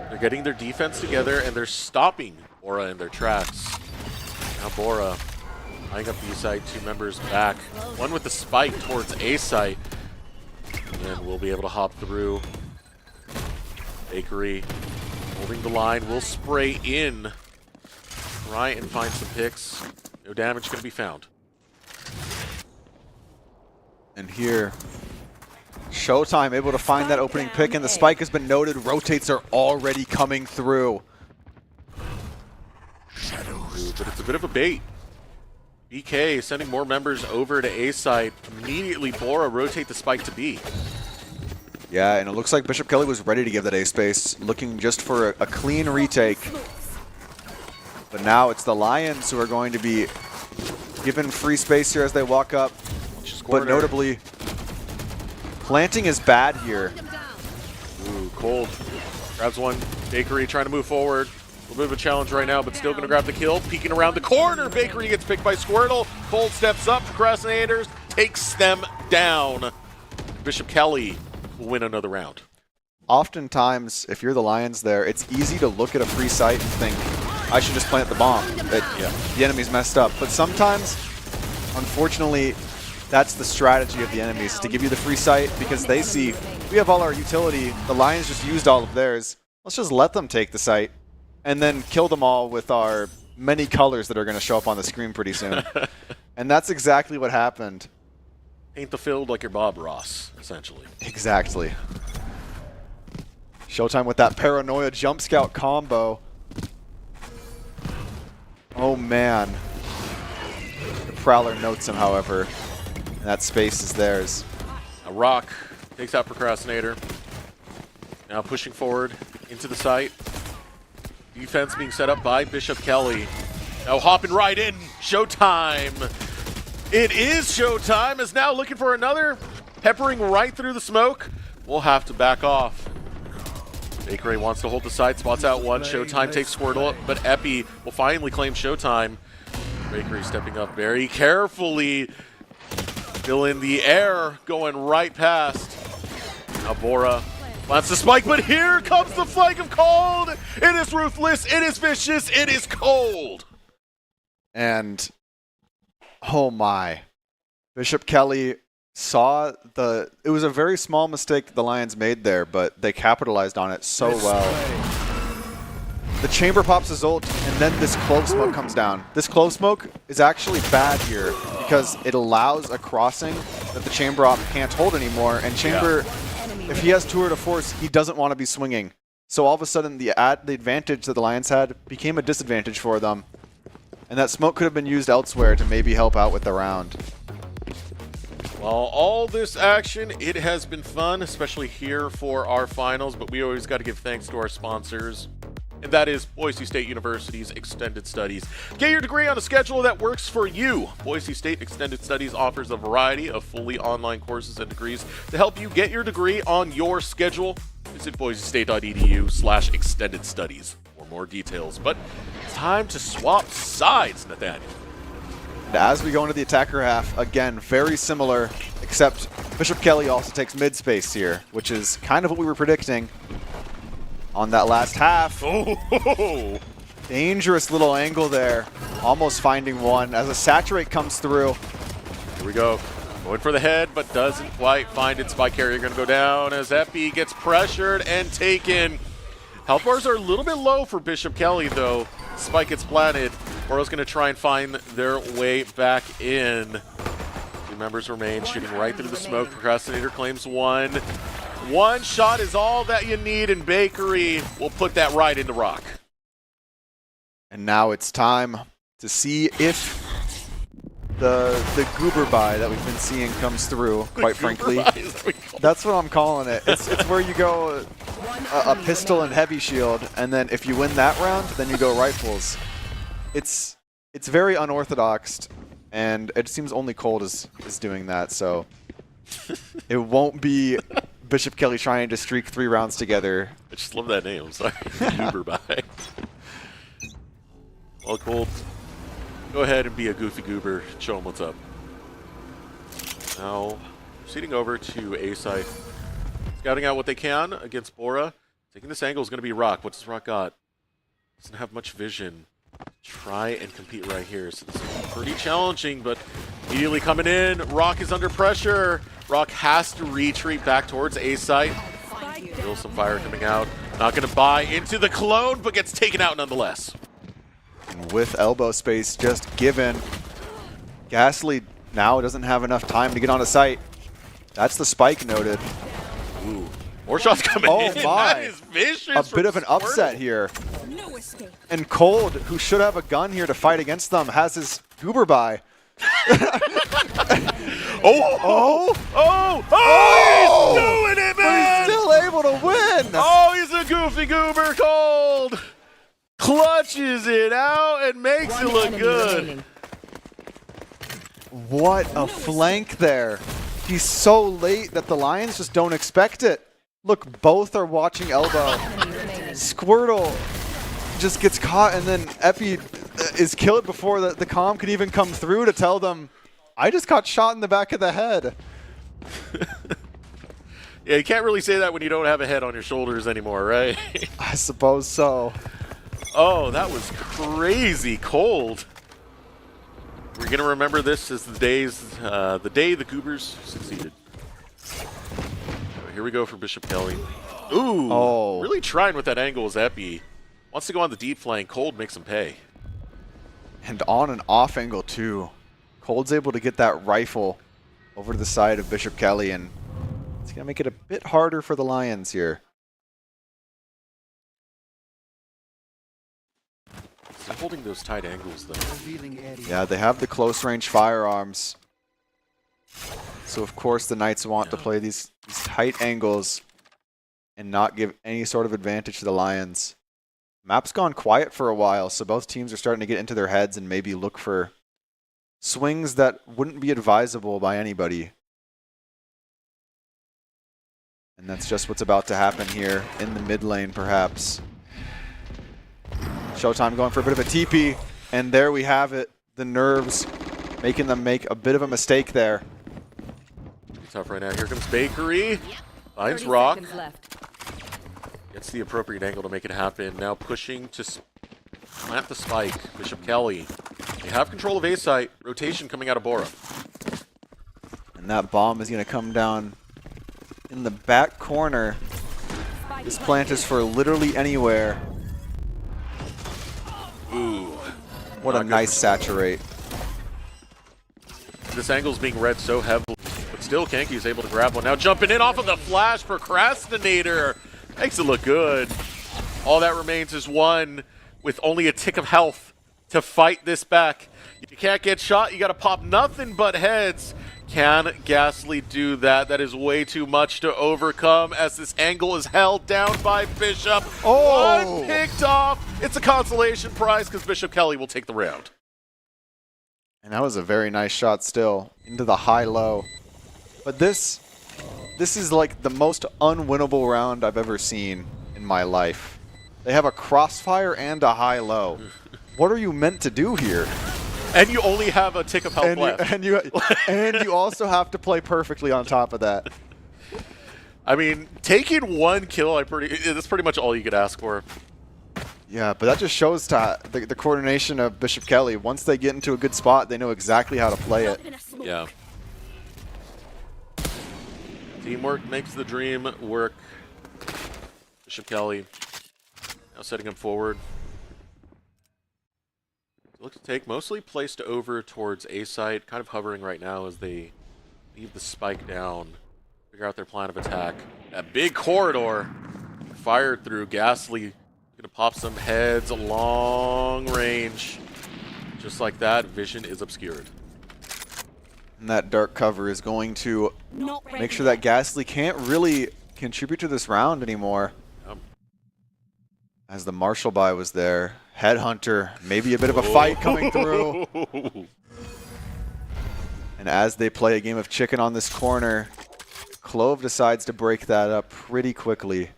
S1: They're getting their defense together and they're stopping Bora in their tracks. Now Bora eyeing up B site, 2 members back. One with the spike towards A site. And we'll be able to hop through. Bakery holding the line. We'll spray in. Try and find some picks. No damage can be found.
S2: And here, Showtime able to find that opening pick, and the spike has been noted. Rotates are already coming through.
S1: Ooh, but it's a bit of a bait. BK sending more members over to A site. Immediately, Bora rotate the spike to B.
S2: Yeah, and it looks like Bishop Kelly was ready to give that A space, looking just for a clean retake. But now it's the Lions who are going to be given free space here as they walk up. But notably, planting is bad here.
S1: Ooh, Cold grabs one. Bakery trying to move forward. little bit of a challenge right now, but still going to grab the kill. Peeking around the corner, Bakery gets picked by Squirtle. Cold steps up, Procrastinators takes them down. Bishop Kelly will win another round.
S2: Oftentimes, if you're the Lions there, it's easy to look at a free site and think, I should just plant the bomb. The enemy's messed up. But sometimes, unfortunately, that's the strategy of the enemies, to give you the free site because they see, we have all our utility, the Lions just used all of theirs. Let's just let them take the site and then kill them all with our many colors that are going to show up on the screen pretty soon. And that's exactly what happened.
S1: Paint the field like your Bob Ross, essentially.
S2: Exactly. Showtime with that Paranoia Jump Scout combo. Oh man. The Prowler notes him, however. And that space is theirs.
S1: A Rock takes out Procrastinator. Now pushing forward into the site. Defense being set up by Bishop Kelly. Now hopping right in. Showtime. It is Showtime. Is now looking for another. Peppering right through the smoke. We'll have to back off. Bakery wants to hold the side, spots out one. Showtime takes Squirtle up, but Epi will finally claim Showtime. Bakery stepping up very carefully. Still in the air, going right past. Now Bora wants to spike, but here comes the flank of Cold. It is ruthless, it is vicious, it is Cold.
S2: And, oh my. Bishop Kelly saw it was a very small mistake the Lions made there, but they capitalized on it so well. The chamber pops his ult, and then this clove smoke comes down. This clove smoke is actually bad here because it allows a crossing that the chamber op can't hold anymore, and chamber, if he has tour to force, he doesn't want to be swinging. So all of a sudden, the advantage that the Lions had became a disadvantage for them, and that smoke could have been used elsewhere to maybe help out with the round.
S1: Well, all this action, it has been fun, especially here for our finals, but we always got to give thanks to our sponsors, and that is Boise State University's Extended Studies. Get your degree on a schedule that works for you. Boise State Extended Studies offers a variety of fully online courses and degrees to help you get your degree on your schedule. Visit boisestate.edu/extended studies for more details. But it's time to swap sides, Nathaniel.
S2: As we go into the attacker half, again, very similar, except Bishop Kelly also takes mid space here, which is kind of what we were predicting on that last half.
S1: Oh.
S2: Dangerous little angle there, almost finding one as a saturate comes through.
S1: Here we go. Going for the head, but doesn't quite find it. Spike carrier going to go down as Epi gets pressured and taken. Health bars are a little bit low for Bishop Kelly, though. Spike gets planted. Boro's going to try and find their way back in. Two members remain, shooting right through the smoke. Procrastinator claims one. One shot is all that you need, and Bakery will put that right into Rock.
S2: And now it's time to see if the goober buy that we've been seeing comes through, quite frankly. That's what I'm calling it. It's where you go a pistol and heavy shield, and then if you win that round, then you go rifles. It's very unorthodox, and it seems only Cold is doing that, so it won't be Bishop Kelly trying to streak 3 rounds together.
S1: I just love that name, I'm sorry. Goober by. Well, Cold, go ahead and be a goofy goober. Show him what's up. Now, proceeding over to A side. Scouting out what they can against Bora. Taking this angle is going to be Rock. What does Rock got? Doesn't have much vision. Try and compete right here. So this is pretty challenging, but immediately coming in. Rock is under pressure. Rock has to retreat back towards A site. Feel some fire coming out. Not going to buy into the clone, but gets taken out nonetheless.
S2: And with elbow space just given, Ghastly now doesn't have enough time to get on a site. That's the spike noted.
S1: Ooh. More shots coming in.
S2: Oh my.
S1: That is vicious.
S2: A bit of an upset here. And Cold, who should have a gun here to fight against them, has his goober buy.
S1: He's doing it, man!
S2: But he's still able to win!
S1: Oh, he's a goofy goober, Cold! Clutches it out and makes it look good.
S2: What a flank there. He's so late that the Lions just don't expect it. Look, both are watching elbow. Squirtle just gets caught, and then Epi is killed before the comm can even come through to tell them, I just got shot in the back of the head.
S1: Yeah, you can't really say that when you don't have a head on your shoulders anymore, right?
S2: I suppose so.
S1: Oh, that was crazy cold. We're going to remember this as the day the Goobers succeeded. So here we go for Bishop Kelly. Ooh, really trying with that angle is Epi. Wants to go on the deep flank. Cold makes him pay.
S2: And on and off angle, too. Cold's able to get that rifle over to the side of Bishop Kelly, and it's going to make it a bit harder for the Lions here.
S1: Still holding those tight angles, though.
S2: Yeah, they have the close-range firearms. So, of course, the Knights want to play these tight angles and not give any sort of advantage to the Lions. Map's gone quiet for a while, so both teams are starting to get into their heads and maybe look for swings that wouldn't be advisable by anybody. And that's just what's about to happen here in the mid lane, perhaps. Showtime going for a bit of a TP, and there we have it. The nerves making them make a bit of a mistake there.
S1: Pretty tough right now. Here comes Bakery. Finds Rock. Gets the appropriate angle to make it happen. Now pushing to plant the spike. Bishop Kelly. They have control of A site. Rotation coming out of Bora.
S2: And that bomb is going to come down in the back corner. This plant is for literally anywhere.
S1: Ooh.
S2: What a nice saturate.
S1: This angle's being read so heavily, but still Kanki is able to grab one. Now jumping in off of the flash, Procrastinator. Makes it look good. All that remains is one with only a tick of health to fight this back. You can't get shot, you gotta pop nothing but heads. Can Ghastly do that? That is way too much to overcome as this angle is held down by Bishop.
S2: Oh!
S1: One picked off. It's a consolation prize because Bishop Kelly will take the round.
S2: And that was a very nice shot still into the high-low. But this is like the most unwinnable round I've ever seen in my life. They have a crossfire and a high-low. What are you meant to do here?
S1: And you only have a tick of health left.
S2: And you also have to play perfectly on top of that.
S1: I mean, taking one kill, that's pretty much all you could ask for.
S2: Yeah, but that just shows the coordination of Bishop Kelly. Once they get into a good spot, they know exactly how to play it.
S1: Yeah. Teamwork makes the dream work. Bishop Kelly now setting him forward. Looks to take mostly placed over towards A site, kind of hovering right now as they leave the spike down, figure out their plan of attack. That big corridor fired through. Ghastly gonna pop some heads, long range. Just like that, vision is obscured.
S2: And that dark cover is going to make sure that Ghastly can't really contribute to this round anymore. As the Marshall buy was there. Headhunter, maybe a bit of a fight coming through. And as they play a game of chicken on this corner, Clove decides to break that up pretty quickly.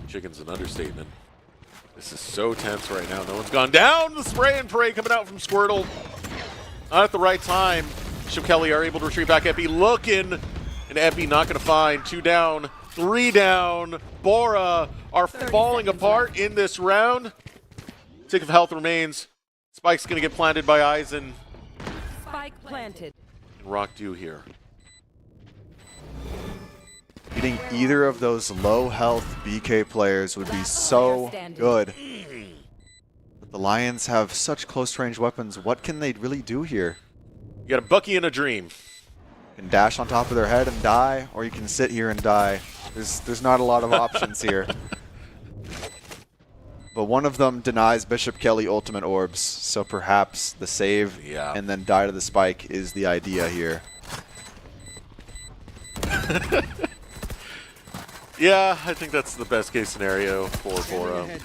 S1: Chicken's an understatement. This is so tense right now. No one's gone down. The spray and pray coming out from Squirtle. Not at the right time. Bishop Kelly are able to retreat back. Epi looking, and Epi not going to find. 2 down, 3 down. Bora are falling apart in this round. Tick of health remains. Spike's going to get planted by Eisen.
S9: Spike planted.
S1: And Rock Dew here.
S2: Getting either of those low health BK players would be so good. But the Lions have such close range weapons. What can they really do here?
S1: You got a Bucky and a Dream.
S2: You can dash on top of their head and die, or you can sit here and die. There's not a lot of options here. But one of them denies Bishop Kelly ultimate orbs, so perhaps the save and then die to the spike is the idea here.
S1: Yeah, I think that's the best case scenario for Bora.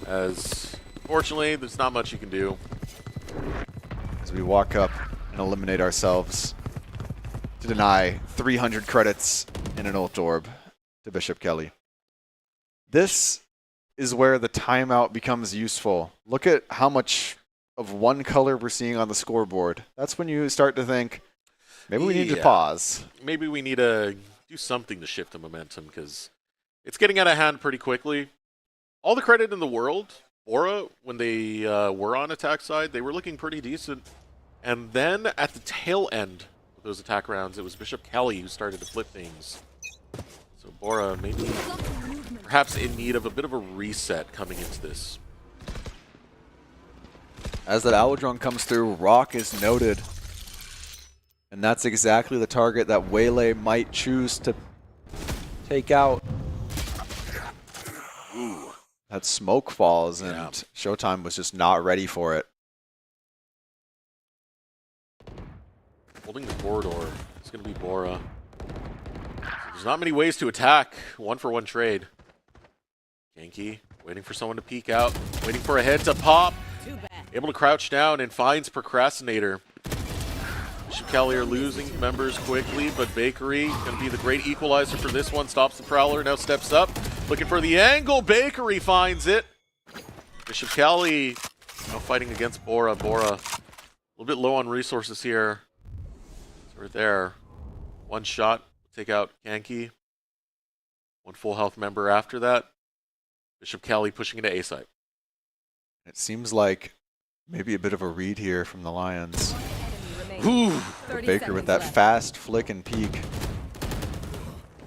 S1: As fortunately, there's not much you can do.
S2: As we walk up and eliminate ourselves to deny 300 credits in an ult orb to Bishop Kelly. This is where the timeout becomes useful. Look at how much of one color we're seeing on the scoreboard. That's when you start to think, maybe we need to pause.
S1: Maybe we need to do something to shift the momentum because it's getting out of hand pretty quickly. All the credit in the world, Aura, when they were on attack side, they were looking pretty decent. And then at the tail end of those attack rounds, it was Bishop Kelly who started to flip things. So Bora maybe perhaps in need of a bit of a reset coming into this.
S17: As that Owl Drone comes through, Rock is noted. And that's exactly the target that Waylay might choose to take out.
S2: Ooh. That smoke falls, and Showtime was just not ready for it.
S1: Holding the corridor. It's going to be Bora. There's not many ways to attack. 1-for-1 trade. Genki waiting for someone to peek out. Waiting for a head to pop. Able to crouch down and finds Procrastinator. Bishop Kelly are losing members quickly, but Bakery going to be the great equalizer for this one. Stops the Prowler, now steps up. Looking for the angle. Bakery finds it. Bishop Kelly now fighting against Bora. Bora a little bit low on resources here. So right there. One shot. Take out Genki. One full health member after that. Bishop Kelly pushing into A site.
S2: It seems like maybe a bit of a read here from the Lions.
S1: Ooh.
S2: Baker with that fast flick and peek.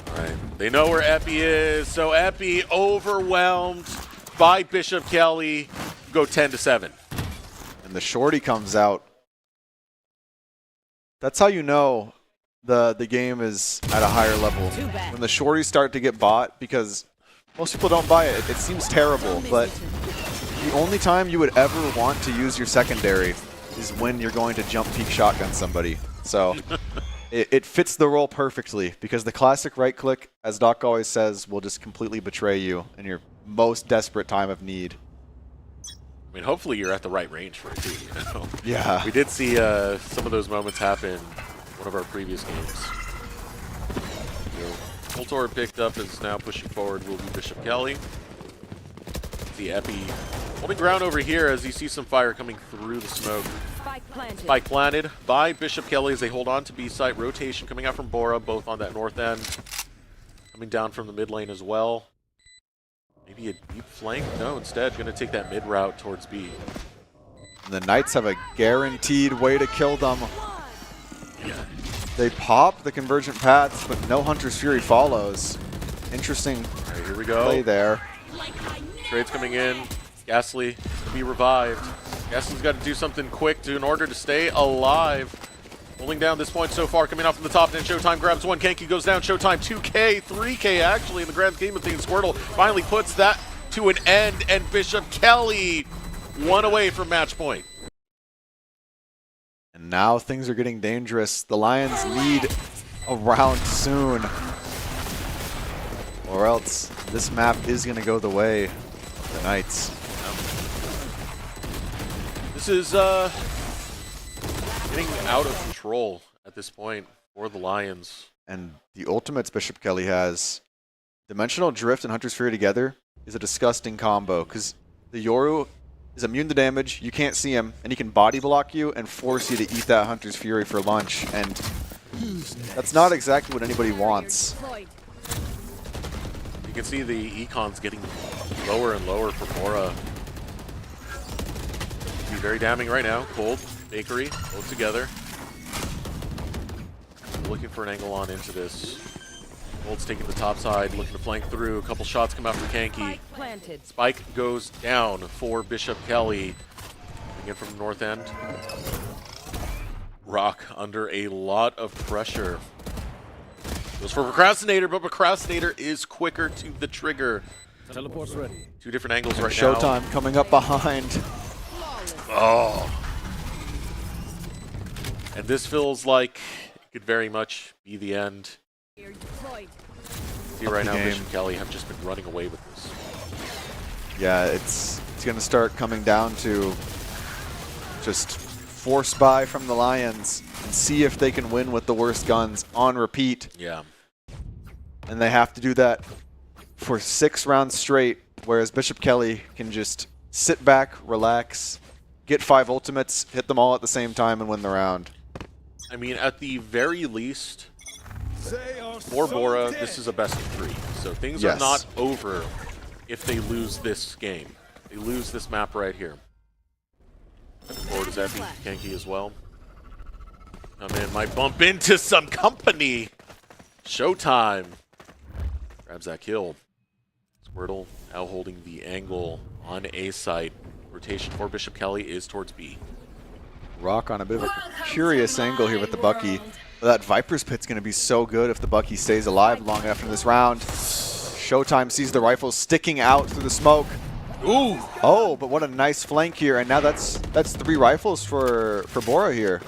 S1: All right. They know where Epi is, so Epi overwhelmed by Bishop Kelly. Go 10-7.
S2: And the shorty comes out. That's how you know the game is at a higher level. When the shorties start to get bought, because most people don't buy it. It seems terrible, but the only time you would ever want to use your secondary is when you're going to jump peek shotgun somebody. So it fits the role perfectly, because the classic right click, as Doc always says, will just completely betray you in your most desperate time of need.
S1: I mean, hopefully you're at the right range for it too, you know?
S2: Yeah.
S1: We did see some of those moments happen in one of our previous games. Voltor picked up, is now pushing forward, will be Bishop Kelly. The Epi holding ground over here as you see some fire coming through the smoke. Spike planted by Bishop Kelly as they hold on to B site. Rotation coming out from Bora, both on that north end. Coming down from the mid lane as well. Maybe a deep flank? No, instead going to take that mid route towards B.
S2: And the Knights have a guaranteed way to kill them.
S1: Yeah.
S2: They pop the convergent paths, but no Hunter's Fury follows. Interesting
S1: here we go.
S2: Play there.
S1: Trades coming in. Ghastly to be revived. Ghastly's got to do something quick in order to stay alive. Holding down this point so far, coming off from the top, then Showtime grabs one. Kenki goes down. Showtime 2K, 3K actually in the grand scheme of things. Squirtle finally puts that to an end, and Bishop Kelly one away from match point.
S2: And now things are getting dangerous. The Lions need a round soon, or else this map is going to go the way of the Knights.
S1: This is getting out of control at this point for the Lions.
S2: And the ultimates Bishop Kelly has, Dimensional Drift and Hunter's Fury together, is a disgusting combo, because the Yoru is immune to damage, you can't see him, and he can body block you and force you to eat that Hunter's Fury for lunch, and that's not exactly what anybody wants.
S1: You can see the econs getting lower and lower for Bora. Be very damning right now. Cold, Bakery, both together. Looking for an angle on into this. Cold's taking the top side, looking to flank through. A couple shots come out from Kanki. Spike goes down for Bishop Kelly. Again from the north end. Rock under a lot of pressure. Goes for Procrastinator, but Procrastinator is quicker to the trigger.
S18: Teleport's ready.
S1: Two different angles right
S2: Showtime
S1: now.
S2: Showtime coming up behind.
S1: Oh. And this feels like it could very much be the end. See right now, Bishop Kelly have just been running away with this.
S2: Yeah, it's going to start coming down to just force buy from the Lions and see if they can win with the worst guns on repeat.
S1: Yeah.
S2: And they have to do that for 6 rounds straight, whereas Bishop Kelly can just sit back, relax, get 5 ultimates, hit them all at the same time, and win the round.
S1: I mean, at the very least, for Bora, this is a best of 3. So things are not over if they lose this game. They lose this map right here. Looking forward to Zeppy, Kenki as well. Oh man, might bump into some company. Showtime. Grabs that kill. Squirtle now holding the angle on A site. Rotation for Bishop Kelly is towards B.
S2: Rock on a bit of a curious angle here with the Bucky. That Viper's Pit's going to be so good if the Bucky stays alive long enough in this round. Showtime sees the rifle sticking out through the smoke.
S1: Ooh!
S2: Oh, but what a nice flank here, and now that's 3 rifles for Bora here.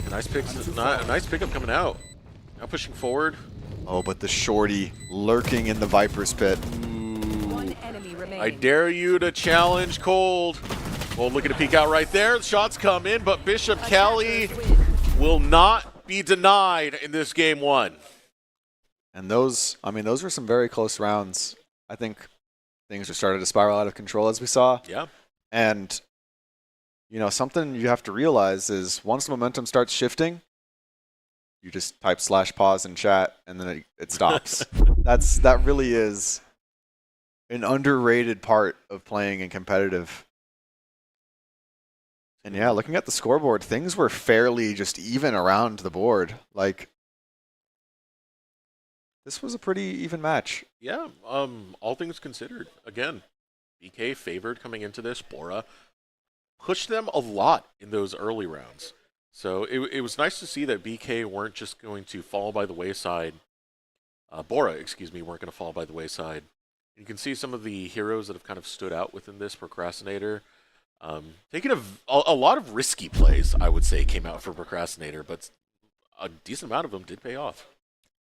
S1: Nice pickup coming out. Now pushing forward.
S2: Oh, but the shorty lurking in the Viper's Pit.
S5: One enemy remaining.
S1: I dare you to challenge Cold. Cold looking to peek out right there. The shots come in, but Bishop Kelly will not be denied in this game 1.
S2: And those were some very close rounds. I think things are starting to spiral out of control, as we saw.
S1: Yeah.
S2: And, you know, something you have to realize is once the momentum starts shifting, you just type /pause in chat, and then it stops. That really is an underrated part of playing in competitive. And yeah, looking at the scoreboard, things were fairly just even around the board. Like, this was a pretty even match.
S1: Yeah, all things considered. Again, BK favored coming into this. Bora pushed them a lot in those early rounds. So it was nice to see that BK weren't just going to fall by the wayside. Bora, excuse me, weren't going to fall by the wayside. You can see some of the heroes that have kind of stood out within this. Procrastinator. Taking a lot of risky plays, I would say, came out for Procrastinator, but a decent amount of them did pay off.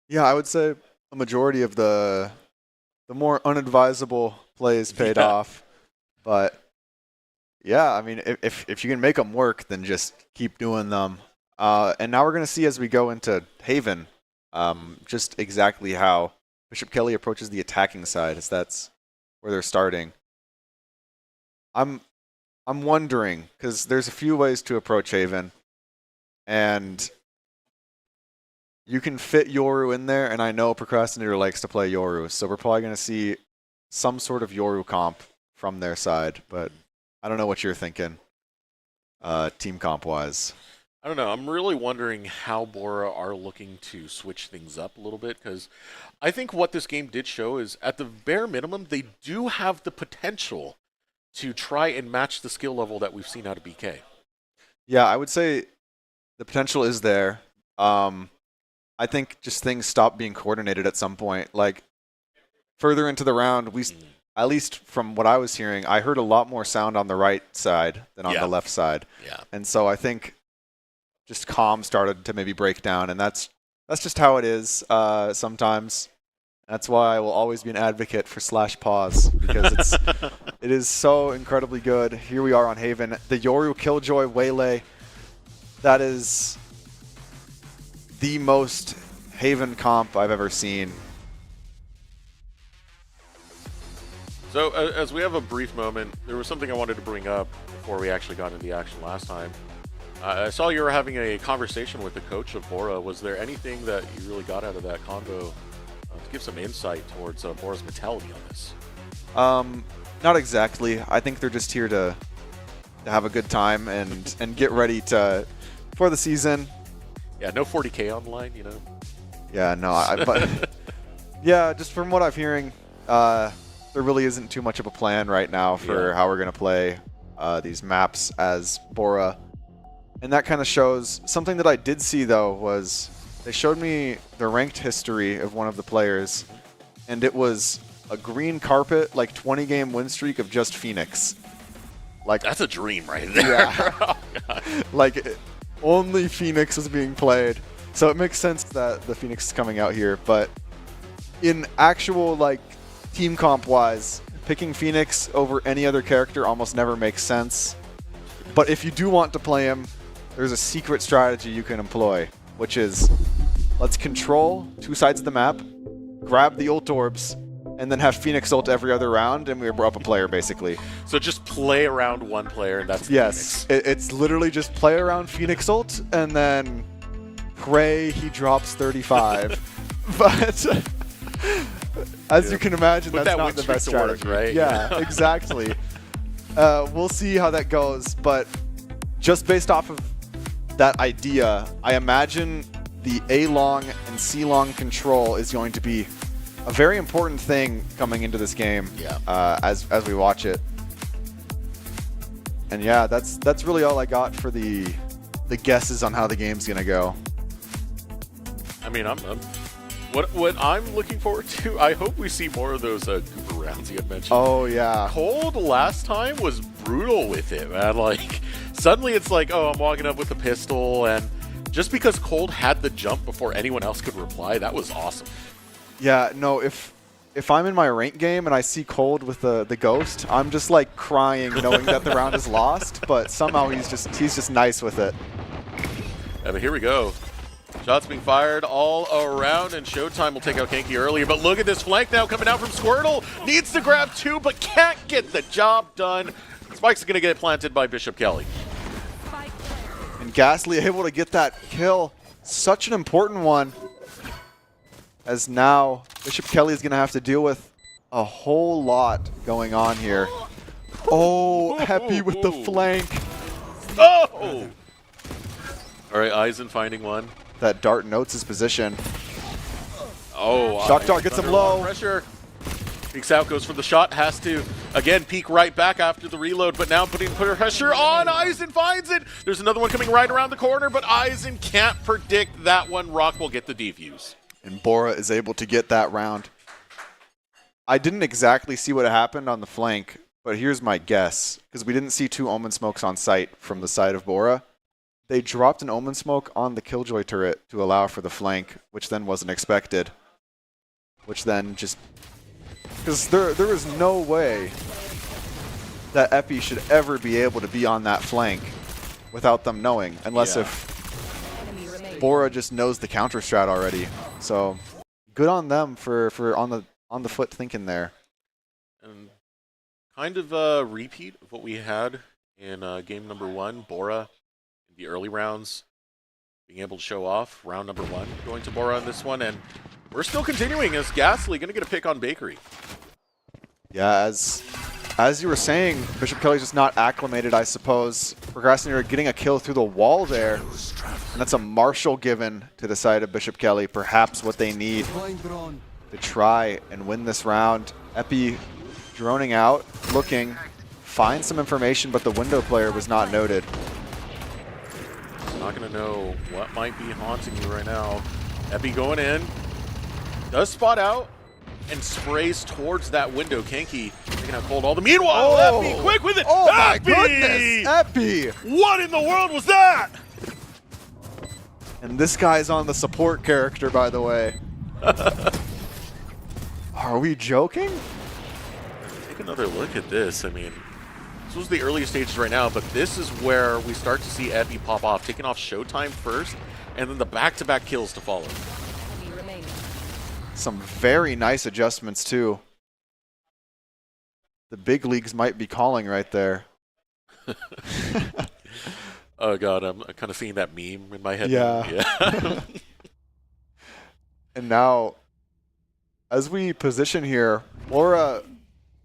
S2: Yeah, I would say a majority of the more unadvisable plays paid off. But yeah, I mean, if you can make them work, then just keep doing them. And now we're going to see as we go into Haven, just exactly how Bishop Kelly approaches the attacking side, as that's where they're starting. I'm wondering, because there's a few ways to approach Haven, and you can fit Yoru in there, and I know Procrastinator likes to play Yoru, so we're probably going to see some sort of Yoru comp from their side, but I don't know what you're thinking, team comp-wise.
S1: I don't know. I'm really wondering how Bora are looking to switch things up a little bit, because I think what this game did show is, at the bare minimum, they do have the potential to try and match the skill level that we've seen out of BK.
S2: Yeah, I would say the potential is there. I think just things stop being coordinated at some point. Like, further into the round, at least from what I was hearing, I heard a lot more sound on the right side than on the left side.
S1: Yeah.
S2: And so I think just comm started to maybe break down, and that's just how it is sometimes. That's why I will always be an advocate for /pause, because it is so incredibly good. Here we are on Haven. The Yoru Killjoy Waylay, that is the most Haven comp I've ever seen.
S1: So as we have a brief moment, there was something I wanted to bring up before we actually got into the action last time. I saw you were having a conversation with the coach of Bora. Was there anything that you really got out of that convo to give some insight towards Bora's mentality on this?
S2: Not exactly. I think they're just here to have a good time and get ready for the season.
S1: Yeah, no 40K on the line, you know?
S2: Yeah, no, but yeah, just from what I'm hearing, there really isn't too much of a plan right now for how we're going to play these maps as Bora. And that kind of shows. Something that I did see, though, was they showed me the ranked history of one of the players, and it was a green carpet, like 20-game win streak of just Phoenix. Like,
S1: that's a dream right there.
S2: Yeah.
S1: Oh, God.
S2: Like, only Phoenix is being played. So it makes sense that the Phoenix is coming out here. But in actual, like, team comp-wise, picking Phoenix over any other character almost never makes sense. But if you do want to play him, there's a secret strategy you can employ, which is let's control 2 sides of the map, grab the ult orbs, and then have Phoenix ult every other round, and we're up a player, basically.
S1: So just play around one player, and that's
S2: Yes, it's literally just play around Phoenix ult, and then pray he drops 35. But as you can imagine,
S1: Put
S2: that's
S1: that
S2: not
S1: win
S2: the
S1: streak
S2: best
S1: to work,
S2: strategy.
S1: right?
S2: Yeah, exactly. We'll see how that goes, but just based off of that idea, I imagine the A-long and C-long control is going to be a very important thing coming into this game. As we watch it. And yeah, that's really all I got for the guesses on how the game's gonna go.
S1: I mean, what I'm looking forward to, I hope we see more of those Cooper rounds you had mentioned.
S2: Oh, yeah.
S1: Cold last time was brutal with it, man. Like, suddenly it's like, oh, I'm walking up with a pistol, and just because Cold had the jump before anyone else could reply, that was awesome.
S2: Yeah, no, if I'm in my rank game and I see Cold with the ghost, I'm just like crying knowing that the round is lost, but somehow he's just nice with it.
S1: Yeah, but here we go. Shots being fired all around, and Showtime will take out Kanki earlier. But look at this flank now coming out from Squirtle. Needs to grab two, but can't get the job done. Spike's going to get planted by Bishop Kelly.
S2: And Ghastly able to get that kill. Such an important one. As now, Bishop Kelly is going to have to deal with a whole lot going on here. Oh, Happy with the flank.
S1: Oh! All right, Eisen finding one.
S2: That dart notes his position.
S1: Oh,
S2: Shock Dart gets him low.
S1: Pressure. Peeks out, goes for the shot, has to, again, peek right back after the reload, but now putting pressure on. Eisen finds it. There's another one coming right around the corner, but Eisen can't predict that one. Rock will get the defuse.
S2: And Bora is able to get that round. I didn't exactly see what happened on the flank, but here's my guess, because we didn't see two Omen Smokes on site from the side of Bora. They dropped an Omen Smoke on the Killjoy turret to allow for the flank, which then wasn't expected. Which then just... Because there is no way that Epi should ever be able to be on that flank without them knowing, unless if Bora just knows the counter strat already. So good on them for on the foot thinking there.
S1: And kind of a repeat of what we had in game number 1, Bora in the early rounds being able to show off. Round number 1 going to Bora on this one, and we're still continuing as Ghastly going to get a pick on Bakery.
S2: Yeah, as you were saying, Bishop Kelly's just not acclimated, I suppose. Procrastinator getting a kill through the wall there. And that's a Marshall given to the side of Bishop Kelly. Perhaps what they need to try and win this round. Epi droning out, looking, finds some information, but the window player was not noted.
S1: Not going to know what might be haunting you right now. Epi going in. Does spot out and sprays towards that window. Kanki taking out Cold all the meanwhile.
S2: Oh.
S1: Epi quick with it.
S2: Oh my
S1: Epi!
S2: goodness, Epi!
S1: What in the world was that?
S2: And this guy's on the support character, by the way. Are we joking?
S1: Take another look at this. I mean, this was the early stages right now, but this is where we start to see Epi pop off, taking off Showtime first, and then the back-to-back kills to follow.
S2: Some very nice adjustments, too. The big leagues might be calling right there.
S1: Oh, God, I'm kind of seeing that meme in my head.
S2: Yeah. And now, as we position here, Laura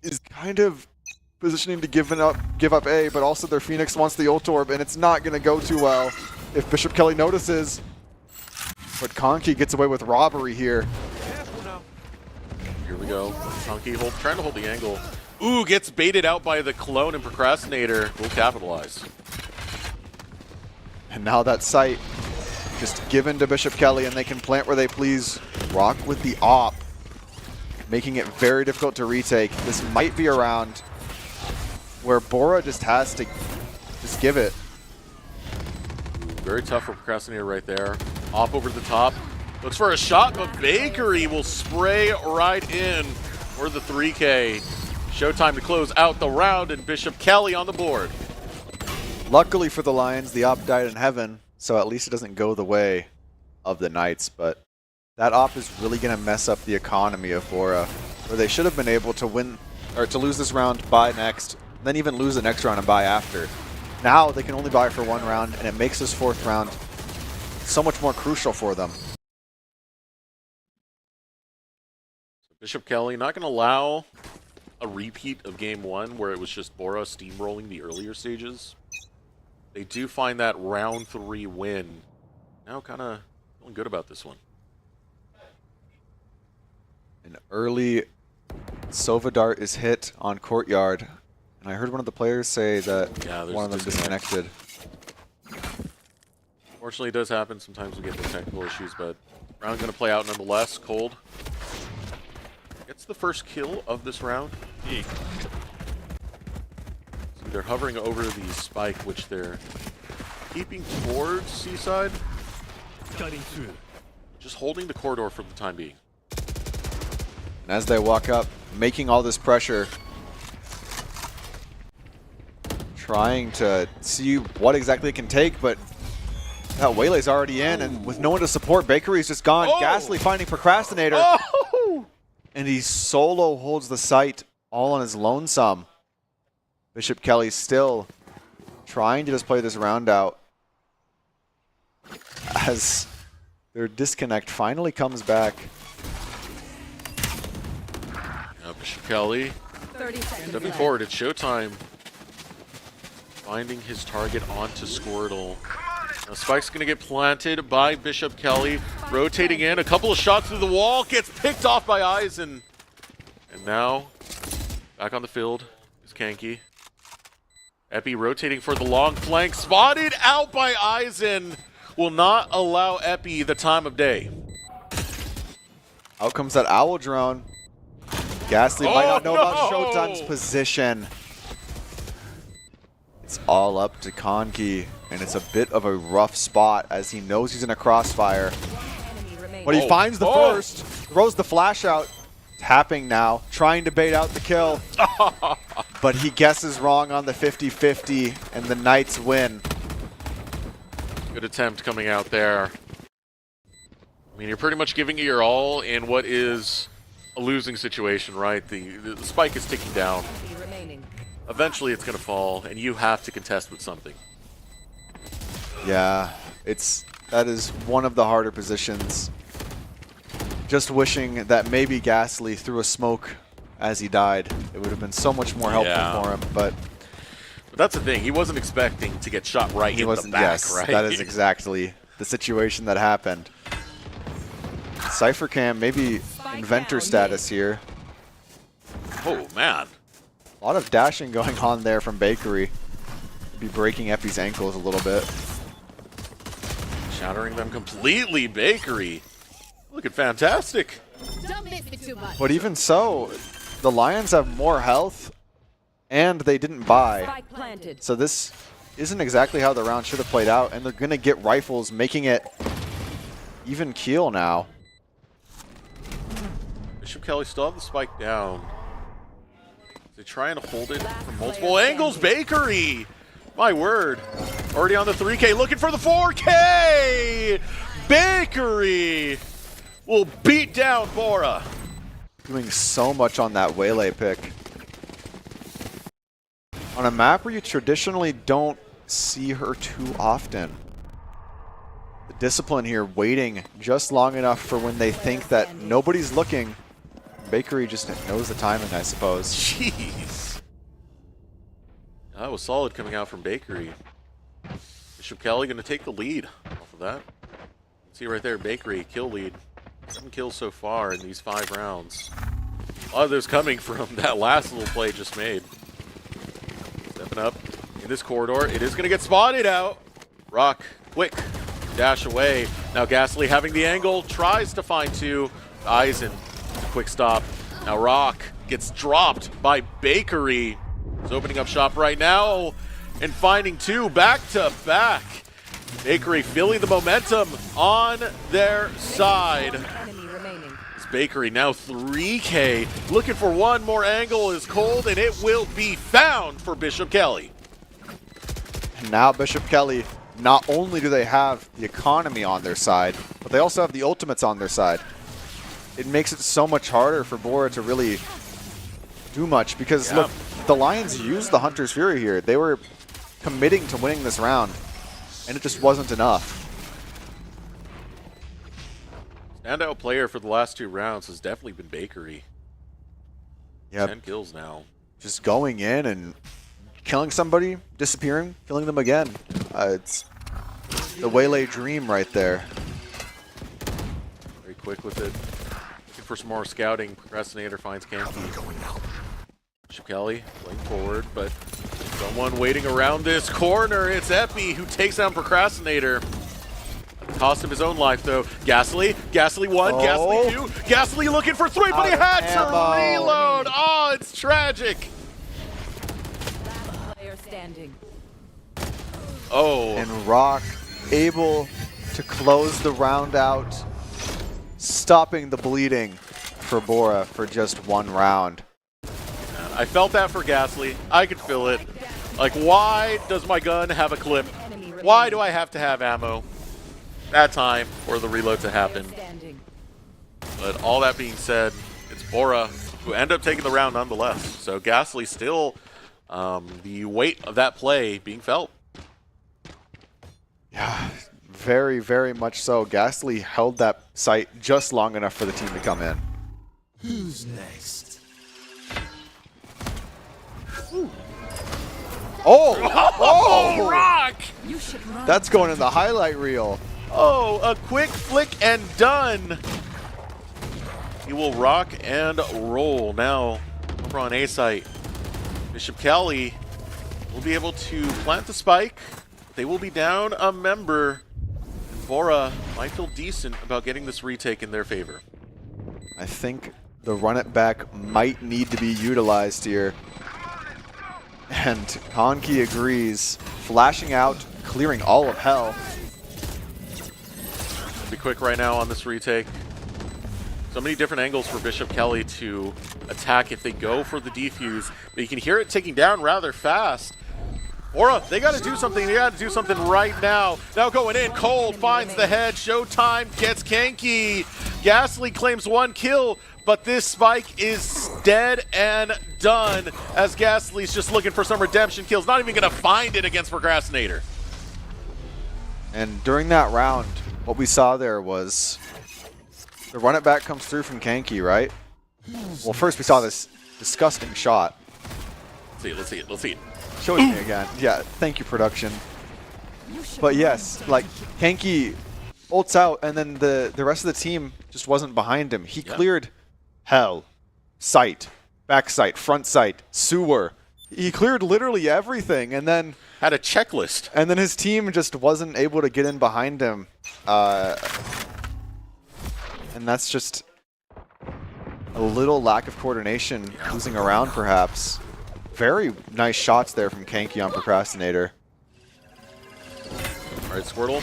S2: is kind of positioning to give up A, but also their Phoenix wants the ult orb, and it's not going to go too well if Bishop Kelly notices. But Conky gets away with robbery here.
S1: Here we go. Conky trying to hold the angle. Ooh, gets baited out by the Clone and Procrastinator. Will capitalize.
S2: And now that site just given to Bishop Kelly, and they can plant where they please. Rock with the op, making it very difficult to retake. This might be a round where Bora just has to just give it.
S1: Very tough for Procrastinator right there. Op over the top. Looks for a shot, but Bakery will spray right in for the 3K. Showtime to close out the round, and Bishop Kelly on the board.
S2: Luckily for the Lions, the op died in heaven, so at least it doesn't go the way of the Knights, but that op is really going to mess up the economy of Bora, where they should have been able to win, or to lose this round, buy next, then even lose the next round and buy after. Now they can only buy for 1 round, and it makes this 4th round so much more crucial for them.
S1: Bishop Kelly not going to allow a repeat of game 1 where it was just Bora steamrolling the earlier stages. They do find that round 3 win. Now kind of feeling good about this one.
S2: An early Sova dart is hit on Courtyard, and I heard one of the players say that one of them disconnected.
S1: Fortunately, it does happen. Sometimes we get those technical issues, but round going to play out nonetheless. Cold gets the first kill of this round. So they're hovering over the spike, which they're keeping towards Seaside.
S15: Cutting through.
S1: Just holding the corridor for the time being.
S2: And as they walk up, making all this pressure, trying to see what exactly it can take, but that Waylay's already in, and with no one to support, Bakery's just gone. Ghastly finding Procrastinator. And he solo holds the site all on his lonesome. Bishop Kelly still trying to just play this round out as their disconnect finally comes back.
S1: Bishop Kelly stepping forward. It's showtime. Finding his target onto Squirtle. Now Spike's going to get planted by Bishop Kelly. Rotating in. A couple of shots through the wall. Gets picked off by Eisen. And now, back on the field is Kanki. Epi rotating for the long flank. Spotted out by Eisen. Will not allow Epi the time of day.
S2: Out comes that Owl Drone. Ghastly might not know about Showtime's position. It's all up to Kanki, and it's a bit of a rough spot as he knows he's in a crossfire. But he finds the first, throws the flash out, tapping now, trying to bait out the kill. But he guesses wrong on the 50-50, and the Knights win.
S1: Good attempt coming out there. I mean, you're pretty much giving it your all in what is a losing situation, right? The spike is ticking down. Eventually it's going to fall, and you have to contest with something.
S2: Yeah, that is one of the harder positions. Just wishing that maybe Ghastly threw a smoke as he died. It would have been so much more helpful for him, but
S1: that's the thing. He wasn't expecting to get shot right in the back,
S2: yes,
S1: right?
S2: That is exactly the situation that happened. Cypher Cam, maybe inventor status here.
S1: Oh, man.
S2: A lot of dashing going on there from Bakery. Be breaking Epi's ankles a little bit.
S1: Shattering them completely, Bakery. Looking fantastic.
S4: Don't miss me too much.
S2: But even so, the Lions have more health, and they didn't buy. So this isn't exactly how the round should have played out, and they're going to get rifles, making it even keel now.
S1: Bishop Kelly still have the spike down. They try and hold it from multiple angles. Bakery! My word. Already on the 3K, looking for the 4K! Bakery will beat down Bora.
S2: Doing so much on that Waylay pick. On a map where you traditionally don't see her too often. The discipline here, waiting just long enough for when they think that nobody's looking. Bakery just knows the timing, I suppose.
S1: Jeez. That was solid coming out from Bakery. Bishop Kelly going to take the lead off of that. See right there, Bakery, kill lead. 7 kills so far in these 5 rounds. A lot of those coming from that last little play just made. Stepping up in this corridor. It is going to get spotted out. Rock, quick, dash away. Now Ghastly having the angle, tries to find 2. Eisen, quick stop. Now Rock gets dropped by Bakery. He's opening up shop right now and finding 2 back to back. Bakery feeling the momentum on their side. It's Bakery now 3K. Looking for one more angle is cold, and it will be found for Bishop Kelly.
S2: And now Bishop Kelly not only do they have the economy on their side, but they also have the ultimates on their side. It makes it so much harder for Bora to really do much because, look, the Lions used the Hunter's Fury here. They were committing to winning this round, and it just wasn't enough.
S1: Standout player for the last 2 rounds has definitely been Bakery.
S2: Yep.
S1: 10 kills now.
S2: Just going in and killing somebody, disappearing, killing them again. It's the Waylay dream right there.
S1: Very quick with it. Looking for some more scouting. Procrastinator finds Kanki. Bishop Kelly playing forward, but someone waiting around this corner. It's Epi who takes down Procrastinator. Cost him his own life, though. Ghastly 1, Ghastly 2, Ghastly looking for 3, but he had to reload. Oh, it's tragic.
S9: Player standing.
S1: Oh.
S2: And Rock able to close the round out, stopping the bleeding for Bora for just 1 round.
S1: I felt that for Ghastly. I could feel it. Like, why does my gun have a clip? Why do I have to have ammo? That time for the reload to happen. But all that being said, it's Bora who end up taking the round nonetheless. So Ghastly still the weight of that play being felt.
S2: Yeah, very, very much so. Ghastly held that site just long enough for the team to come in.
S15: Who's next?
S2: Oh,
S1: Rock!
S2: That's going in the highlight reel.
S1: Oh, a quick flick and done. He will rock and roll. Now, over on A site, Bishop Kelly will be able to plant the spike. They will be down a member. Bora might feel decent about getting this retake in their favor.
S2: I think the run it back might need to be utilized here. And Kanki agrees, flashing out, clearing all of hell.
S1: Be quick right now on this retake. So many different angles for Bishop Kelly to attack if they go for the defuse, but you can hear it ticking down rather fast. Bora, they got to do something. They got to do something right now. Now going in, Cold finds the head. Showtime gets Kanki. Ghastly claims 1 kill, but this spike is dead and done as Ghastly's just looking for some redemption kills. Not even going to find it against Procrastinator.
S2: And during that round, what we saw there was the run it back comes through from Kanki, right? Well, first we saw this disgusting shot.
S1: Let's see it.
S2: Show it to me again. Yeah, thank you, production. But yes, like, Kanki ults out, and then the rest of the team just wasn't behind him. He cleared hell, sight, back sight, front sight, sewer. He cleared literally everything, and then
S1: had a checklist.
S2: And then his team just wasn't able to get in behind him. And that's just a little lack of coordination, losing around perhaps. Very nice shots there from Kanki on Procrastinator.
S1: All right, Squirtle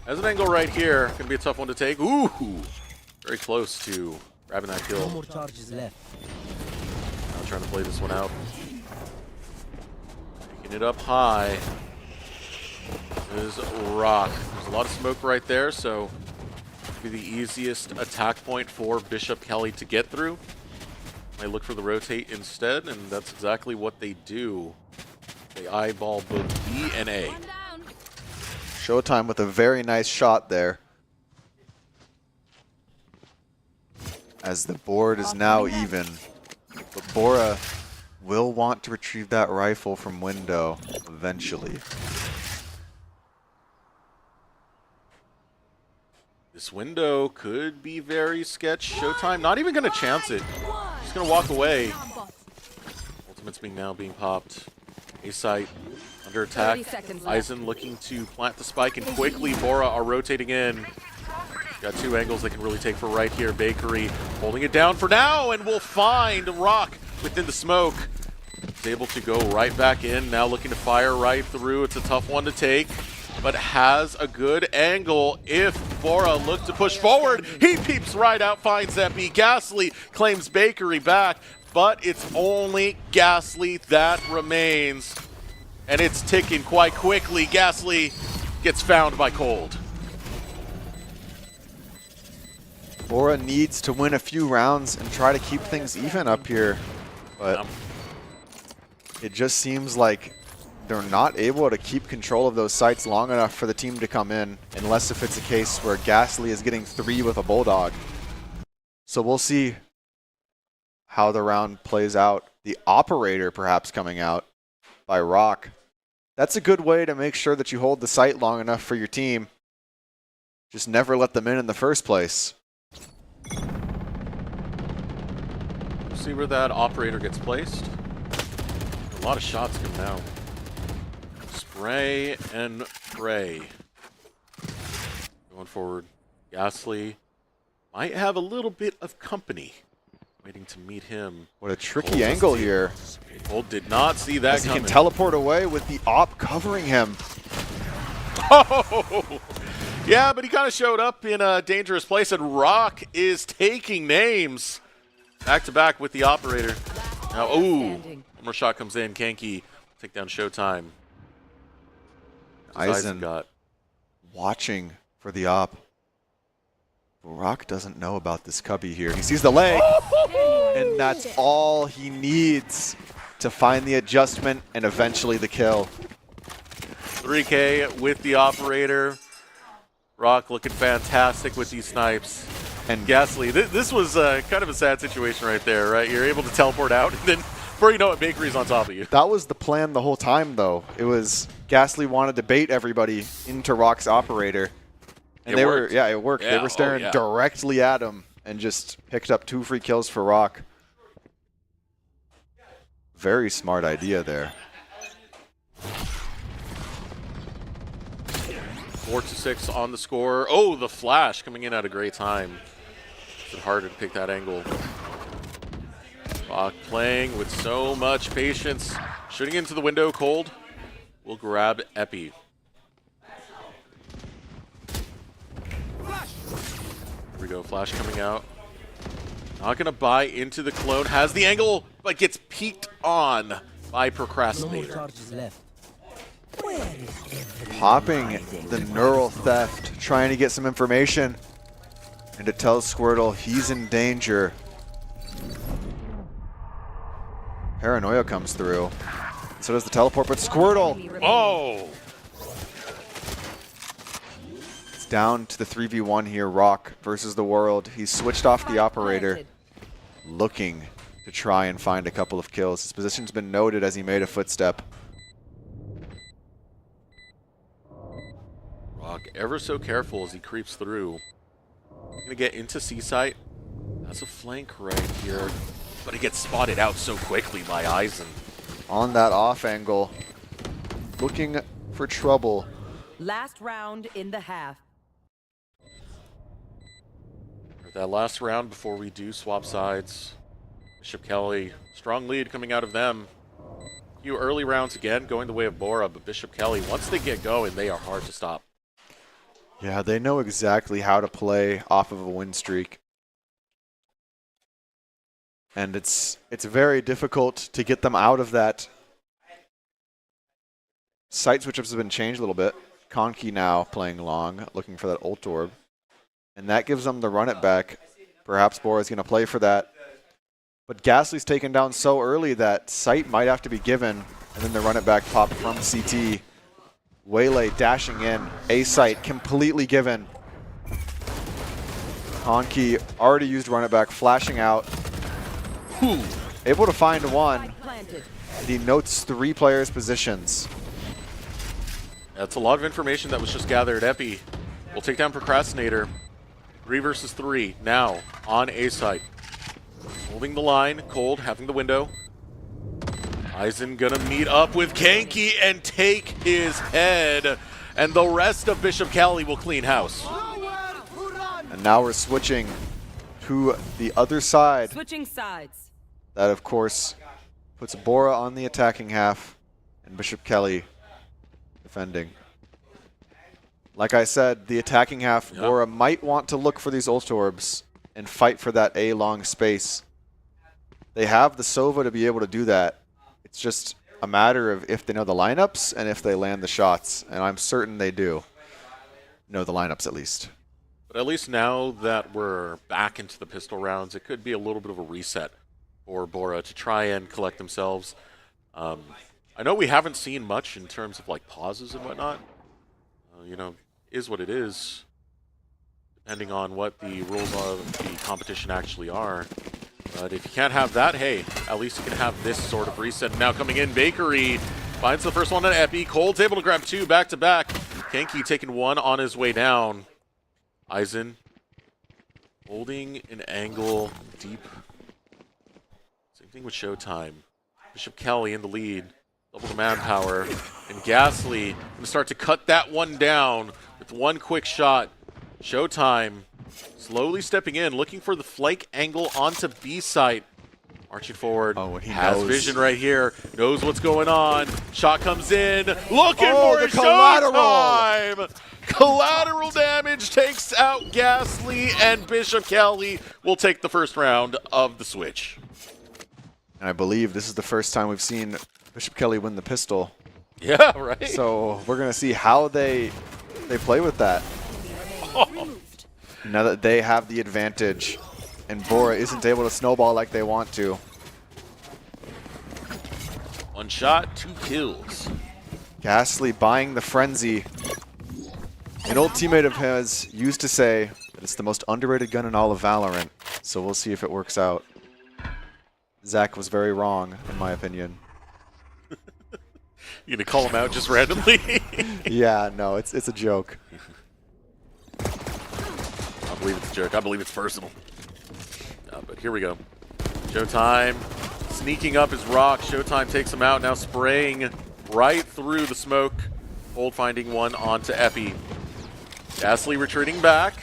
S1: has an angle right here. Gonna be a tough one to take. Ooh, very close to grabbing that kill.
S15: No more charges left.
S1: Now trying to play this one out. Picking it up high is Rock. There's a lot of smoke right there, so be the easiest attack point for Bishop Kelly to get through. They look for the rotate instead, and that's exactly what they do. They eyeball both B and A.
S2: Showtime with a very nice shot there. As the board is now even. But Bora will want to retrieve that rifle from window eventually.
S1: This window could be very sketch. Showtime not even going to chance it. Just going to walk away. Ultimate's now being popped. A site under attack. Aizen looking to plant the spike, and quickly Bora are rotating in. Got 2 angles they can really take for right here. Bakery holding it down for now, and will find Rock within the smoke. He's able to go right back in. Now looking to fire right through. It's a tough one to take, but has a good angle. If Bora looks to push forward, he peeps right out, finds Epi. Ghastly claims Bakery back, but it's only Ghastly that remains. And it's ticking quite quickly. Ghastly gets found by Cold.
S2: Bora needs to win a few rounds and try to keep things even up here, but it just seems like they're not able to keep control of those sites long enough for the team to come in, unless if it's a case where Ghastly is getting 3 with a Bulldog. So we'll see how the round plays out. The Operator perhaps coming out by Rock. That's a good way to make sure that you hold the site long enough for your team. Just never let them in the first place.
S1: See where that Operator gets placed. A lot of shots come down. Spray and pray. Going forward, Ghastly might have a little bit of company waiting to meet him.
S2: What a tricky angle here.
S1: Cold did not see that
S2: As he
S1: coming.
S2: can teleport away with the Op covering him.
S1: Oh! Yeah, but he kind of showed up in a dangerous place, and Rock is taking names. Back to back with the Operator. Now, ooh, one more shot comes in. Kanki take down Showtime.
S2: Eisen
S1: got
S2: watching for the Op. Rock doesn't know about this cubby here. He sees the leg, and that's all he needs to find the adjustment and eventually the kill.
S1: 3K with the Operator. Rock looking fantastic with these snipes. And Ghastly, this was kind of a sad situation right there, right? You're able to teleport out, and then before you know it, Bakery's on top of you.
S2: That was the plan the whole time, though. It was Ghastly wanted to bait everybody into Rock's Operator. And it worked. It worked.
S1: Yeah,
S2: they were staring directly at him and just picked up 2 free kills for Rock. Very smart idea there.
S1: 4-6 on the score. Oh, the flash coming in at a great time. It's harder to pick that angle. Rock playing with so much patience. Shooting into the window, Cold will grab Epi. Here we go, flash coming out. Not gonna buy into the clone. Has the angle, but gets peeked on by Procrastinator.
S2: Popping the neural theft, trying to get some information. And it tells Squirtle he's in danger. Paranoia comes through. So does the teleport, but Squirtle!
S1: Oh!
S2: It's down to the 3v1 here, Rock versus the world. He's switched off the Operator, looking to try and find a couple of kills. His position's been noted as he made a footstep.
S1: Rock ever so careful as he creeps through. Gonna get into C-site. That's a flank right here. But he gets spotted out so quickly by Eisen.
S2: On that off angle, looking for trouble.
S9: Last round in the half.
S1: That last round before we do swap sides. Bishop Kelly, strong lead coming out of them. A few early rounds again, going the way of Bora, but Bishop Kelly, once they get going, they are hard to stop.
S2: Yeah, they know exactly how to play off of a win streak. And it's very difficult to get them out of that. Site switch-ups have been changed a little bit. Conky now playing long, looking for that ult orb. And that gives them the run it back. Perhaps Bora's going to play for that. But Ghastly's taken down so early that Site might have to be given. And then the run it back pop from CT. Waylay dashing in. A Site completely given. Conky already used run it back, flashing out. Able to find one. And he notes 3 players' positions.
S1: That's a lot of information that was just gathered. Epi will take down Procrastinator. 3 versus 3 now on A site. Holding the line, Cold having the window. Eisen gonna meet up with Kanki and take his head. And the rest of Bishop Kelly will clean house.
S2: And now we're switching to the other side.
S9: Switching sides.
S2: That, of course, puts Bora on the attacking half and Bishop Kelly defending. Like I said, the attacking half, Bora might want to look for these ult orbs and fight for that A long space. They have the Sova to be able to do that. It's just a matter of if they know the lineups and if they land the shots, and I'm certain they do know the lineups at least.
S1: But at least now that we're back into the pistol rounds, it could be a little bit of a reset for Bora to try and collect themselves. I know we haven't seen much in terms of like pauses and whatnot. You know, is what it is, depending on what the rules of the competition actually are. But if you can't have that, hey, at least you can have this sort of reset. Now coming in, Bakery finds the first one on Epi. Cold's able to grab 2 back-to-back. Kenki taking 1 on his way down. Aizen holding an angle deep. Same thing with Showtime. Bishop Kelly in the lead. Double the manpower. And Ghastly going to start to cut that one down with 1 quick shot. Showtime slowly stepping in, looking for the flake angle onto B site. Marching forward.
S2: Oh, and he
S1: has
S2: knows.
S1: vision right here. Knows what's going on. Shot comes in. Looking for
S2: the
S1: a
S2: collateral.
S1: Showtime. Collateral damage takes out Ghastly, and Bishop Kelly will take the first round of the switch.
S2: And I believe this is the first time we've seen Bishop Kelly win the pistol.
S1: Yeah, right.
S2: So we're going to see how they play with that. Now that they have the advantage and Bora isn't able to snowball like they want to.
S1: 1 shot, 2 kills.
S2: Ghastly buying the frenzy. An old teammate of his used to say that it's the most underrated gun in all of Valorant, so we'll see if it works out. Zach was very wrong, in my opinion.
S1: You gonna call him out just randomly?
S2: Yeah, no, it's a joke.
S1: I believe it's a joke. I believe it's personal. But here we go. Showtime sneaking up his rock. Showtime takes him out, now spraying right through the smoke. Hold finding 1 onto Epi. Ghastly retreating back.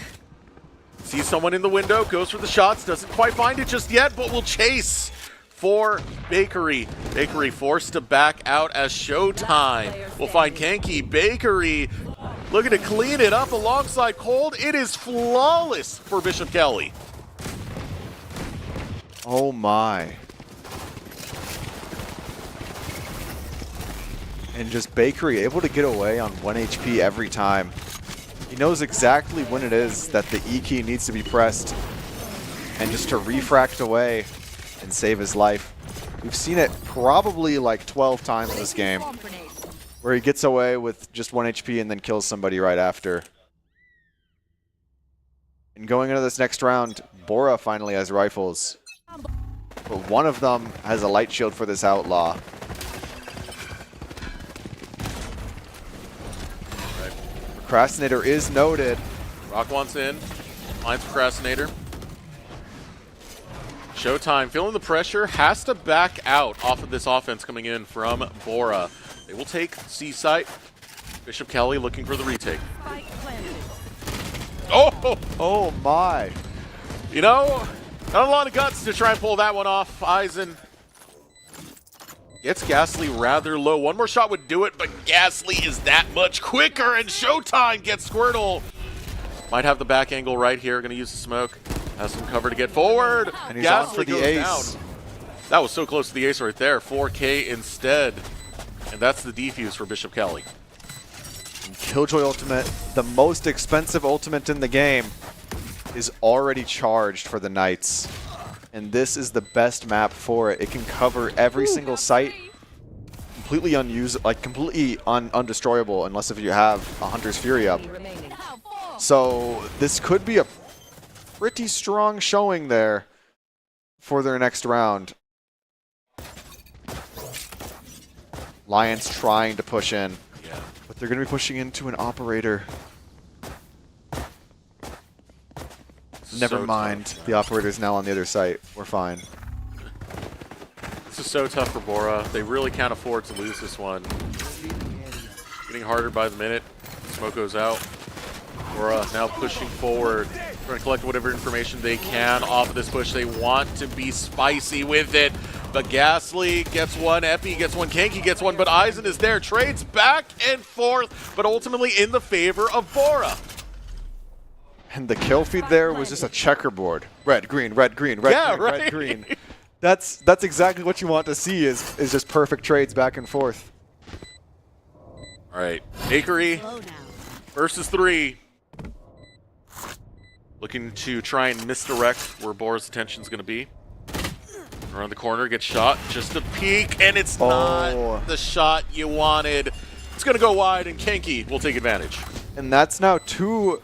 S1: Sees someone in the window, goes for the shots, doesn't quite find it just yet, but will chase for Bakery. Bakery forced to back out as Showtime will find Kenki. Bakery looking to clean it up alongside Cold. It is flawless for Bishop Kelly.
S2: Oh my. And just Bakery able to get away on 1 HP every time. He knows exactly when it is that the E key needs to be pressed and just to refract away and save his life. We've seen it probably like 12 times in this game where he gets away with just 1 HP and then kills somebody right after. And going into this next round, Bora finally has rifles. But one of them has a light shield for this outlaw. Procrastinator is noted.
S1: Rock wants in. Finds Procrastinator. Showtime feeling the pressure. Has to back out off of this offense coming in from Bora. They will take C site. Bishop Kelly looking for the retake. Oh!
S2: Oh my.
S1: You know, not a lot of guts to try and pull that one off. Aizen gets Ghastly rather low. 1 more shot would do it, but Ghastly is that much quicker, and Showtime gets Squirtle. Might have the back angle right here. Going to use the smoke. Has some cover to get forward.
S2: And he's
S1: Ghastly
S2: on for the
S1: goes
S2: ace.
S1: down. That was so close to the ace right there. 4K instead. And that's the defuse for Bishop Kelly.
S2: And Killjoy Ultimate, the most expensive ultimate in the game, is already charged for the Knights. And this is the best map for it. It can cover every single site, completely unusable, like completely undestroyable, unless if you have a Hunter's Fury up. So this could be a pretty strong showing there for their next round. Lions trying to push in, but they're going to be pushing into an operator. Never mind. The operator's now on the other site. We're fine.
S1: This is so tough for Bora. They really can't afford to lose this one. Getting harder by the minute. Smoke goes out. Bora now pushing forward. Trying to collect whatever information they can off of this push. They want to be spicy with it. But Ghastly gets 1, Epi gets 1, Kenki gets 1, but Aizen is there. Trades back and forth, but ultimately in the favor of Bora.
S2: And the kill feed there was just a checkerboard. Red, green, red, green, red,
S1: Yeah,
S2: green,
S1: right.
S2: red, green. That's exactly what you want to see is just perfect trades back and forth.
S1: All right, Bakery versus 3. Looking to try and misdirect where Bora's attention is going to be. Around the corner, gets shot, just a peek, and it's not the shot you wanted. It's going to go wide, and Kenki will take advantage.
S2: And that's now 2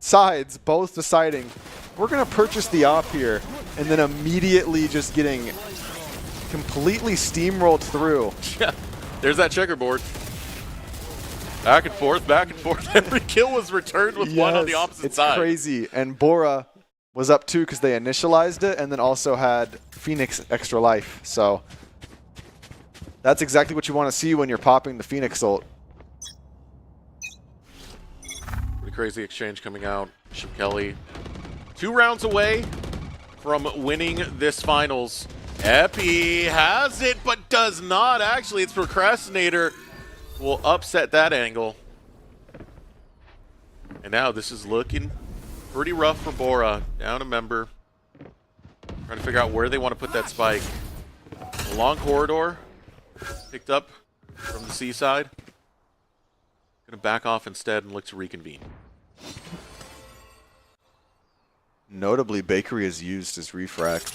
S2: sides, both deciding, we're going to purchase the op here, and then immediately just getting completely steamrolled through.
S1: Yeah, there's that checkerboard. Back and forth, back and forth. Every kill was returned with one on the opposite side.
S2: It's crazy. And Bora was up 2 because they initialized it and then also had Phoenix extra life. So that's exactly what you want to see when you're popping the Phoenix ult.
S1: Pretty crazy exchange coming out. Bishop Kelly 2 rounds away from winning this finals. Epi has it, but does not. Actually, it's Procrastinator will upset that angle. And now this is looking pretty rough for Bora. Down a member. Trying to figure out where they want to put that spike. A long corridor. Picked up from the seaside. Going to back off instead and look to reconvene.
S2: Notably, Bakery is used as refract,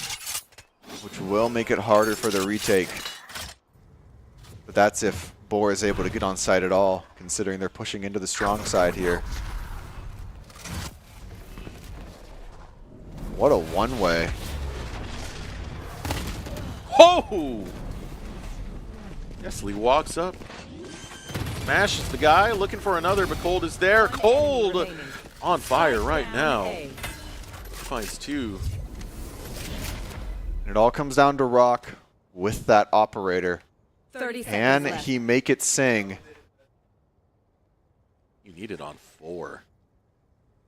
S2: which will make it harder for the retake. But that's if Bora is able to get on site at all, considering they're pushing into the strong side here. What a one-way.
S1: Oh! Nestle walks up. Smashes the guy, looking for another, but Cold is there. Cold on fire right now. Finds 2.
S2: And it all comes down to Rock with that operator.
S9: 30
S2: Can
S9: seconds left.
S2: he make it sing?
S1: You need it on 4.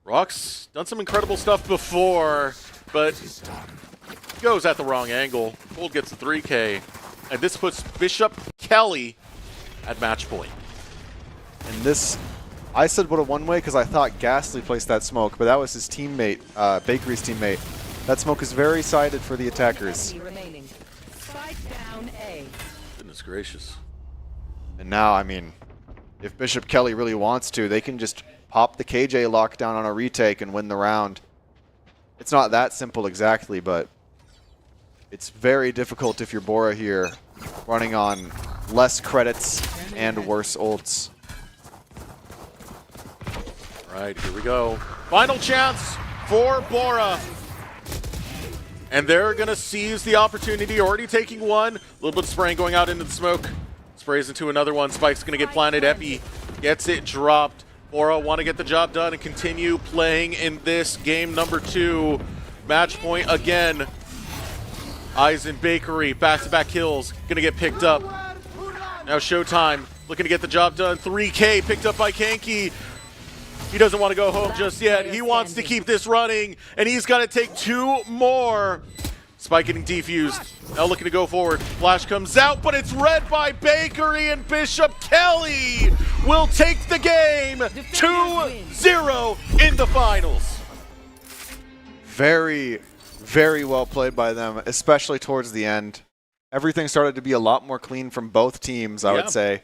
S1: Rock's done some incredible stuff before, but goes at the wrong angle. Cold gets the 3K, and this puts Bishop Kelly at match point.
S2: And this, I said what a one-way because I thought Ghastly placed that smoke, but that was his teammate, Bakery's teammate. That smoke is very sided for the attackers.
S9: Spike down A.
S1: Goodness gracious.
S2: And now, I mean, if Bishop Kelly really wants to, they can just pop the KJ lockdown on a retake and win the round. It's not that simple exactly, but it's very difficult if you're Bora here, running on less credits and worse ults.
S1: All right, here we go. Final chance for Bora. And they're going to seize the opportunity, already taking one. A little bit of spraying going out into the smoke. Sprays into another one. Spike's going to get planted. Epi gets it dropped. Bora want to get the job done and continue playing in this game number 2. Match point again. Eisen Bakery, back-to-back kills. Going to get picked up. Now Showtime looking to get the job done. 3K picked up by Kenki. He doesn't want to go home just yet. He wants to keep this running, and he's got to take 2 more. Spike getting defused. Now looking to go forward. Flash comes out, but it's read by Bakery, and Bishop Kelly will take the game 2-0 in the finals.
S2: Very, very well played by them, especially towards the end. Everything started to be a lot more clean from both teams, I would say.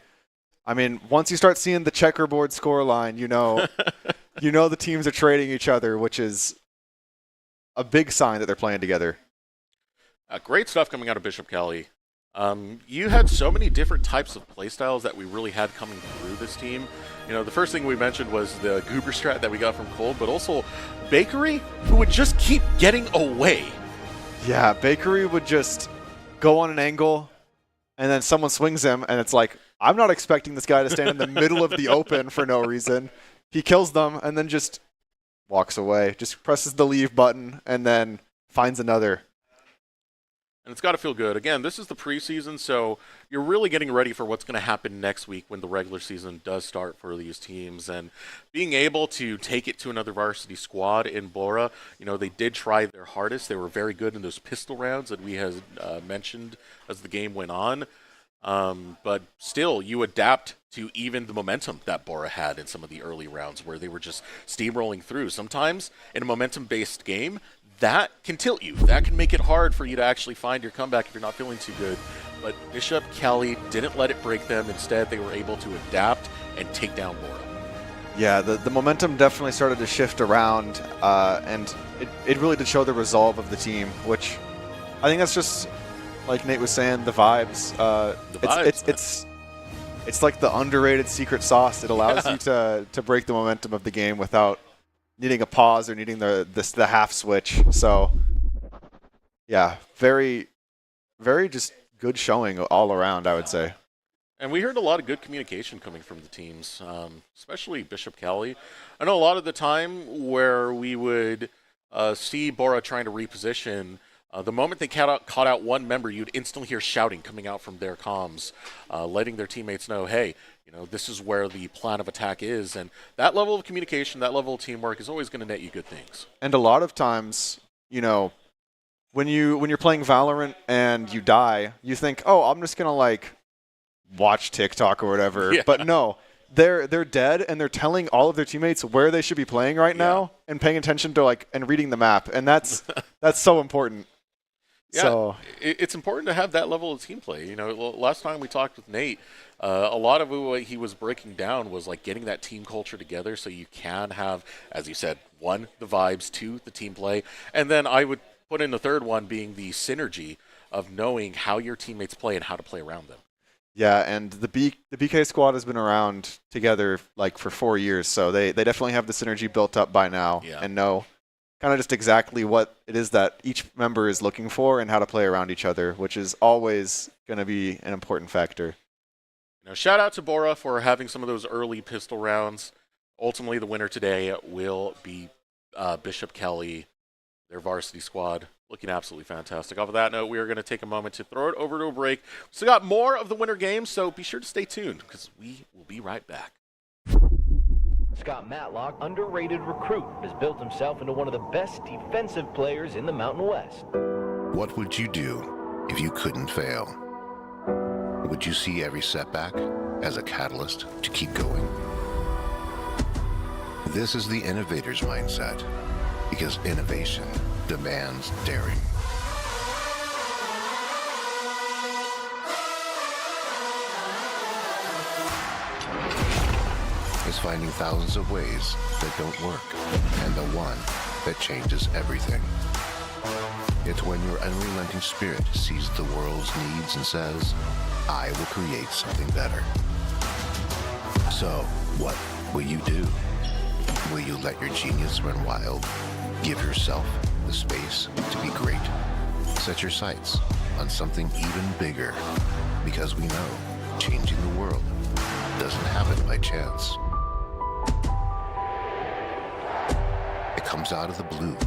S2: I mean, once you start seeing the checkerboard scoreline, you know the teams are trading each other, which is a big sign that they're playing together.
S1: Great stuff coming out of Bishop Kelly. You had so many different types of playstyles that we really had coming through this team. You know, the first thing we mentioned was the Goober strat that we got from Cold, but also Bakery, who would just keep getting away.
S2: Yeah, Bakery would just go on an angle, and then someone swings him, and it's like, I'm not expecting this guy to stand in the middle of the open for no reason. He kills them, and then just walks away. Just presses the leave button, and then finds another.
S1: And it's got to feel good. Again, this is the preseason, so you're really getting ready for what's going to happen next week when the regular season does start for these teams. And being able to take it to another varsity squad in Bora, you know, they did try their hardest. They were very good in those pistol rounds that we had mentioned as the game went on. But still, you adapt to even the momentum that Bora had in some of the early rounds where they were just steamrolling through. Sometimes in a momentum-based game, that can tilt you. That can make it hard for you to actually find your comeback if you're not feeling too good. But Bishop, Kelly didn't let it break them. Instead, they were able to adapt and take down Bora.
S2: Yeah, the momentum definitely started to shift around, and it really did show the resolve of the team, which I think that's just, like Nate was saying, the vibes. It's like the underrated secret sauce. It allows you to break the momentum of the game without needing a pause or needing the half switch. So, yeah, very, very just good showing all around, I would say.
S1: And we heard a lot of good communication coming from the teams, especially Bishop Kelly. I know a lot of the time where we would see Bora trying to reposition, the moment they caught out one member, you'd instantly hear shouting coming out from their comms, letting their teammates know, hey, this is where the plan of attack is. And that level of communication, that level of teamwork is always going to net you good things.
S2: And a lot of times, when you're playing Valorant and you die, you think, oh, I'm just going to watch TikTok or whatever.
S1: Yeah.
S2: But no, they're dead, and they're telling all of their teammates where they should be playing right now and paying attention to and reading the map. And that's so important.
S1: Yeah,
S2: so
S1: it's important to have that level of team play. Last time we talked with Nate, a lot of what he was breaking down was getting that team culture together so you can have, as you said, 1, the vibes, 2, the team play, and then I would put in the third one being the synergy of knowing how your teammates play and how to play around them.
S2: Yeah, and the BK squad has been around together for 4 years, so they definitely have the synergy built up by now and know kind of just exactly what it is that each member is looking for and how to play around each other, which is always going to be an important factor.
S1: Shout out to Bora for having some of those early pistol rounds. Ultimately, the winner today will be Bishop Kelly, their varsity squad. Looking absolutely fantastic. Off of that note, we are going to take a moment to throw it over to a break. We still got more of the winter games, so be sure to stay tuned because we will be right back.
S6: Scott Matlock, underrated recruit, has built himself into one of the best defensive players in the Mountain West.
S7: What would you do if you couldn't fail? Would you see every setback as a catalyst to keep going? This is the innovator's mindset, because innovation demands daring. Is finding thousands of ways that don't work, and the one that changes everything. It's when your unrelenting spirit sees the world's needs and says, I will create something better. So, what will you do? Will you let your genius run wild? Give yourself the space to be great? Set your sights on something even bigger, because we know changing the world doesn't happen by chance. It comes out of the blue.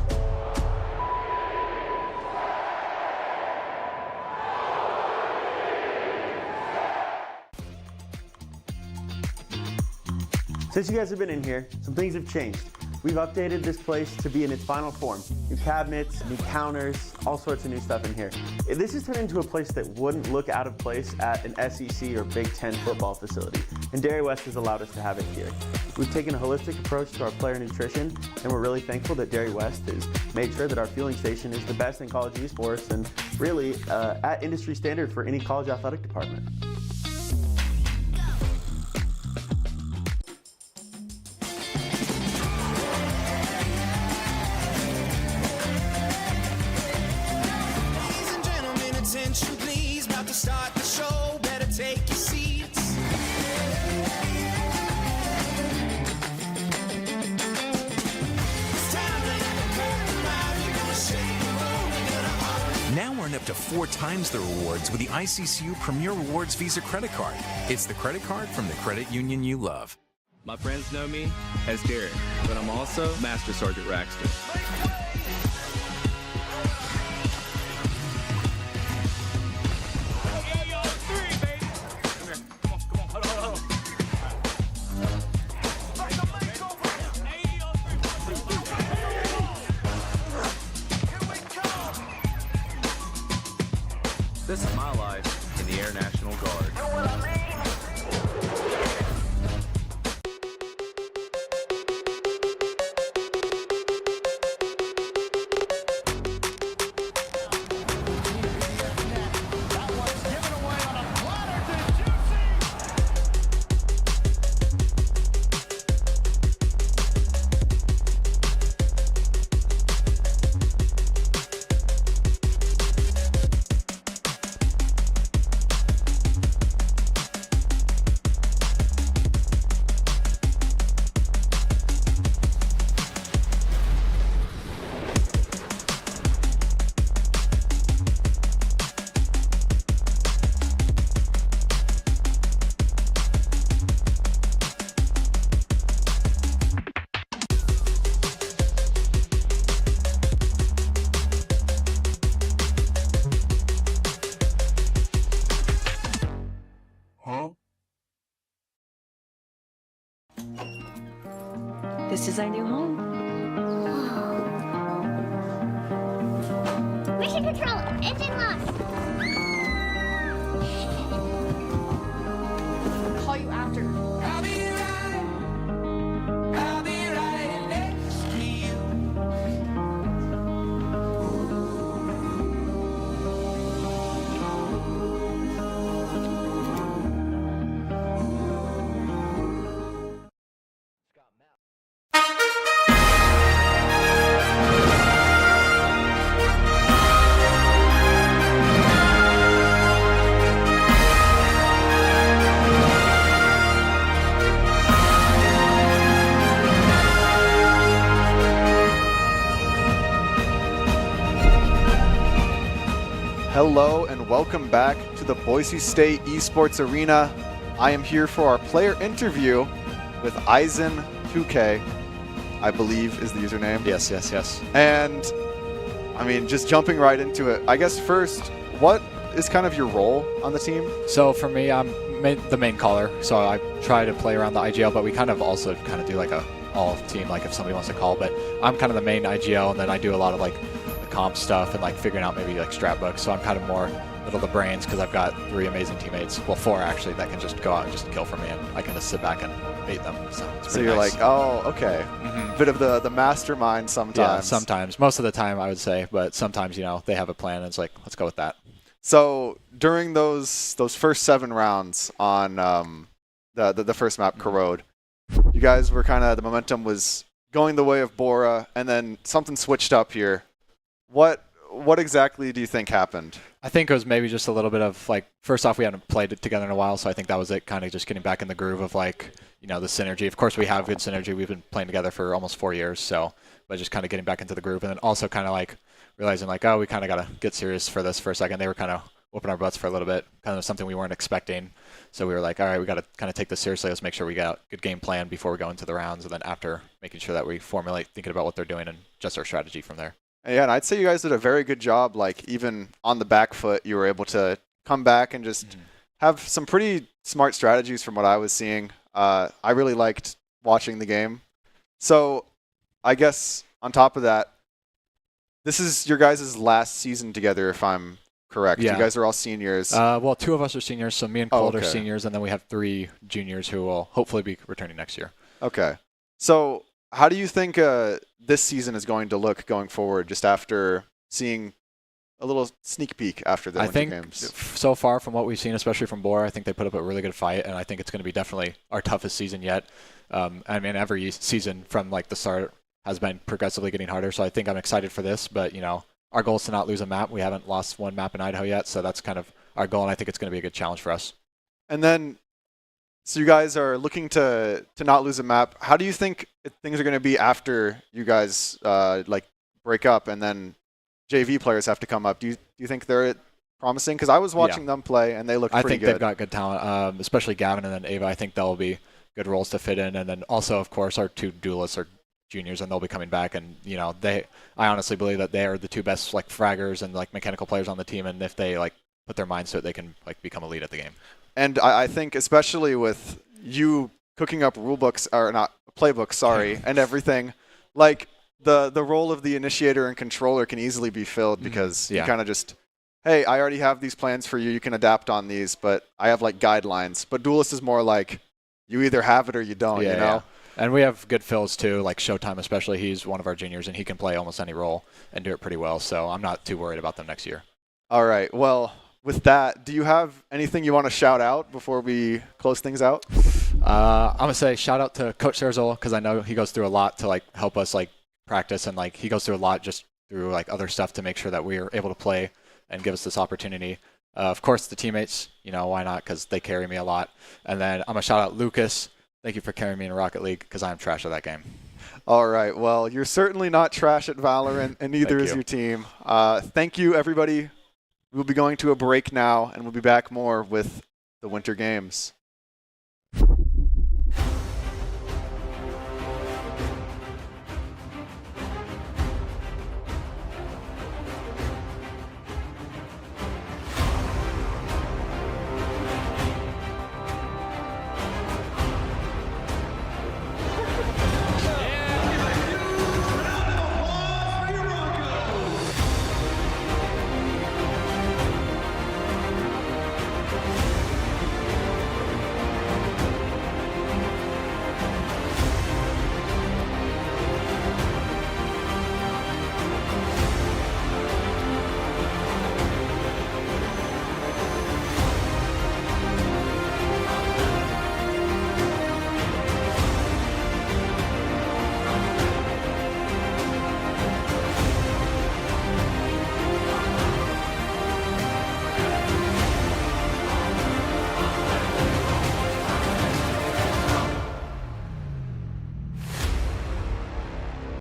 S8: Since you guys have been in here, some things have changed. We've updated this place to be in its final form. New cabinets, new counters, all sorts of new stuff in here. This has turned into a place that wouldn't look out of place at an SEC or Big Ten football facility, and Dairy West has allowed us to have it here. We've taken a holistic approach to our player nutrition, and we're really thankful that Dairy West has made sure that our fueling station is the best in college esports and really at industry standard for any college athletic department.
S15: Attention please, about to start the show, better take your seats.
S3: Now earn up to 4 times the rewards with the ICCU Premier Rewards Visa credit card. It's the credit card from the credit union you love.
S12: My friends know me as Derek, but I'm also Master Sergeant Raxter. This is my life in the Air National Guard.
S9: This is our new home.
S10: Mission control, engine locked.
S4: Call you after.
S11: I'll be right next to you.
S2: Hello and welcome back to the Boise State Esports Arena. I am here for our player interview with Eisen2K, I believe is the username.
S18: Yes.
S2: And, I mean, just jumping right into it, I guess first, what is kind of your role on the team?
S18: So for me, I'm the main caller, so I try to play around the IGL, but we kind of also kind of do like a all team, like if somebody wants to call, but I'm kind of the main IGL, and then I do a lot of like the comp stuff and like figuring out maybe like strat books, so I'm kind of more middle of the brains because I've got 3 amazing teammates, well 4 actually, that can just go out and just kill for me, and I can just sit back and bait them, so
S2: you're
S18: nice.
S2: like, oh, okay. Bit of the mastermind sometimes.
S18: Yeah, sometimes. Most of the time, I would say, but sometimes, you know, they have a plan, and it's like, let's go with that.
S2: So during those first 7 rounds on the first map, Corrode, you guys were kind of, the momentum was going the way of Bora, and then something switched up here. What exactly do you think happened?
S18: I think it was maybe just a little bit of like, first off, we hadn't played it together in a while, so I think that was it, kind of just getting back in the groove of like, you know, the synergy. Of course, we have good synergy. We've been playing together for almost 4 years, so, but just kind of getting back into the groove, and then also kind of like realizing like, oh, we kind of got to get serious for this for a second. They were kind of whooping our butts for a little bit, kind of something we weren't expecting. So we were like, all right, we got to kind of take this seriously. Let's make sure we got a good game plan before we go into the rounds, and then after, making sure that we formulate thinking about what they're doing and just our strategy from there.
S2: Yeah, and I'd say you guys did a very good job. Like, even on the back foot, you were able to come back and just have some pretty smart strategies from what I was seeing. I really liked watching the game. So I guess on top of that, this is your guys' last season together, if I'm correct.
S18: Yeah.
S2: You guys are all seniors.
S18: Well, 2 of us are seniors, so me and Colt
S2: okay.
S18: are seniors, and then we have 3 juniors who will hopefully be returning next year.
S2: Okay. So how do you think this season is going to look going forward, just after seeing a little sneak peek after the Winter Games?
S18: So far from what we've seen, especially from Bora, I think they put up a really good fight, and I think it's going to be definitely our toughest season yet. I mean, every season from like the start has been progressively getting harder, so I think I'm excited for this, but you know, our goal is to not lose a map. We haven't lost 1 map in Idaho yet, so that's kind of our goal, and I think it's going to be a good challenge for us.
S2: And then, so you guys are looking to not lose a map. How do you think things are going to be after you guys like break up, and then JV players have to come up? Do you think they're promising? Because I was watching them play, and they look pretty good.
S18: I think they've got good talent, especially Gavin and then Ava. I think they'll be good roles to fit in, and then also, of course, our 2 duelists are juniors, and they'll be coming back, and you know, I honestly believe that they are the 2 best like fraggers and like mechanical players on the team, and if they like put their minds to it, they can like become elite at the game. And
S2: I think especially with you cooking up rulebooks, or not playbooks, sorry, and everything, like the role of the initiator and controller can easily be filled, because you kind of just, hey, I already have these plans for you, you can adapt on these, but I have like guidelines. But duelist is more like, you either have it or you don't, you know?
S18: Yeah. And we have good fills too, like Showtime especially. He's one of our juniors, and he can play almost any role and do it pretty well. So I'm not too worried about them next year.
S2: All right. Well, with that, do you have anything you want to shout out before we close things out?
S18: I'm going to say shout out to Coach Sarazola, because I know he goes through a lot to like help us like practice, and like he goes through a lot just through like other stuff to make sure that we are able to play and give us this opportunity. Of course, the teammates, you know, why not? Because they carry me a lot. And then I'm going to shout out Lucas. Thank you for carrying me in Rocket League, because I'm trash at that game.
S2: All right. Well, you're certainly not trash at Valorant, and neither is your team. Thank you, everybody. We'll be going to a break now, and we'll be back more with the Winter Games.